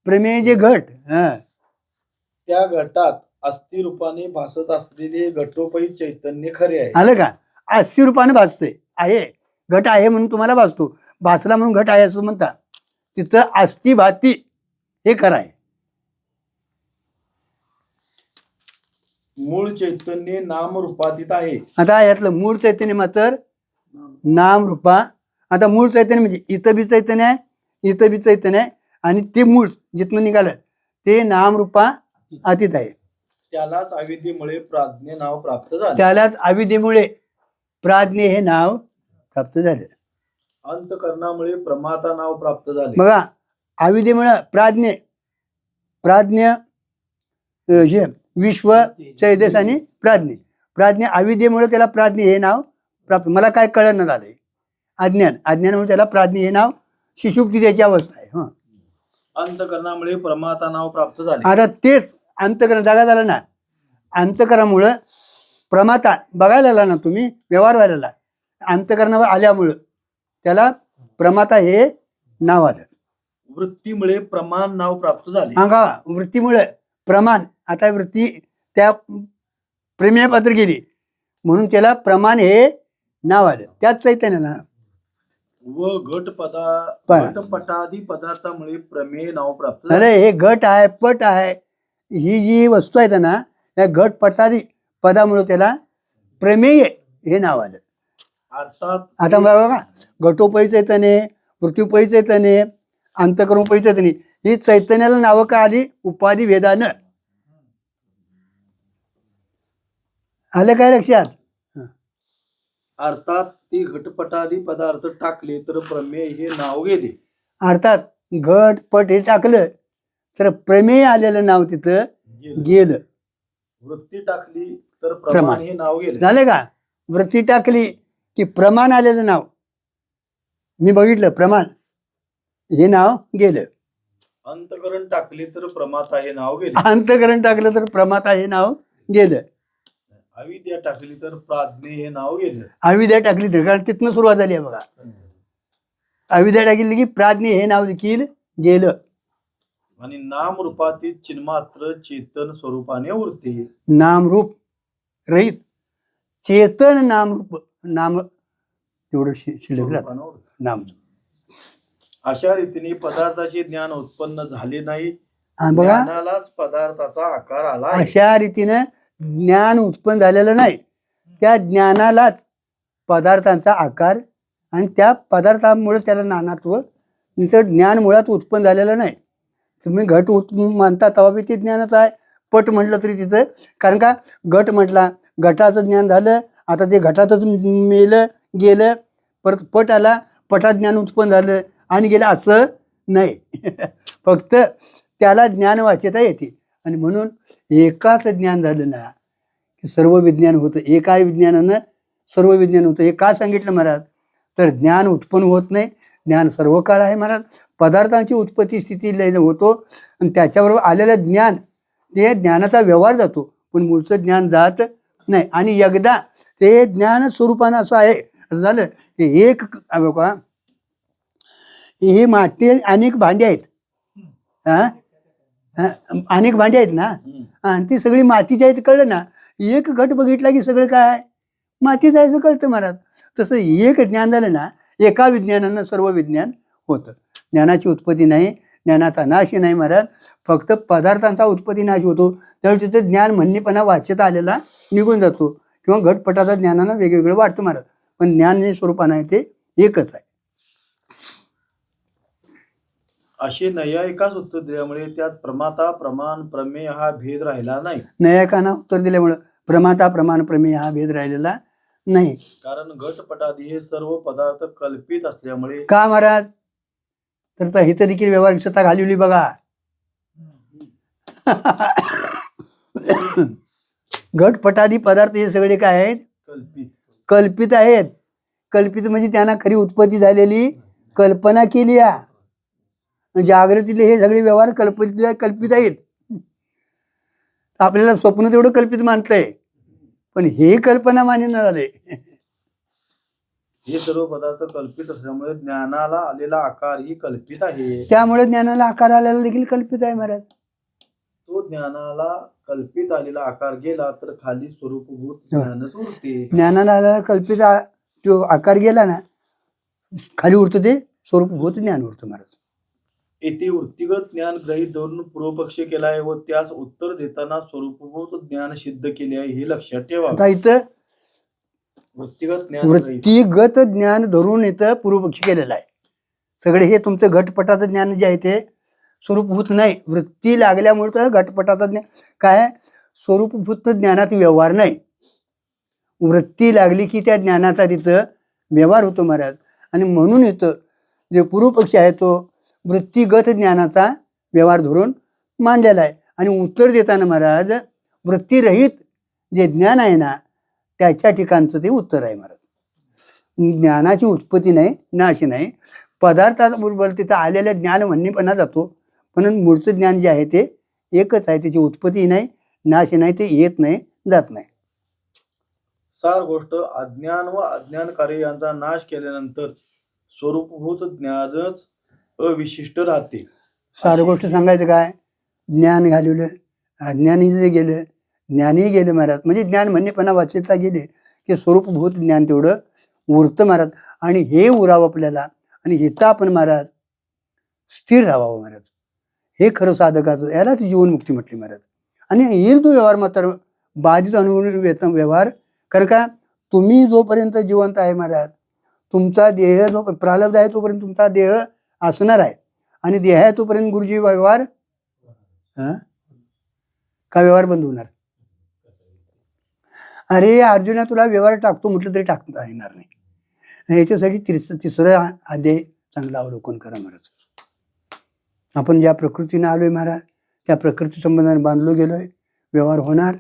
प्रमेय जे घट. त्या घटात अस्थि रूपाने भासत असलेले घटोपैत चैतन्य खरे आहे. आलं का? अस्थि रूपाने भासतंय, आहे, घट आहे म्हणून तुम्हाला भासतो. भासला म्हणून घट आहे असं म्हणता. तिथं अस्थि भाती हे खरं आहे. मूळ चैतन्य नाम रूपातीत आहे. आता यातलं मूळ चैतन्य मात्र नाम रूपा. आता मूळ चैतन्य म्हणजे इथं बी चैतन्य आहे, इथं बी चैतन्य आहे, आणि ते मूळ जिथनं निघालं ते नाम रूपा अतीत आहे. त्यालाच अविद्येमुळे प्राज्ञ नाव प्राप्त झाले. त्यालाच अविद्येमुळे प्राज्ञ हे नाव प्राप्त झालं. अंतकरणामुळे प्रमाता नाव प्राप्त झाले. बघा, अविद्येमुळे प्राज्ञ प्राज्ञ हे विश्व चैदेश आणि प्राज्ञ अविद्येमुळे त्याला प्राज्ञ हे नाव प्राप्त. मला काय कळलं झालंय? अज्ञानामुळे त्याला प्राज्ञ हे नाव, शिशुक्ती त्याची अवस्था आहे. अंतकरणामुळे प्रमाता नाव प्राप्त झाले. आता तेच अंतकरण जागा झालं ना. अंतकरणामुळं प्रमाता बघायला आला ना तुम्ही, व्यवहार व्हायला आला. अंतकरणावर आल्यामुळं त्याला प्रमाता हे नाव आलं. वृत्तीमुळे प्रमाण नाव प्राप्त झाले. सांगा, वृत्तीमुळे प्रमाण. आता वृत्ती त्या प्रेमीपात्र गेली म्हणून त्याला प्रमाण हे नाव आलं. त्याच चैतन्याला व पण. घटपटादी पदार्थामुळे प्रमेय नाव प्राप्त अरे झाले. हे घट आहे, पट आहे, ही जी वस्तू आहे ना, या घट पटादी पदामुळे त्याला प्रमेय हे नाव आलं. अर्थात आता बघा, घटोपैचैतन्य, मृत्यूपैचैतन्य, अंतकर्मपैचैतन्य, ही चैतन्याला नावं का आली? उपाधी भेदानं. आलं काय लक्षात? अर्थात ती घटपटादी पदार्थ टाकले तर प्रमेय हे नाव गेले. अर्थात घट पट हे टाकलं तर प्रमेय आलेलं नाव तिथं गेलं. वृत्ती टाकली तर प्रमाण. प्रमाण हे नाव गेले. झालं का? वृत्ती टाकली की प्रमाण आलेलं नाव, मी बघितलं प्रमाण, हे नाव गेलं. अंतकरण टाकले तर प्रमाता हे नाव गेले. अंतकरण टाकलं तर प्रमाता हे नाव गेलं. अविद्या टाकली तर प्राज्ञे हे नाव गेलं. अविद्या टाकली तर, कारण तिथनं सुरुवात झाली आहे बघा. अविद्या टाकली की प्राज्ञे हे नाव देखील गेलं. आणि नाम रूपातील चिन्मात्र चेतन स्वरूपाने उरते. नामरूप रहित चेतन नामरूप, नाम तेवढं शिल्लक राहतं. स्वरूपाने उरते. नाम अशा रीतीने पदार्थाचे ज्ञान उत्पन्न झाले नाही. आणि बघा, ज्ञानालाच पदार्थाचा आकार आला आहे. अशा रीतीनं ज्ञान उत्पन्न झालेलं नाही. त्या ज्ञानालाच पदार्थांचा आकार, आणि त्या पदार्थामुळे त्याला नानात्व, तर ज्ञान मुळात उत्पन्न झालेलं नाही. तुम्ही घट मानता तेव्हा बी ते ज्ञानच आहे. पट म्हटलं तरी तिथं, कारण का घट म्हटला, घटाचं ज्ञान झालं, आता ते घटातच मेलं गेलं, परत पट आला, पटात ज्ञान उत्पन्न झालं आणि गेलं, असं नाही. फक्त त्याला ज्ञान वाच्यता येते. आणि म्हणून एकाच ज्ञान झालं ना की सर्व विज्ञान होतं. एका विज्ञानानं सर्व विज्ञान होतं. हे का सांगितलं महाराज? तर ज्ञान उत्पन्न होत नाही, ज्ञान सर्व काळ आहे महाराज. पदार्थांची उत्पत्ती स्थिती लय होतो, आणि त्याच्याबरोबर आलेलं ज्ञान, ते ज्ञानाचा व्यवहार जातो, पण मूळचं ज्ञान जात नाही. आणि एकदा ते ज्ञान स्वरूपानं असं आहे, असं झालं की एक बघा, ही माती अनेक भांडी आहेत, अनेक भांडी आहेत ना, आणि ती सगळी मातीची आहेत, कळलं ना. एक घट बघितला की सगळं काय मातीच आहे असं कळतं महाराज. तसं एक ज्ञान झालं ना, एका विज्ञानानं सर्व विज्ञान होतं. ज्ञानाची उत्पत्ती नाही, ज्ञानाचा नाश नाही महाराज. फक्त पदार्थांचा उत्पत्ती नाश होतो. त्यावेळी तिथे ज्ञान म्हणणेपणा वाच्यता आलेला निघून जातो, किंवा घटपटाचा ज्ञानानं वेगवेगळं वाटतं महाराज. पण ज्ञान जे स्वरूपानं आहे ते एकच आहे. असे नैयायिकास उत्तर दिल्यामुळे त्यात प्रमाता प्रमाण प्रमेय हा भेद राहिला नाही. नैयायिकांना उत्तर दिल्यामुळं प्रमाता प्रमाण प्रमेय हा भेद राहिलेला नाही. कारण घटपटादी हे सर्व पदार्थ कल्पित असल्यामुळे. का महाराज? तर इथं देखील व्यवहारिकता घालवली बघा. घटपटादी पदार्थ हे सगळे काय आहेत? कल्पित. कल्पित आहेत. कल्पित म्हणजे त्यांना खरी उत्पत्ती झालेली कल्पना केली आहे. जागृतीतले हे सगळे व्यवहार कल्पित आहेत. आपल्याला स्वप्न तेवढं कल्पित मानतंय, पण हे कल्पना मान्य झाले. हे सर्व पदार्थ कल्पित असल्यामुळे ज्ञानाला आलेला आकार ही कल्पित आहे. त्यामुळे ज्ञानाला आकार आलेला देखील कल्पित आहे महाराज. तो ज्ञानाला कल्पित आलेला आकार गेला तर खाली स्वरूपभूत ज्ञानच उरते. ज्ञानाला आलेला कल्पित तो आकार गेला ना, खाली उरतं ते स्वरूपभूत ज्ञान उरतं महाराज. येथे वृत्तिगत ज्ञान ग्रहित धरून पूर्वपक्ष केला आहे व त्यास उत्तर देताना स्वरूपभूत ज्ञान सिद्ध केले आहे हे लक्षात ठेवा. आता इथं वृत्तिगत ज्ञान ग्रहित. वृत्तिगत ज्ञान धरून इथं पूर्वपक्षी केलेलं आहे. सगळे हे तुमचं घटपटाचं ज्ञान जे आहे ते स्वरूपभूत नाही. वृत्ती लागल्यामुळे तर घटपटाचं ज्ञान काय, स्वरूपभूत ज्ञानात व्यवहार नाही. वृत्ती लागली की त्या ज्ञानाचा तिथं व्यवहार होतो महाराज. आणि म्हणून इथं जे पूर्वपक्षी आहे तो वृत्तिगत ज्ञानाचा व्यवहार धरून मांडलेला आहे. आणि उत्तर देताना महाराज वृत्तीरहित जे ज्ञान आहे ना, त्याच्या ठिकाणचं ते उत्तर आहे महाराज. ज्ञानाची उत्पत्ती नाही, नाश नाही. पदार्थाबरोबर तिथं आलेल्या ज्ञान म्हणणेपणा जातो, पण मूळचं ज्ञान जे आहे ते एकच आहे. त्याची उत्पत्ती नाही, नाश नाही, ते येत नाही, जात नाही. सार गोष्ट अज्ञान व अज्ञान कार्य यांचा नाश केल्यानंतर स्वरूपभूत ज्ञानच अविशिष्ट राहते. सारं गोष्ट सांगायचं काय, ज्ञान घालवलं, अज्ञानी जे गेलं, ज्ञानही गेलं महाराज. म्हणजे ज्ञान म्हणणेपणा वाचता गेले की स्वरूपभूत ज्ञान तेवढं उरतं महाराज. आणि हे उरावं आपल्याला, आणि हिथं आपण महाराज स्थिर राहावं महाराज. हे खरं साधकाचं, यालाच जीवनमुक्ती म्हटली महाराज. आणि येईल तो व्यवहार मात्र बाधित अनुभव व्यवहार, कारण का तुम्ही जोपर्यंत जिवंत आहे महाराज, तुमचा देह जो प्रारब्ध आहे तोपर्यंत तुमचा देह असणार आहे, आणि देह आहे तोपर्यंत गुरुजी व्यवहार का व्यवहार बंद होणार? अरे अर्जुना, तुला व्यवहार टाकतो म्हटलं तरी टाकता येणार नाही. याच्यासाठी तिसरं अध्याय चांगला अवलोकन करा महाराज. आपण ज्या प्रकृतीने आलोय महाराज, त्या प्रकृती संबंधाने बांधलो गेलोय, व्यवहार होणार.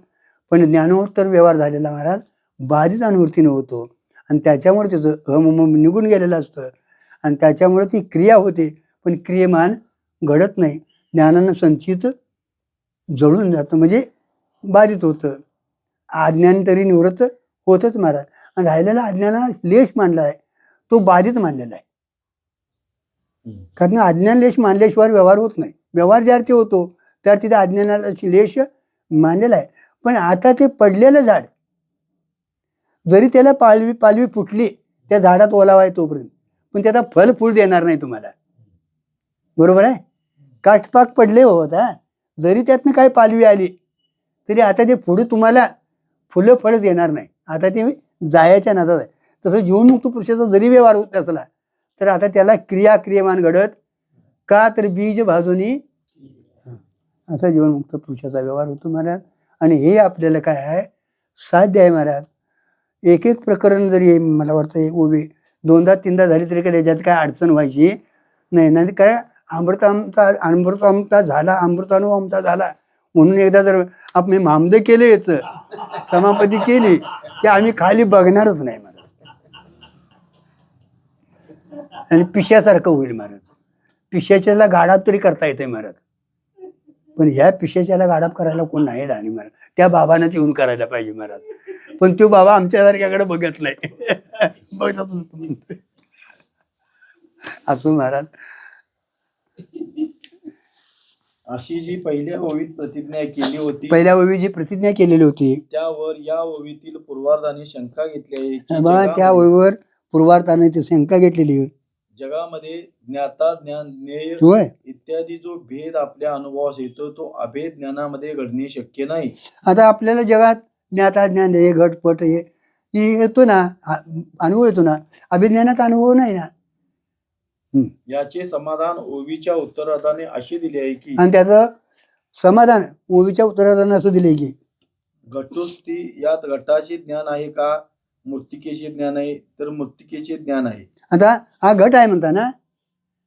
पण ज्ञानोत्तर व्यवहार झालेला महाराज बाधित अनुवृत्तीने होतो, आणि त्याच्यामुळे त्याचं अहम निघून गेलेलं असतं, आणि त्याच्यामुळे ती क्रिया होते, पण क्रियमान घडत नाही. ज्ञानानं संचित जळून जातं, म्हणजे बाधित होतं. अज्ञान तरी निवृत्त होतच महाराज, आणि राहिलेला अज्ञानाला लेश मानला आहे, तो बाधित मानलेला आहे. कारण अज्ञान लेश मानल्याशिवाय व्यवहार होत नाही. व्यवहार ज्या अर्थी होतो त्या अर्थी त्या अज्ञानाला लेश मानलेला आहे. पण आता ते पडलेलं झाड, जरी त्याला पालवी फुटली, त्या झाडात ओलावा आहे तोपर्यंत, पण त्याचा फल फूल देणार नाही तुम्हाला. बरोबर आहे? काठपाक पडले होता, जरी त्यातनं काय पालवी आली तरी आता ते पुढे तुम्हाला फुलं फळच येणार नाही. आता ते जायाच्या नादात आहे. तसं जीवनमुक्त पुरुषाचा जरी व्यवहार होत असला तर आता त्याला क्रियमान घडत का, तर बीज भाजूनी असा जीवनमुक्त पुरुषाचा व्यवहार होतो महाराज. आणि हे आपल्याला काय आहे, साध्य आहे महाराज. एक एक प्रकरण जरी मला वाटतं ओवी 2दा 3दा झाली तरी काय त्याच्यात काय अडचण व्हायची नाही. नाही काय अमृतामचा झाला, अमृतानुभव आमचा झाला म्हणून एकदा जर आपण मामद केलं, याचं समापती केली की आम्ही खाली बघणारच नाही महाराज. आणि पिशासारखं होईल महाराज. पिशाच्याला गाडाप तरी करता येते महाराज, पण ह्या पिशाच्याला गाडाप करायला कोण नाही राहणे महाराज. त्या बाबांनाच येऊन करायला पाहिजे महाराज. पण तो बाबा आमच्यासारख्याकडे बघत नाही. बघत असो महाराज. अशी जी पहिल्या ओवीत प्रतिज्ञा केली होती, पहिल्या ओवी जी प्रतिज्ञा केलेली होती, त्यावर या ओवीतील पूर्वार्धाने शंका घेतली आहे की बघा त्या ओवीवर पूर्वार्थाने ती शंका घेतलेली आहे. जगामध्ये ज्ञाता ज्ञान ज्ञेय होय. इत्यादी जो भेद आपल्या अनुभवास येतो तो अभेद ज्ञानामध्ये घडणे शक्य नाही. आता आपल्याला जगात ज्ञाता ज्ञान हे घटपट हे येतो ना, अनुभव येतो ना, अभिज्ञानात अनुभव नाही ना. याचे समाधान ओवीच्या उत्तरार्धाने असे दिले आहे की, आणि त्याचं समाधान ओवीच्या उत्तरार्धाने असं दिले की, घटोस्ती यात घटाचे ज्ञान आहे का मृत्तिकेचे ज्ञान आहे, तर मृत्तिकेचे ज्ञान आहे. आता हा घट आहे म्हणता ना,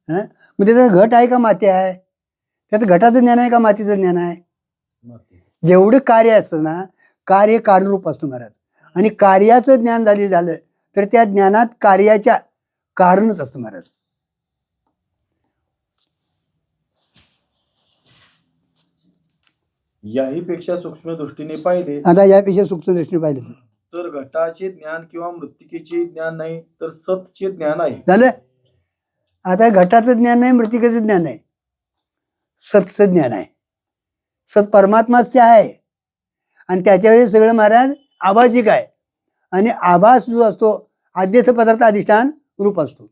मग त्याचा घट आहे का माती आहे? त्यात घटाचं ज्ञान आहे का मातीचं ज्ञान आहे? जेवढं कार्य असतं ना, कार्य कार्यरूप असतं महाराज. आणि कार्याचं ज्ञान झालं तर त्या ज्ञानात कार्याच्या कारणच असतं महाराज. याही पेक्षा सूक्ष्म दृष्टीने पाहिले आता यापेक्षा सूक्ष्म दृष्टीने पाहिलं तर घटाचे ज्ञान किंवा मृत्तिकेचे ज्ञान नाही, तर सतचे ज्ञान आहे. झालं. आता घटाचं ज्ञान नाही, मृत्तिकेचं ज्ञान आहे, सतचं ज्ञान आहे. सत परमात्माच ते आहे, आणि त्याच्यावेळी सगळं महाराज आभासिक आहे. आणि आभास जो असतो आद्यथ पदार्थ अधिष्ठान रूप असतो,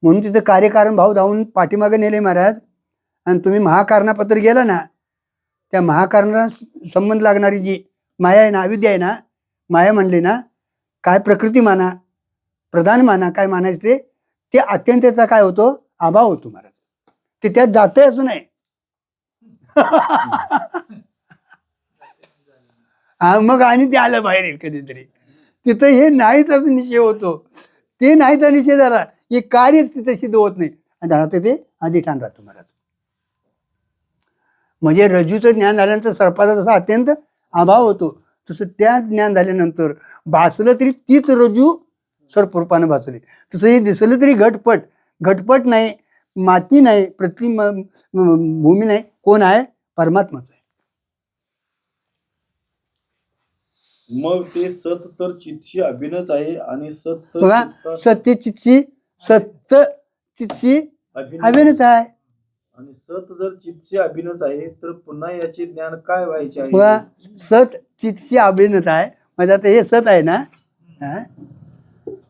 म्हणून तिथं कार्यकारण भाव धावून पाठीमागे नेले महाराज. आणि तुम्ही महाकारणापत्र गेला ना, त्या महाकारणाला संबंध लागणारी जी माया आहे ना, अविद्या आहे ना, माया म्हणली ना, काय प्रकृती माना, प्रधान माना, काय मानायचं ते अत्यंतचा काय होतो, अभाव होतो महाराज. ते त्यात जातंय असं नाही. मग आणि ते आलं बाहेर कधीतरी, तिथं हे नाहीच असं निश्चय होतो. ते नाहीचा निश्चय झाला, हे कार्यच तिथं सिद्ध होत नाही, आणि त्यानंतर ते अधिष्ठान राहतो महाराज. म्हणजे रज्जूचं ज्ञान झाल्यानंतर सर्पाचा जसा अत्यंत अभाव होतो, तसं त्या ज्ञान झाल्यानंतर भासलं तरी तीच रज्जू सर्परूपानं भासली. तसं हे दिसलं तरी घटपट नाही, माती नाही, भूमी नाही, कोण आहे? परमात्माच आहे. मग ते सत तर चित्शी अभिनच आहे, आणि सत बघा, सत्य चित्शी अभिनच आहे. आणि सत जर चित्शी अभिनच आहे तर पुन्हा याचे ज्ञान काय व्हायचे आहे? बघा, सत चित्शी अभिनच आहे, म्हणजे आता हे सत आहे ना,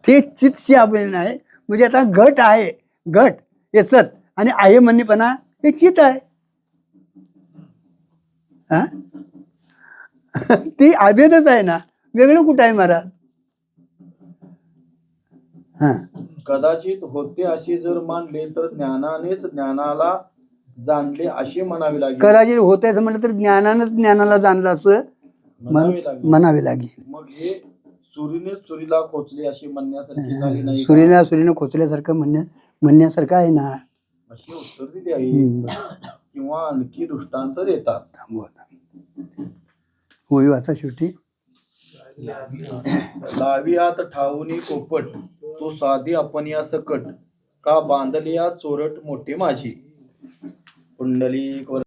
ते चित्शी अभिनय आहे. म्हणजे आता घट आहे, घट हे सत, आणि आहे म्हणणेपणा हे चित आहे. ती अभेदच आहे ना, वेगळं कुठं आहे महाराज? हा कदाचित होते असे जर मानले तर ज्ञानानेच ज्ञानाला जाणले असे म्हणावे लागेल. कदाचित होते असं म्हटलं तर ज्ञानानंच ज्ञानाला जाणलं असं म्हणावे लागेल. म्हणावे लागेल. मग हे सुरीनेच सुरीला खोचले असे म्हणण्यासारखे झाले नाही का? सुरीनं खोचल्यासारखं म्हणण्यासारखं आहे ना. अशी उत्तर दिली आहे बरं. किंवा आणखी दृष्टांत देतात. थांबू आता. होळी वाचा शेवटी. लावियात ठाऊनी पोपट तो साधी आपण या सकट का बांधलिया चोरट मोठे माझी. पुंडलिक